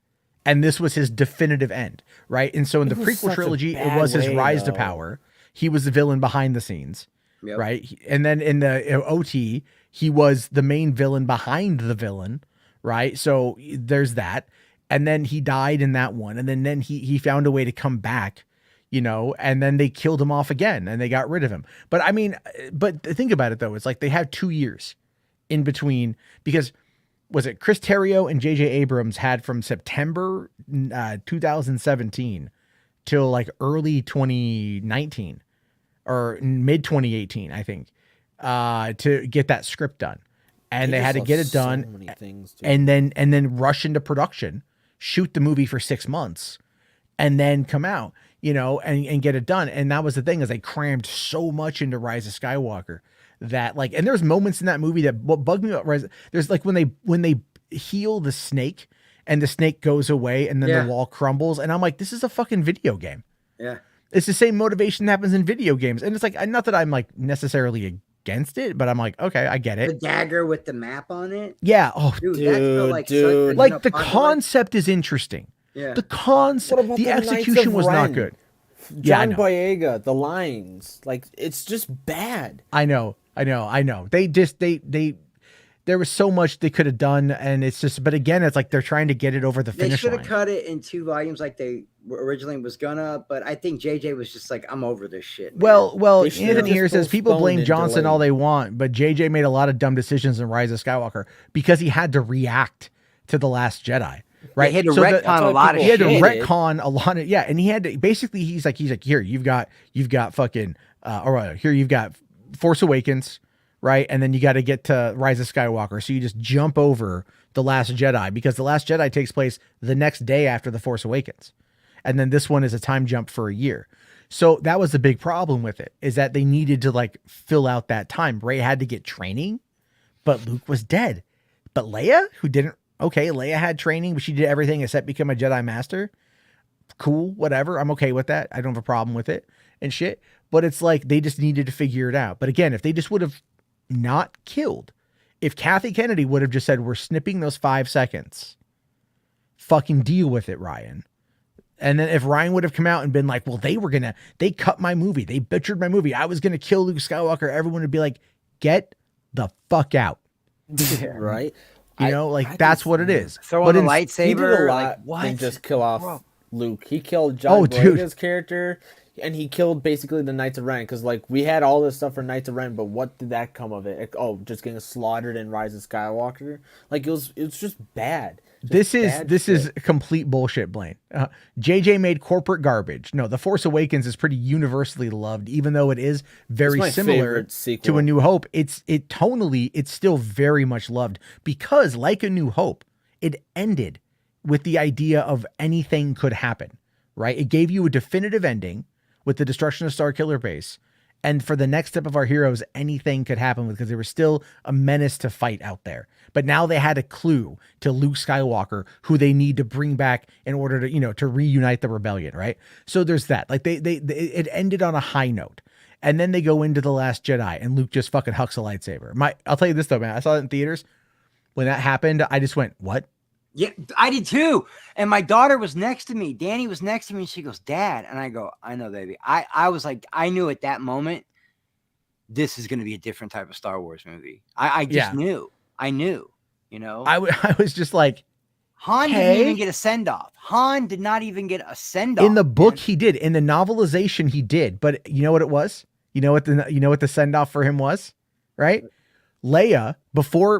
And this was his definitive end, right? And so in the prequel trilogy, it was his rise to power. He was the villain behind the scenes, right? And then in the OT, he was the main villain behind the villain, right? So there's that. And then he died in that one. And then he found a way to come back, and then they killed him off again and they got rid of him. But I mean, think about it though. It's like they had 2 years in between because was it Chris Terrio and J.J. Abrams had from September 2017 till early 2019 or mid 2018, I think, to get that script done. And they had to get it done and then rush into production, shoot the movie for 6 months and then come out, and get it done. And that was the thing is they crammed so much into Rise of Skywalker that and there's moments in that movie that what bugged me about Rise. There's when they heal the snake and the snake goes away and then the wall crumbles. And I'm like, this is a fucking video game. Yeah. It's the same motivation that happens in video games. And it's not that I'm necessarily against it, but I'm like, okay, I get it. The dagger with the map on it. Yeah. Oh, dude. The concept is interesting. Yeah. The concept, the execution was not good. John Boyega, the lines, it's just bad. I know. There was so much they could have done, and it's just. But again, it's they're trying to get it over the finish line. They should have cut it in 2 volumes, like they originally was gonna, but I think JJ was just like, I'm over this shit. Man. Well, They should've Anthony just here says people blame postponed and Johnson all delayed. they want, but JJ made a lot of dumb decisions in Rise of Skywalker because he had to react to The Last Jedi. Right. He had to So retcon a lot of he had shit. to retcon a lot of, yeah. And he had to basically, he's like, here, you've got fucking, here, you've got Force Awakens, right? And then you got to get to Rise of Skywalker. So you just jump over The Last Jedi because The Last Jedi takes place the next day after The Force Awakens. And then this one is a time jump for a year. So that was the big problem with it, is that they needed to like fill out that time. Rey had to get training, but Luke was dead. But Leia, who didn't, okay, Leia had training, but she did everything except become a Jedi Master. Cool, whatever. I'm okay with that. I don't have a problem with it and shit. But it's like they just needed to figure it out. But again, if they just would have not killed, if Kathy Kennedy would have just said, we're snipping those 5 seconds, fucking deal with it, Ryan. And then if Ryan would have come out and been like, well, they cut my movie. They butchered my movie. I was going to kill Luke Skywalker. Everyone would be like, get the fuck out. Right? You know, like that's what it is. Throw But on the He did lightsaber. a Like, lot what? than just kill off Bro. Luke. He killed John dude. Boyega's character, and he killed basically the Knights of Ren. Because like we had all this stuff for Knights of Ren, but what did that come of it? Like, just getting slaughtered in Rise of Skywalker. Like it was just bad. Just This is complete bullshit, Blaine. JJ made corporate garbage. No, The Force Awakens is pretty universally loved, even though it is very my similar favorite sequel. to A New Hope. It's still very much loved because, like A New Hope, it ended with the idea of anything could happen, right? It gave you a definitive ending with the destruction of Starkiller Base. And for the next step of our heroes, anything could happen because they were still a menace to fight out there. But now they had a clue to Luke Skywalker, who they need to bring back in order to, to reunite the rebellion, right? So there's that. Like it ended on a high note. And then they go into The Last Jedi and Luke just fucking hucks a lightsaber. I'll tell you this though, man. I saw it in theaters. When that happened, I just went, what? Yeah, I did too. And my daughter was next to me. Danny was next to me, and she goes, Dad. And I go, I know, baby. I was like, I knew at that moment, this is going to be a different type of Star Wars movie. I just knew. I knew, I was just like, Han didn't even get a send-off. Han did not even get a send-off. In the book, he did. In the novelization, he did. But you know what it was? You know what the send-off for him was? Right? Leia, before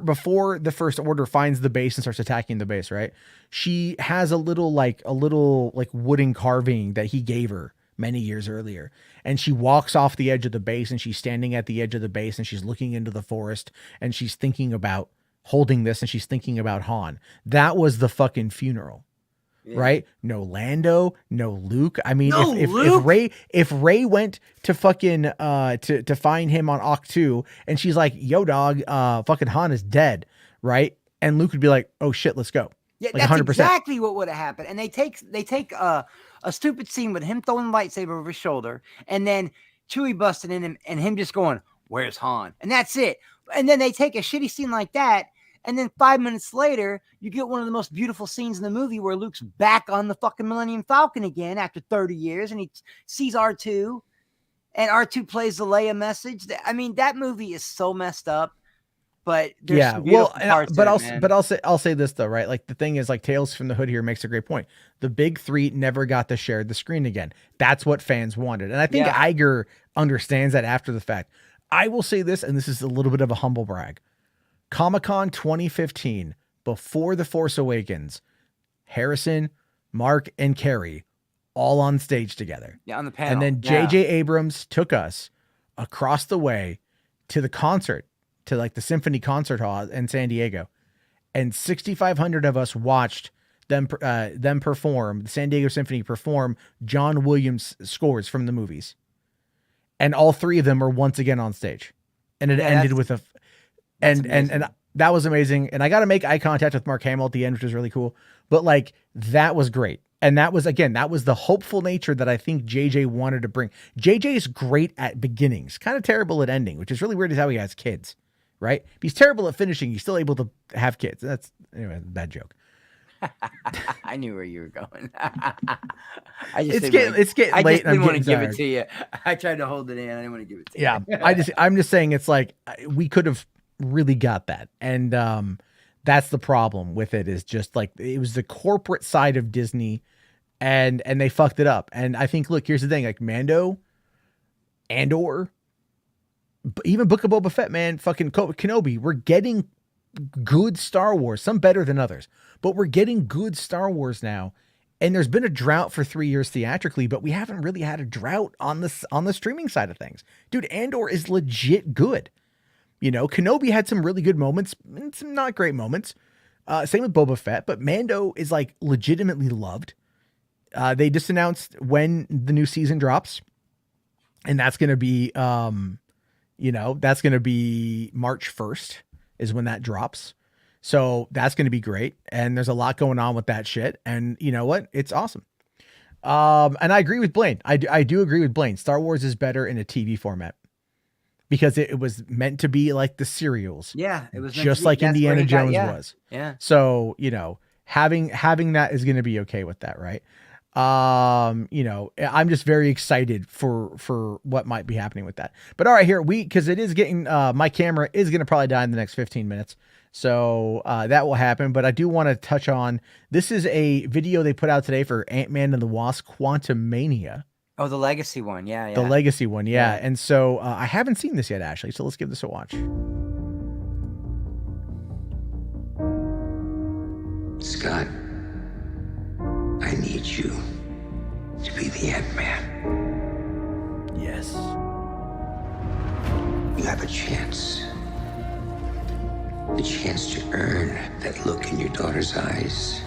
the First Order finds the base and starts attacking the base, right? She has a little wooden carving that he gave her many years earlier. And she walks off the edge of the base and she's standing at the edge of the base and she's looking into the forest and she's thinking about holding this and she's thinking about Han. That was the fucking funeral. Yeah. Right? No Lando, no Luke. I mean, if Rey went to fucking to find him on Octu and she's like, yo dog, fucking Han is dead, right? And Luke would be like, oh shit, let's go. Yeah, like that's 100%. Exactly what would have happened. And they take a stupid scene with him throwing the lightsaber over his shoulder and then Chewie busting in him and him just going, where's Han? And that's it. And then they take a shitty scene like that. And then 5 minutes later, you get one of the most beautiful scenes in the movie where Luke's back on the fucking Millennium Falcon again after 30 years. And he sees R2 and R2 plays the Leia message. I mean, that movie is so messed up. But there's some beautiful parts but I'll say this though, right? Like the thing is, like Tales from the Hood here makes a great point. The big three never got to share the screen again. That's what fans wanted, and I think Iger understands that after the fact. I will say this, and this is a little bit of a humble brag. Comic-Con 2015, before The Force Awakens, Harrison, Mark, and Carrie all on stage together. Yeah, on the panel. And then J.J. Abrams took us across the way to the concert, to like the Symphony Concert Hall in San Diego. And 6,500 of us watched them perform, the San Diego Symphony perform John Williams scores from the movies. And all three of them are once again on stage. And it ended with a... And that was amazing. And I got to make eye contact with Mark Hamill at the end, which was really cool. But like, that was great. And that was the hopeful nature that I think JJ wanted to bring. JJ is great at beginnings, kind of terrible at ending, which is really weird is how he has kids, right? If he's terrible at finishing, he's still able to have kids. That's anyway, bad joke. I knew where you were going. It's getting late. I didn't want to give it to you. I tried to hold it in. I didn't want to give it to you. Yeah. I'm just saying it's like, we could have really got that. And that's the problem with it, is just like, it was the corporate side of Disney and they fucked it up. And I think, look, here's the thing, like Mando, Andor, even Book of Boba Fett, man, fucking Kenobi, we're getting good Star Wars, some better than others, but we're getting good Star Wars now. And there's been a drought for 3 years theatrically, but we haven't really had a drought on the streaming side of things. Dude, Andor is legit good. You know, Kenobi had some really good moments and some not great moments. Same with Boba Fett, but Mando is like legitimately loved. They just announced when the new season drops, and that's going to be, that's going to be March 1st is when that drops. So that's going to be great. And there's a lot going on with that shit. And you know what? It's awesome. And I agree with Blaine. I do agree with Blaine. Star Wars is better in a TV format because it was meant to be like the serials. Yeah. It was just like Indiana Jones was. Yeah. So, you know, having that is going to be okay with that. Right. You know, I'm just very excited for what might be happening with that. But all right, here cause it is getting, my camera is going to probably die in the next 15 minutes. So, that will happen, but I do want to touch on, this is a video they put out today for Ant-Man and the Wasp: Quantumania. Oh, the legacy one. Yeah. The legacy one. Yeah. And so, I haven't seen this yet, Ashley. So let's give this a watch. Scott, I need you to be the Ant-Man. Yes. You have a chance. A chance to earn that look in your daughter's eyes.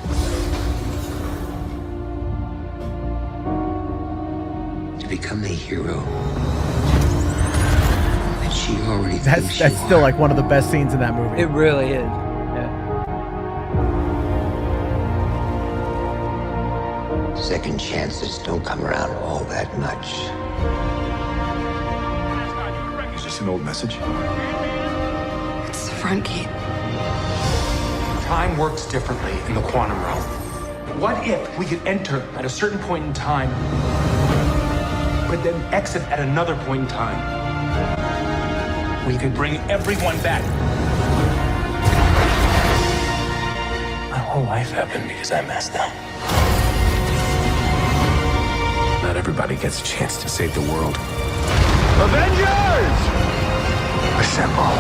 To become the hero that she already thinks That's you still are. like one of the best scenes in that movie. It really is. Second chances don't come around all that much. Is this an old message? It's the front gate. Time works differently in the quantum realm. What if we could enter at a certain point in time, but then exit at another point in time? We could bring everyone back. My whole life happened because I messed up. Not everybody gets a chance to save the world. Avengers! Assemble.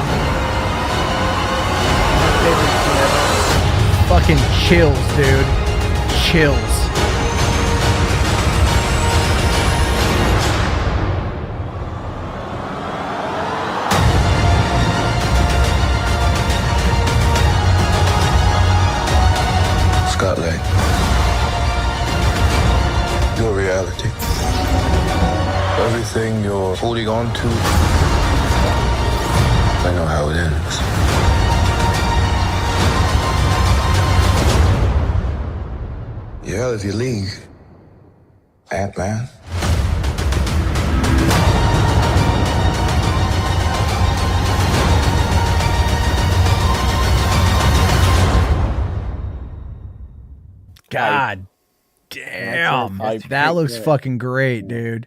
Fucking chills, dude. Chills. Scott Lang. Your reality. Everything you're holding on to. I know how it ends. Reality League. Ant-Man. God damn. That looks fucking great, dude.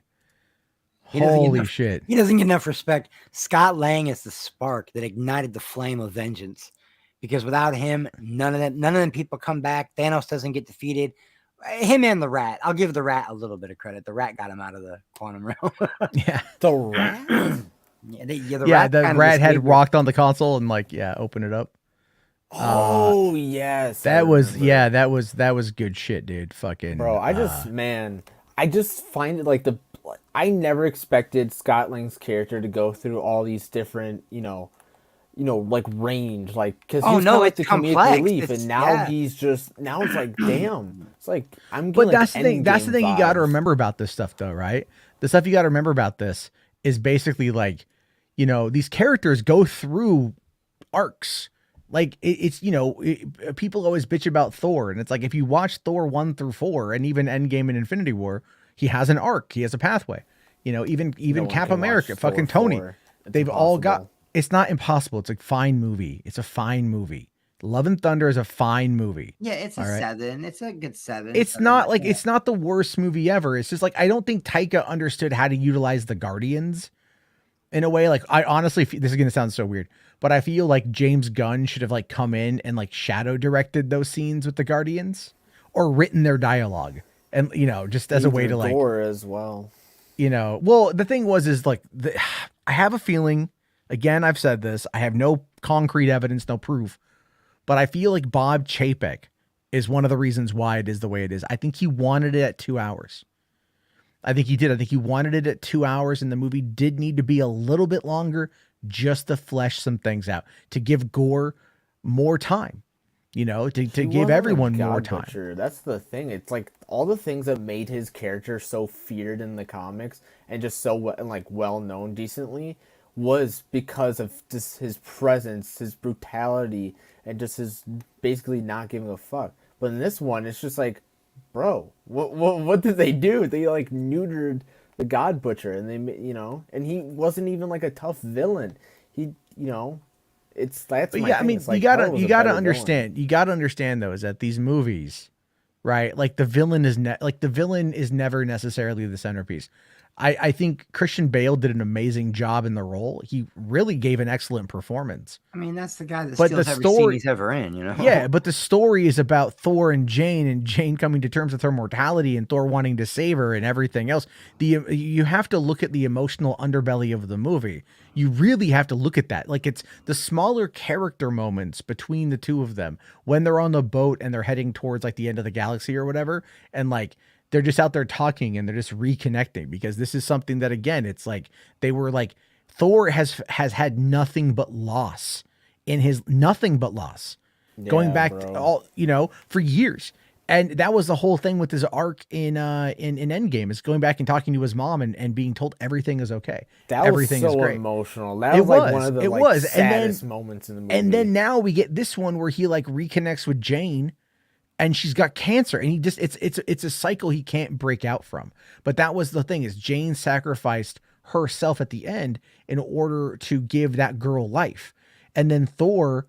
Holy shit. He doesn't get enough respect. Scott Lang is the spark that ignited the flame of vengeance. Because without him, none of them people come back. Thanos doesn't get defeated. Him and the Rat. I'll give the Rat a little bit of credit. The Rat got him out of the quantum realm. Yeah. The Rat? The Rat had rocked on the console and open it up. Oh yes. That was good shit, dude. Fucking bro. I just find it I never expected Scott Lang's character to go through all these different, range, because he was the comedic relief, and now he's just it's like, damn, it's like I'm. But that's the thing. That's the thing you got to remember about this stuff, though, right? The stuff you got to remember about this is basically these characters go through arcs. People always bitch about Thor, and it's like if you watch Thor 1 through 4, and even Endgame and Infinity War, he has an arc, he has a pathway. Even Cap America, fucking Tony, they've all got. It's not impossible. It's a fine movie. It's a fine movie. Love and Thunder is a fine movie. Yeah, it's a 7. It's a good 7. It's not it's not the worst movie ever. It's just I don't think Taika understood how to utilize the Guardians in a way. I honestly, this is going to sound so weird, but I feel like James Gunn should have come in and shadow directed those scenes with the Guardians or written their dialogue and just as a way to like gore as well. Well, the thing is like I have a feeling. Again, I've said this. I have no concrete evidence, no proof, but I feel like Bob Chapek is one of the reasons why it is the way it is. I think he wanted it at 2 hours. I think he did. I think he wanted it at 2 hours, and the movie did need to be a little bit longer just to flesh some things out, to give Gore more time, to give everyone more time. Butcher. That's the thing. It's like all the things that made his character so feared in the comics and just so well known decently was because of just his presence, his brutality, and just his basically not giving a fuck. But in this one, it's just like, bro, what did they do? They like neutered the God Butcher, and they, and he wasn't even like a tough villain. He, it's that's. But my yeah, thing. I mean, It's like, you Hell was a gotta better understand. villain. You gotta understand though, is that these movies, right? Like the villain is never necessarily the centerpiece. I think Christian Bale did an amazing job in the role. He really gave an excellent performance. I mean, that's the guy that But steals the every scene story- he's ever in, Yeah, but the story is about Thor and Jane coming to terms with her mortality and Thor wanting to save her and everything else. You have to look at the emotional underbelly of the movie. You really have to look at that. Like it's the smaller character moments between the two of them when they're on the boat and they're heading towards like the end of the galaxy or whatever, and like they're just out there talking and they're just reconnecting, because this is something that, again, it's like they were like, Thor has had nothing but loss going back to all, for years. And that was the whole thing with his arc in Endgame, is going back and talking to his mom and being told everything is okay. That Everything was is so great. emotional. That was like one of the saddest moments in the movie. And then now we get this one where he like reconnects with Jane, and she's got cancer, and he just it's a cycle he can't break out from. But that was the thing, is Jane sacrificed herself at the end in order to give that girl life. And then Thor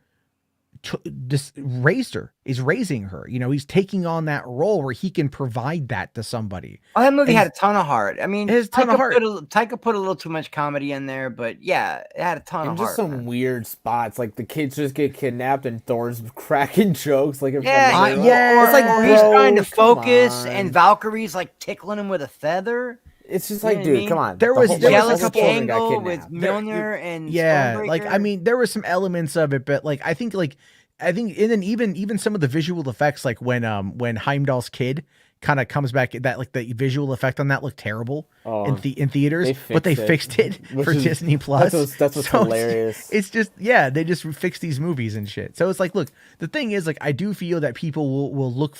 just is raising her. He's taking on that role where he can provide that to somebody. Oh, that movie had a ton of heart. I mean, it has a ton of heart. Taika put a little too much comedy in there, but yeah, it had a ton of heart. And just some weird spots, like the kids just get kidnapped and Thor's cracking jokes, like it's like he's trying to focus and Valkyrie's like tickling him with a feather. It's just like, dude, come on. There was jealous angle with Mjolnir and Stormbreaker. Like I mean, there were some elements of it, but like I think, and then even some of the visual effects, like when Heimdall's kid kind of comes back, that like the visual effect on that looked terrible in theaters, but they fixed it for Disney Plus. That's what's hilarious. It's just, they just fix these movies and shit. So it's like, look, the thing is, like, I do feel that people will look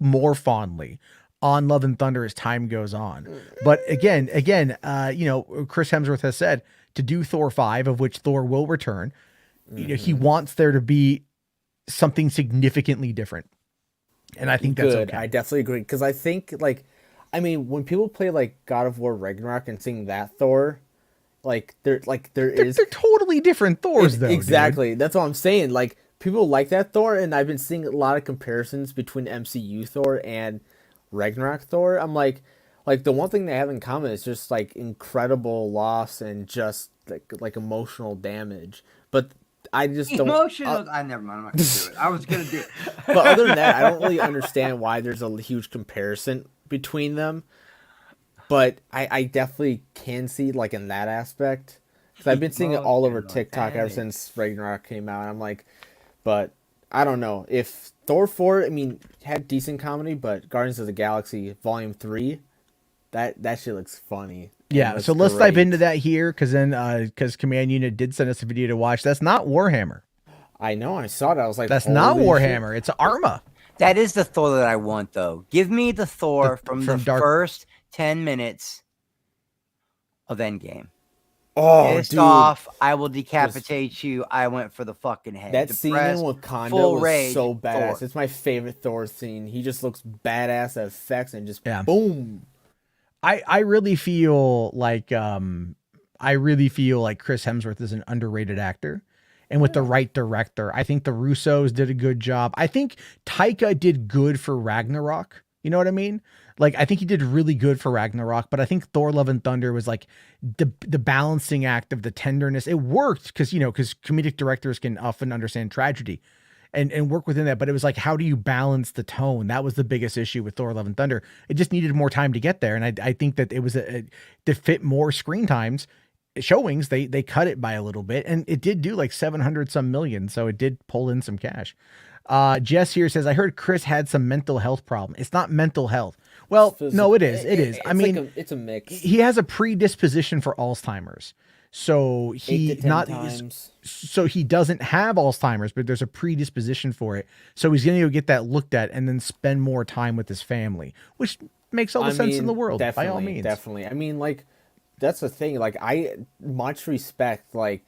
more fondly on Love and Thunder as time goes on. But again, Chris Hemsworth has said to do Thor 5, of which Thor will return. He wants there to be something significantly different. And I think that's okay. I definitely agree. Because I think, when people play like God of War Ragnarok and sing that Thor, they're totally different Thors, though. Exactly. Dude. That's what I'm saying. Like, people like that Thor, and I've been seeing a lot of comparisons between MCU Thor and Ragnarok Thor. I'm like the one thing they have in common is just like incredible loss and just like emotional damage. But I just don't. Emotional. I never mind. I'm not gonna do it. I was gonna do it. But other than that, I don't really understand why there's a huge comparison between them. But I definitely can see like in that aspect, because I've been seeing it all over TikTok ever since Ragnarok came out. And I'm like, but I don't know if Thor 4, had decent comedy, but Guardians of the Galaxy Volume 3, that shit looks funny. Yeah, so let's dive into that here, because Command Unit did send us a video to watch. That's not Warhammer. I know, I saw it. I was like, that's not Warhammer. Shit. It's Arma. That is the Thor that I want, though. Give me the Thor from the first 10 minutes of Endgame. Oh, pissed off, I will decapitate you. I went for the fucking head. That scene in Wakanda was so badass. It's my favorite Thor scene. He just looks badass at effects and just boom. I really feel like Chris Hemsworth is an underrated actor, and with the right director, I think the Russos did a good job. I think Taika did good for Ragnarok. You know what I mean? Like, I think he did really good for Ragnarok, but I think Thor Love and Thunder was like the balancing act of the tenderness. It worked because comedic directors can often understand tragedy. and work within that. But it was like, how do you balance the tone? That was the biggest issue with Thor: Love and Thunder. It just needed more time to get there, and I think that it was to fit more screen times showings. They cut it by a little bit, and it did do like 700 some million, so it did pull in some cash. Jess here says, I heard Chris had some mental health problem. It's not mental health. Well, no, it is. It is. I mean, like it's a mix. He has a predisposition for Alzheimer's. So he so he doesn't have Alzheimer's, but there's a predisposition for it. So he's going to go get that looked at and then spend more time with his family, which makes all the sense in the world, by all means. Definitely. I mean, like, that's the thing. Like, I much respect, like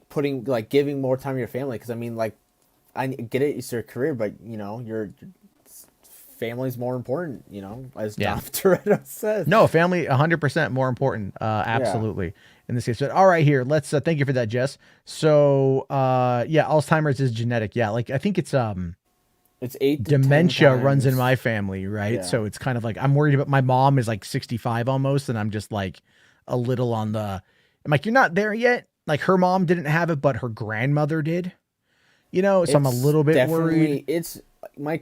putting, like, giving more time to your family. Because, I mean, like, I get it, it's your career, but, you know, your family's more important, you know, as Dom Toretto says. No, family 100% more important. Absolutely. In this case. But all right, here, let's thank you for that, Jess. So Alzheimer's is genetic. Yeah, like I think it's 8 to dementia 10 times. runs in my family, right? Yeah. So it's kind of like I'm worried about my mom is like 65 almost, and I'm just like a little on the I'm like, you're not there yet. Like her mom didn't have it, but her grandmother did. You know, so I'm a little bit worried. It's my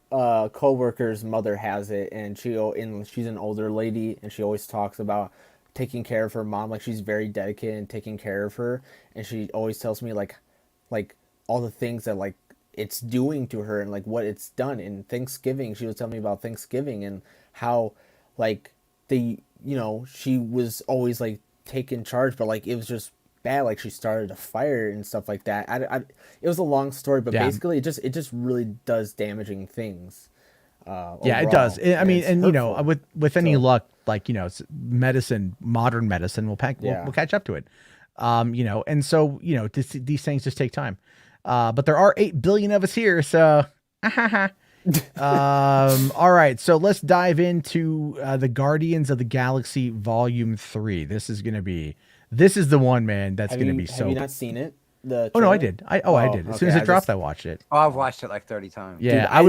coworker's mother has it, and she's an older lady, and she always talks about taking care of her mom. Like, she's very dedicated in taking care of her, and she always tells me like all the things that like it's doing to her and like what it's done. In Thanksgiving, she was telling me about Thanksgiving and how like she was always like taking charge, but like it was just bad. Like she started a fire and stuff like that. It was a long story, but basically it just really does damaging things. It does. I mean, and you know, with any luck, like, you know, it's modern medicine will we'll catch up to it. You know, and so, you know, these things just take time. But there are 8 billion of us here, so all right, so let's dive into the Guardians of the Galaxy Volume 3. This is the one, man, that's going to be so. Have you not seen it? No, I did. I did. As soon as it dropped, I watched it. Oh, I've watched it like 30 times. Yeah, Dude, I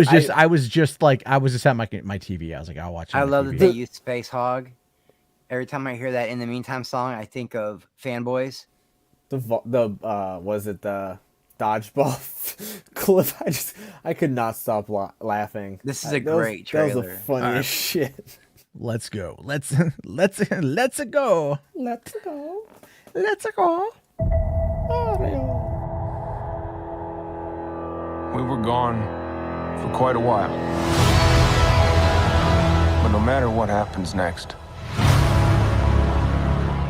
was just at my TV. I was like, I'll watch it. I love that they use Space Hog. Every time I hear that In the Meantime song, I think of Fanboys. Was it the dodgeball clip? I could not stop laughing. This is a great trailer. That was the funniest shit. Let's go. Let's go. We were gone for quite a while. But no matter what happens next,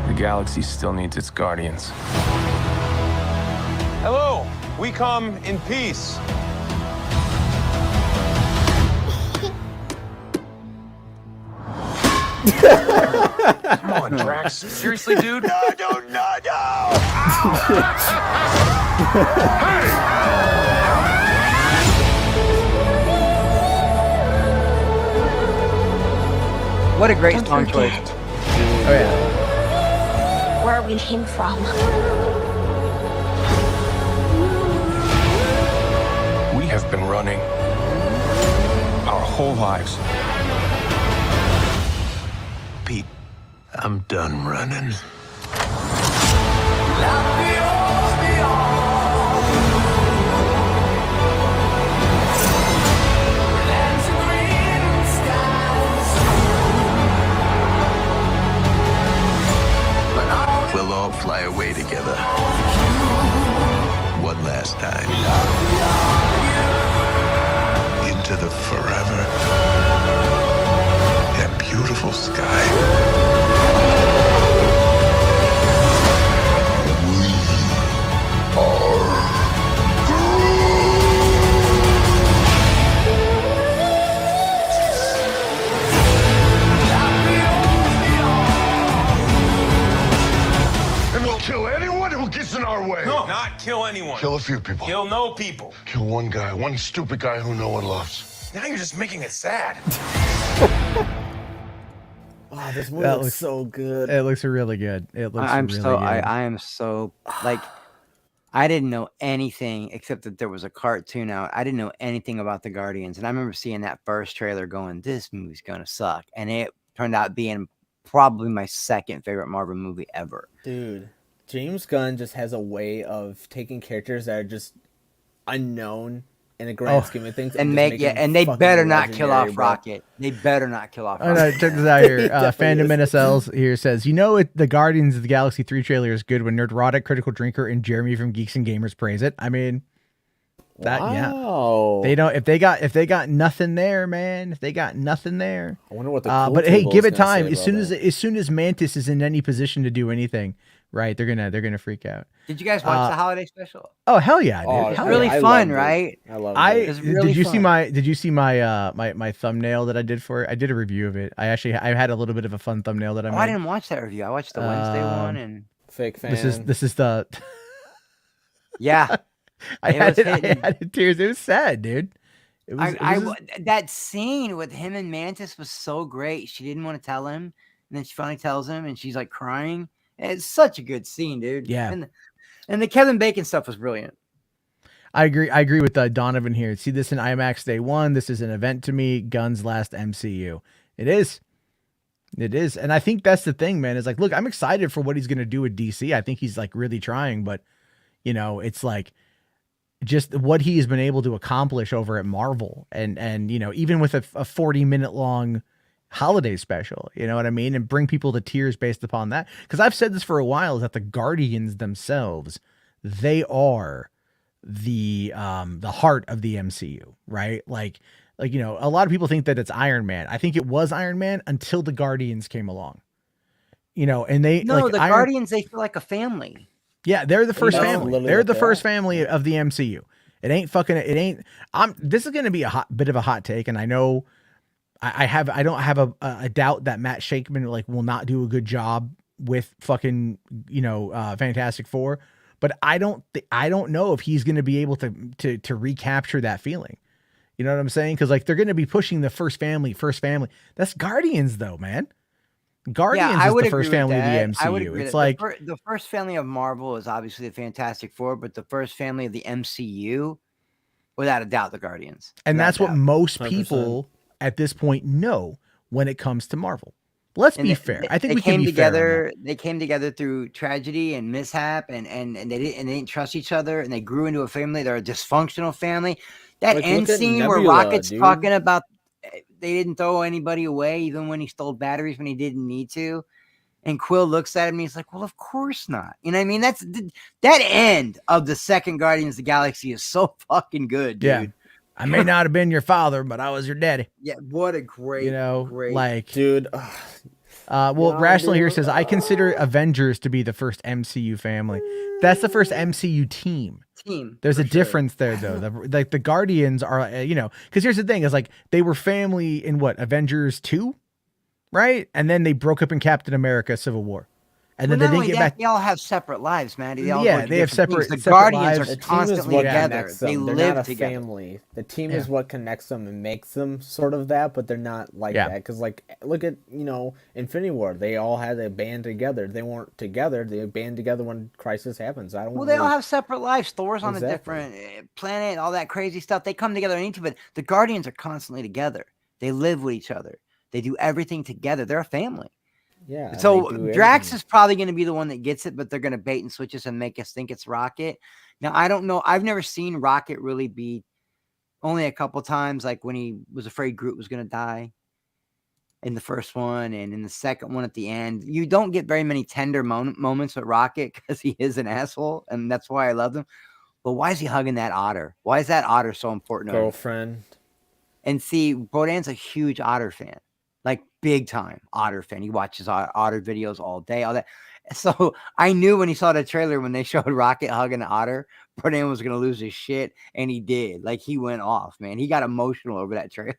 the galaxy still needs its guardians. Hello, we come in peace. Come on, Drax. Seriously, dude? No! What a great song choice. Oh yeah. Where we came from. We have been running our whole lives. Pete, I'm done running. We'll all fly away together. One last time. Into the forever and beautiful sky. And we'll kill anyone who gets in our way. No, not kill anyone. Kill a few people. Kill no people. Kill one guy, one stupid guy who no one loves. Now you're just making it sad. Oh, this movie looks so good. It looks really good. It looks I am so like, I didn't know anything except that there was a cartoon out. I didn't know anything about the Guardians, and I remember seeing that first trailer going, this movie's gonna suck, and it turned out being probably my second favorite Marvel movie ever. Dude, James Gunn just has a way of taking characters that are just unknown in the grand scheme of things, and just and they fucking better not kill off legendary, bro. Rocket. They better not kill off Oh, Rocket. no, check this out here. Fandom NSLs here says, the Guardians of the Galaxy 3 trailer is good when Nerdrotic, Critical Drinker, and Jeremy from Geeks and Gamers praise it. I mean, they don't. If they got nothing there, man. If they got nothing there. I wonder what the but hey, give it time. As soon as Mantis is in any position to do anything, right? They're gonna freak out. Did you guys watch the holiday special? Oh hell yeah, dude! It's really fun, right? I love it. It's really fun. Did you see my thumbnail that I did for it? I did a review of it. I had a little bit of a fun thumbnail that I made. I didn't watch that review. I watched the Wednesday one and fake fan. This is the yeah. I had it tears. It was sad, dude. That scene with him and Mantis was so great. She didn't want to tell him, and then she finally tells him, and she's like crying. It's such a good scene, dude. Yeah. And the Kevin Bacon stuff was brilliant. I agree with Donovan here. See this in IMAX day one. This is an event to me. Gunn's last MCU. It is. And I think that's the thing, man. Is like, look, I'm excited for what he's going to do with DC. I think he's like really trying, but it's like just what he has been able to accomplish over at Marvel and even with a 40-minute long holiday special, you know what I mean? And bring people to tears based upon that. Because I've said this for a while, is that the Guardians themselves, they are the heart of the MCU, right? Like a lot of people think that it's Iron Man. I think it was Iron Man until the Guardians came along. And they Guardians, they feel like a family. Yeah, they're the first family. They're the first family of the MCU. This is going to be a bit of a hot take, and I know I don't have a doubt that Matt Shankman will not do a good job with fucking Fantastic Four, but I don't know if he's going to be able to recapture that feeling. You know what I'm saying? Because they're going to be pushing the first family. That's Guardians though, man. Guardians is the first family of the MCU. It's like the first family of Marvel is obviously the Fantastic Four, but the first family of the MCU, without a doubt, the Guardians. And that's what most people at this point know when it comes to Marvel. Let's be fair. I think we can be fair. They came together through tragedy and mishap, and they didn't trust each other, and they grew into a family. They're a dysfunctional family. That end scene where Rocket's talking about they didn't throw anybody away, even when he stole batteries when he didn't need to. And Quill looks at him and he's like, well, of course not. You know what I mean? That's that end of the second Guardians of the Galaxy is so fucking good, dude. Yeah. I may not have been your father, but I was your daddy. Yeah, what a great, like, dude. Rational here says, I consider Avengers to be the first MCU family. That's the first MCU team. There's a difference there, though. The Guardians are, because here's the thing: is they were family in Avengers 2, right? And then they broke up in Captain America: Civil War, and then they didn't get back. They all have separate lives, man. They have separate. The separate Guardians lives. are constantly together. They live together. Family. The team is what connects them and makes them sort of that, but they're not like that. Because look at Infinity War. They all had a band together. They weren't together. They band together when crisis happens. They all have separate lives. Thor's on a different planet. All that crazy stuff. They come together but the Guardians are constantly together. They live with each other. They do everything together. They're a family. Yeah. So Drax is probably going to be the one that gets it, but they're going to bait and switch us and make us think it's Rocket. Now, I don't know. I've never seen Rocket really be, only a couple times, like when he was afraid Groot was going to die in the first one and in the second one at the end. You don't get very many tender moments with Rocket because he is an asshole, and that's why I love him. But why is he hugging that otter? Why is that otter so important to him? Girlfriend. And see, Bodan's a huge otter fan. Like big time otter fan. He watches otter videos all day, all that. So I knew when he saw the trailer, when they showed Rocket hugging the otter, Bodan was going to lose his shit. And he did. Like he went off, man. He got emotional over that trailer.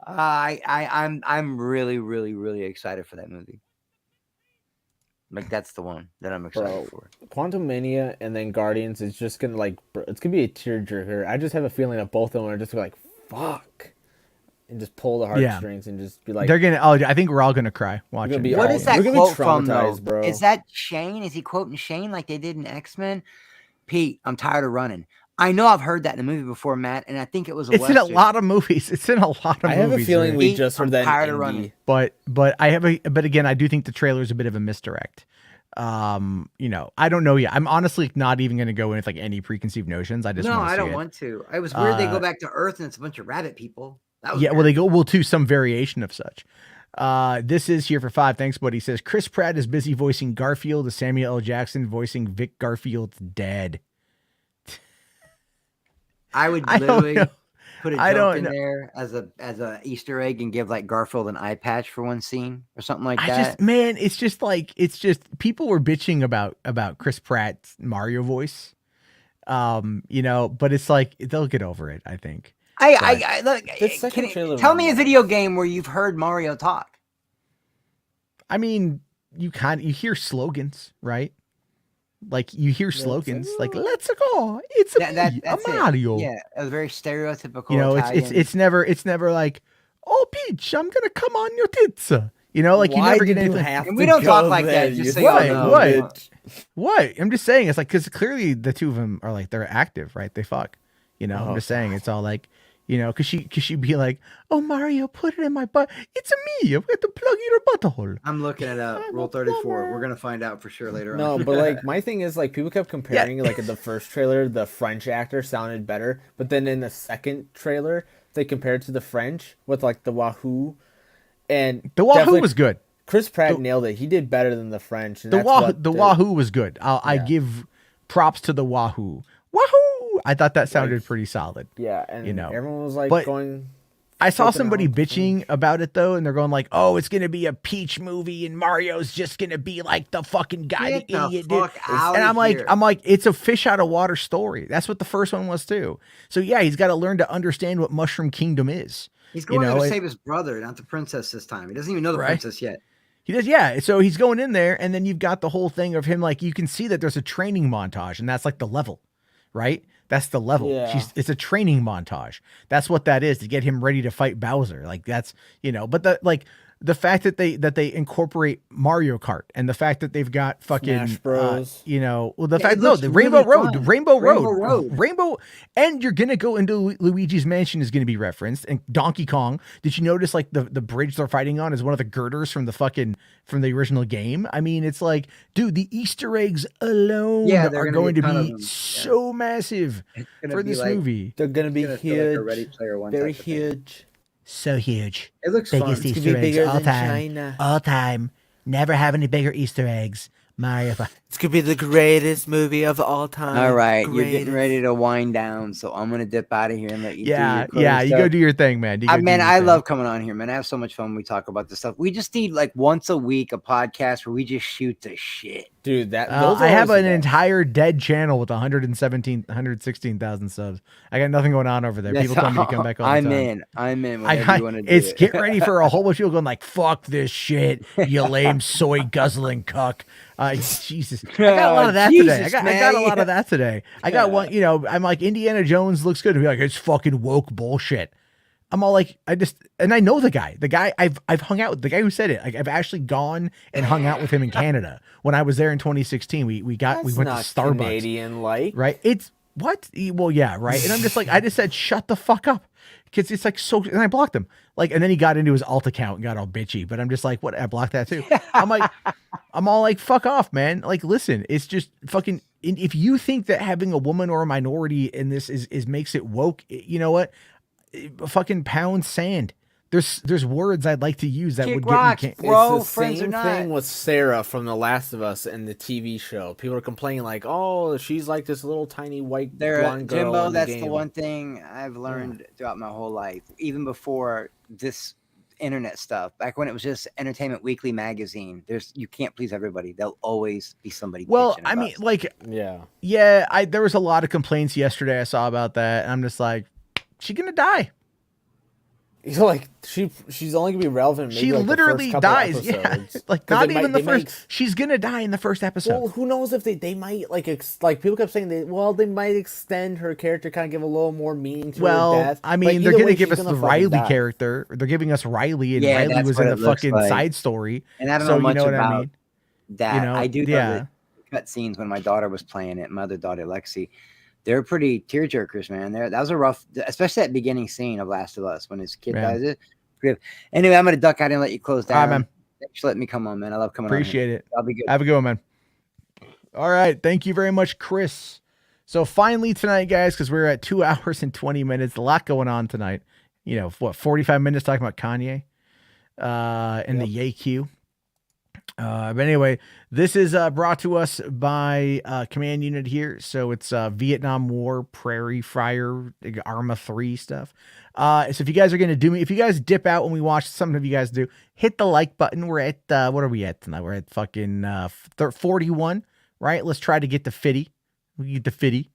I'm really, really, really excited for that movie. Like that's the one that I'm excited for. Quantum Mania and then Guardians is just going to it's going to be a tearjerker. I just have a feeling that both of them are just like, fuck, and just pull the heartstrings and just be like, they're gonna. Oh, I think we're all gonna cry watching. What is that quote from though? Bro. Is that Shane? Is he quoting Shane like they did in X-Men? Pete, I'm tired of running. I know I've heard that in a movie before, Matt, and I think it was. It's in a lot of movies. I have a feeling we just heard that. Tired of running. But again, I do think the trailer is a bit of a misdirect. You know, I don't know yet. I'm honestly not even going to go in with like any preconceived notions. I just I don't want to. It was weird they go back to Earth and it's a bunch of rabbit people. That was well, they go to some variation of such. This is here for 5. Thanks, buddy. He says Chris Pratt is busy voicing Garfield as Samuel L. Jackson voicing Vic Garfield's dad. I would literally put a joke in there as a Easter egg and give like Garfield an eye patch for one scene or something like that. It's just people were bitching about Chris Pratt's Mario voice. You know, but it's like they'll get over it, I think. Tell me a video game where you've heard Mario talk. I mean, you hear slogans, right? Like you hear slogans like "Let's go, it's a Mario." Yeah, a very stereotypical. You know, Italian. it's never like, "Oh, Peach, I'm gonna come on your tits." You know, like you never get anything. And we don't talk like that. Just so you know. What? I'm just saying it's like because clearly the two of them are like they're active, right? They fuck. You know, I'm just saying it's all like. You know, cause she'd be like, "Oh, Mario, put it in my butt. It's me. I'm going to plug in your butthole." I'm looking it up. Rule 34. We're gonna find out for sure later on. No, but like my thing is like people kept comparing like in the first trailer, the French actor sounded better, but then in the second trailer they compared to the French with like the Wahoo, and the Wahoo was good. Chris Pratt nailed it. He did better than the French. And the Wahoo was good. I give props to the Wahoo. Wahoo! I thought that sounded pretty solid. Yeah, and you know, everyone was like going. I saw somebody bitching about it though, and they're going like, "Oh, it's gonna be a Peach movie, and Mario's just gonna be like the fucking guy, the idiot." And I'm like, it's a fish out of water story. That's what the first one was too. So yeah, he's got to learn to understand what Mushroom Kingdom is. He's going to save his brother, not the princess this time. He doesn't even know the princess yet. He does, yeah. So he's going in there, and then you've got the whole thing of him like you can see that there's a training montage, and that's like the level, right? That's the level. Yeah. It's a training montage. That's what that is to get him ready to fight Bowser. Like that's, you know, but the fact that they incorporate Mario Kart and the fact that they've got fucking Smash Bros. You know, well the fact the Rainbow Road, and you're gonna go into Luigi's Mansion is gonna be referenced, and Donkey Kong. Did you notice like the bridge they're fighting on is one of the girders from the original game? I mean, it's like, dude, the Easter eggs alone are going to be so massive for this movie. They're gonna be huge, like a Ready Player One, very huge. So huge. It looks biggest fun. Easter eggs all time. China. All time. Never have any bigger Easter eggs. Mario. It's gonna be the greatest movie of all time. All right, you're getting ready to wind down, so I'm gonna dip out of here and let you. Do your you go do your thing, man. I love coming on here, man. I have so much fun when we talk about this stuff. We just need like once a week a podcast where we just shoot the shit. Dude, I have an entire dead channel with 116,000 subs. I got nothing going on over there. People tell me to come back all the time. I'm in. You want to do it's get ready for a whole bunch of people going like, "Fuck this shit, you lame soy guzzling cuck." Jesus, I got a lot of that today. I got a lot of that today. I got one. You know, I'm like, Indiana Jones looks good to be like, it's fucking woke bullshit. I'm all like, I know the guy. The guy I've hung out with, the guy who said it. Like, I've actually gone and hung out with him in Canada when I was there in 2016. We went to Starbucks. Canadian like, right? It's what? Well, yeah, right. And I'm just like, I just said, shut the fuck up, because it's like so. And I blocked him. Like, and then he got into his alt account and got all bitchy. But I'm just like, what? I blocked that too. I'm like, I'm all like, fuck off, man. Like, listen, it's just fucking. If you think that having a woman or a minority in this is makes it woke, you know what? Fucking pound sand. There's words I'd like to use that would get me. Bro, it's the same thing with Sarah from The Last of Us and the TV show. People are complaining like, "Oh, she's like this little tiny white blonde girl." Jimbo, that's the one thing I've learned throughout my whole life, even before this internet stuff. Back when it was just Entertainment Weekly magazine, you can't please everybody. There'll always be somebody. Well, I mean, like, there was a lot of complaints yesterday I saw about that, and I'm just like, she's gonna die. You're like, she's only gonna be relevant. Maybe she like literally dies. Yeah, like not even the first. Might, she's gonna die in the first episode. Well, who knows if they might like people kept saying they might extend her character, kind of give a little more meaning to her death. I mean, they're gonna give us the Riley character. They're giving us Riley, and Riley was in the fucking side story. And I don't know much about that. You know, I do know that cut scenes when my daughter was playing it. My other daughter, Lexi. They're pretty tearjerkers, man. That was a rough, especially that beginning scene of Last of Us when his kid dies. Anyway, I'm gonna duck out and let you close down. All right, man. Thanks for letting me come on, man. I love coming on. Appreciate it. I'll be good. Have a good one, man. All right. Thank you very much, Chris. So finally tonight, guys, because we're at 2 hours and 20 minutes, a lot going on tonight. 45 minutes talking about Kanye and the YAQ. But anyway, this is brought to us by Command Unit here. So it's Vietnam War, Prairie Fire, Arma 3 stuff. So if you guys are going to if you guys dip out when we watch, some of you guys do, hit the like button. We're at, what are we at tonight? We're at fucking 41, right? Let's try to get to 50. We get to 50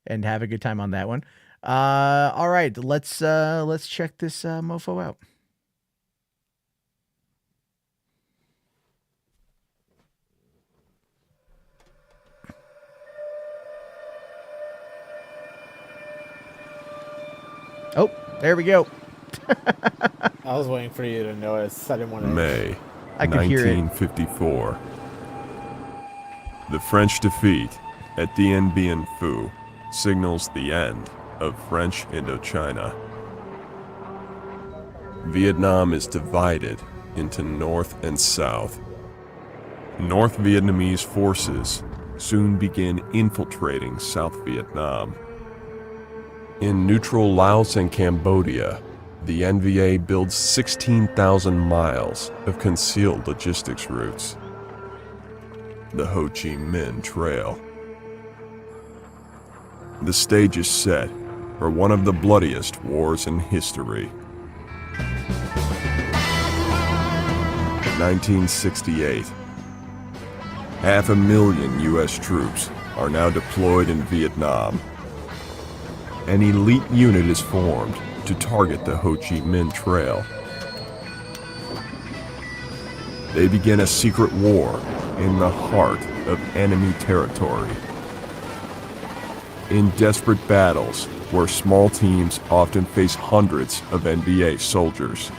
and have a good time on that one. All right, let's check this mofo out. Oh, there we go. I was waiting for you to notice. I didn't want to. May I could hear it. 1954. The French defeat at Dien Bien Phu signals the end of French Indochina. Vietnam is divided into North and South. North Vietnamese forces soon begin infiltrating South Vietnam. In neutral Laos and Cambodia, the NVA builds 16,000 miles of concealed logistics routes. The Ho Chi Minh Trail. The stage is set for one of the bloodiest wars in history. 1968. 500,000 U.S. troops are now deployed in Vietnam. An elite unit is formed to target the Ho Chi Minh Trail. They begin a secret war in the heart of enemy territory. In desperate battles, where small teams often face hundreds of NVA soldiers,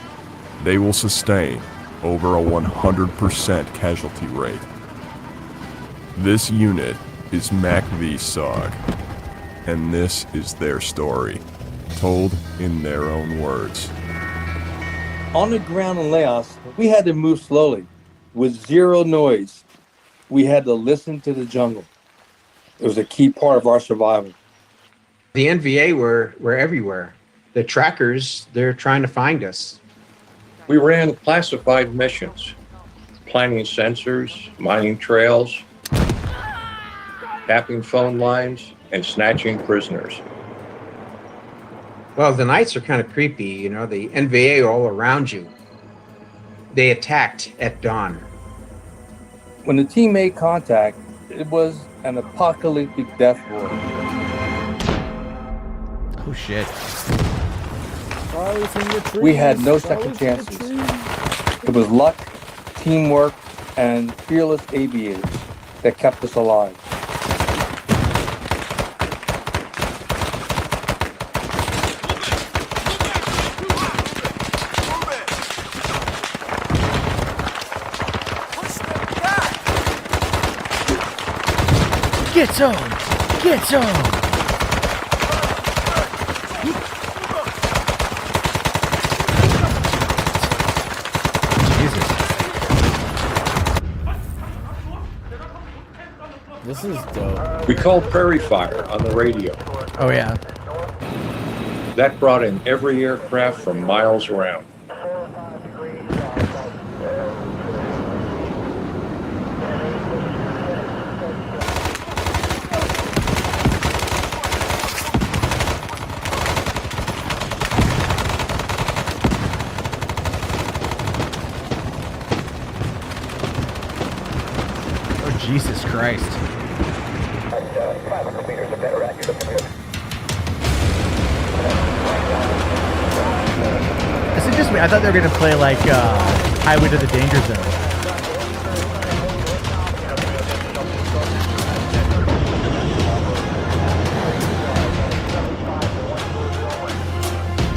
they will sustain over a 100% casualty rate. This unit is MACV-SOG, and this is their story, told in their own words. On the ground in Laos, we had to move slowly, with zero noise. We had to listen to the jungle. It was a key part of our survival. The NVA were everywhere. The trackers, they're trying to find us. We ran classified missions, planting sensors, mining trails, tapping phone lines, and snatching prisoners. Well, the nights are kind of creepy, the NVA are all around you. They attacked at dawn. When the team made contact, it was an apocalyptic death roar. Oh shit. We had no second chances. It was luck, teamwork, and fearless aviators that kept us alive. Get some! Get some! This is dope. We called Prairie Fire on the radio. Oh yeah. That brought in every aircraft from miles around. Oh Jesus Christ. Is it just me? I thought they were gonna play like Highway to the Danger Zone.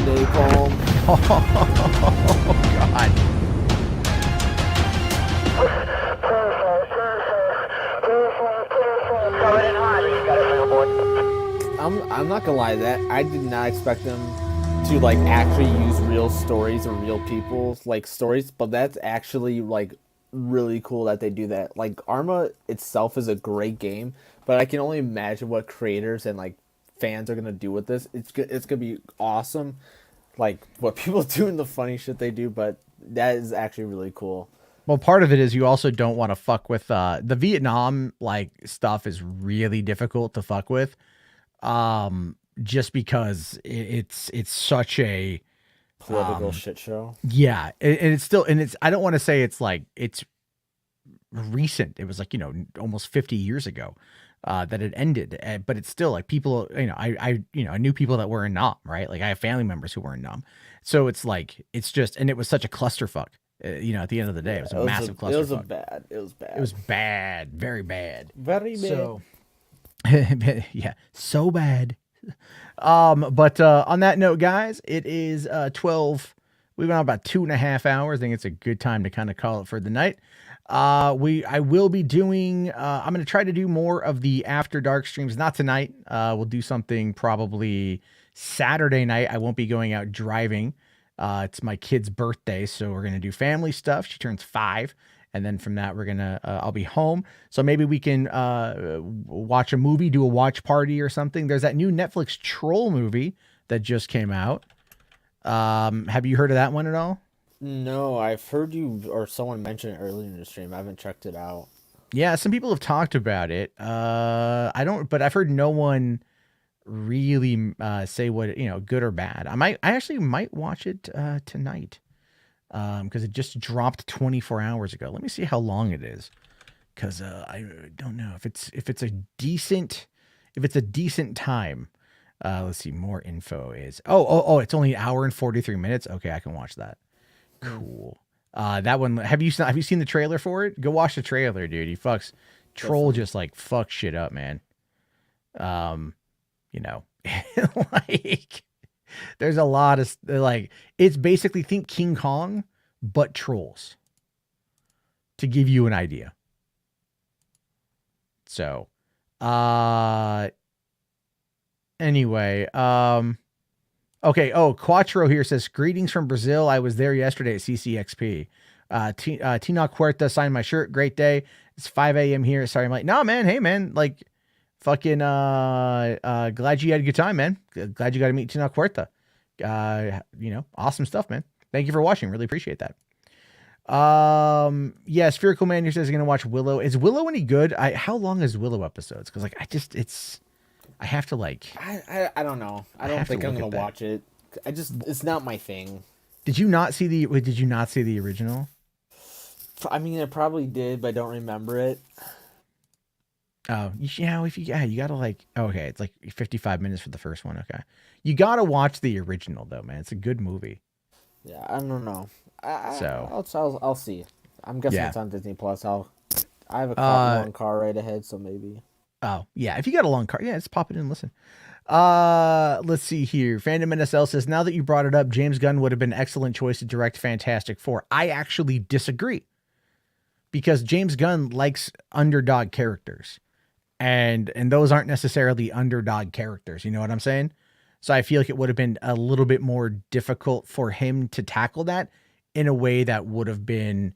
Napalm. Oh God. I'm not gonna lie, that I did not expect them to like actually use real stories or real people's like stories, but that's actually like really cool that they do that. Like Arma itself is a great game, but I can only imagine what creators and like fans are gonna do with this. It's gonna be awesome, like what people do and the funny shit they do. But that is actually really cool. Well, part of it is you also don't want to fuck with the Vietnam like stuff is really difficult to fuck with, just because it's such a Political shit show. Yeah, and it's still, and it's, I don't want to say it's like it's recent. It was like, almost 50 years ago that it ended, but it's still like people, I knew people that were in Nam, right? Like I have family members who were in Nam, so it's like it's just, and it was such a clusterfuck. At the end of the day, it was a massive clusterfuck. It was bad. It was bad, very bad, very bad. So, yeah, so bad. But on that note, guys, it is 12. We've been on about 2.5 hours. I think it's a good time to kind of call it for the night. I will be doing, I'm going to try to do more of the After Dark streams, not tonight. We'll do something probably Saturday night. I won't be going out driving. It's my kid's birthday, so we're going to do family stuff. She turns 5. And then from that, we're going to, I'll be home. So maybe we can watch a movie, do a watch party or something. There's that new Netflix Troll movie that just came out. Have you heard of that one at all? No, I've heard you or someone mention it earlier in the stream. I haven't checked it out. Yeah, some people have talked about it. But I've heard no one really say what, good or bad. I actually might watch it tonight. Because it just dropped 24 hours ago. Let me see how long it is, because I don't know if it's a decent time. Let's see. More info is it's only 1 hour and 43 minutes. Okay, I can watch that. Cool. That one. Have you seen the trailer for it? Go watch the trailer, dude. He fucks Troll, just like fucks shit up, man. Like. There's a lot of like, it's basically, think King Kong, but trolls, to give you an idea. So, anyway, okay. Oh, Quattro here says, greetings from Brazil. I was there yesterday at CCXP. Tina Huerta signed my shirt. Great day. It's 5 a.m. here. Sorry, I'm like, no, man. Hey, man. Like, fucking glad you had a good time, man. Glad you got to meet Tina Huerta. Awesome stuff, man. Thank you for watching. Really appreciate that. Yeah, Spherical Man here says he's gonna watch Willow. Is Willow any good? How long is Willow episodes? Because like I have to like. I don't know. I don't think I'm gonna watch it. It's not my thing. Did you not see the original? I mean, I probably did, but I don't remember it. Oh, you gotta like, okay, it's like 55 minutes for the first one. Okay. You gotta watch the original though, man. It's a good movie. Yeah, I don't know. I'll see. I'm guessing it's on Disney Plus. I have a long car right ahead, so maybe. Oh, yeah. If you got a long car, just pop it in and listen. Let's see here. Fandom NSL says, now that you brought it up, James Gunn would have been an excellent choice to direct Fantastic Four. I actually disagree, because James Gunn likes underdog characters, and those aren't necessarily underdog characters. You know what I'm saying? So I feel like it would have been a little bit more difficult for him to tackle that in a way that would have been,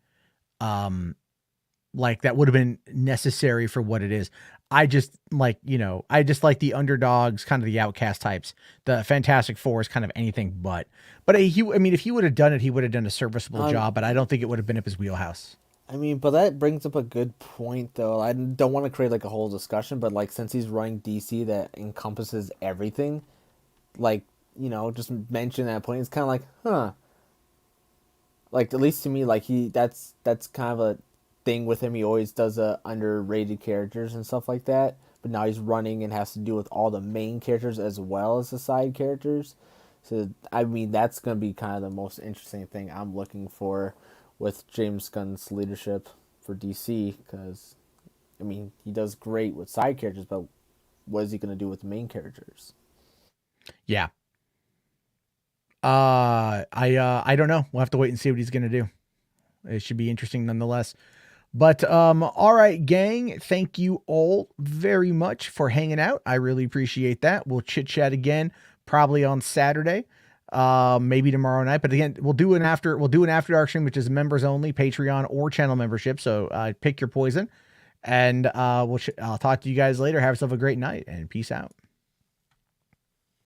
necessary for what it is. I just like the underdogs, kind of the outcast types. The Fantastic Four is kind of anything but. But if he would have done it, he would have done a serviceable job. But I don't think it would have been up his wheelhouse. I mean, but that brings up a good point, though. I don't want to create like a whole discussion, but like since he's running DC, that encompasses everything. Like, just mention that point. It's kind of like, huh. Like, at least to me, like that's kind of a thing with him. He always does underrated characters and stuff like that. But now he's running and has to deal with all the main characters as well as the side characters. So, I mean, that's going to be kind of the most interesting thing I'm looking for with James Gunn's leadership for DC. Because, I mean, he does great with side characters, but what is he going to do with the main characters? Yeah. I don't know. We'll have to wait and see what he's going to do. It should be interesting nonetheless. But, all right, gang, thank you all very much for hanging out. I really appreciate that. We'll chit chat again, probably on Saturday. maybe tomorrow night. But again, we'll do an after dark stream, which is members only, Patreon or channel membership. So pick your poison, and I'll talk to you guys later. Have yourself a great night, and peace out.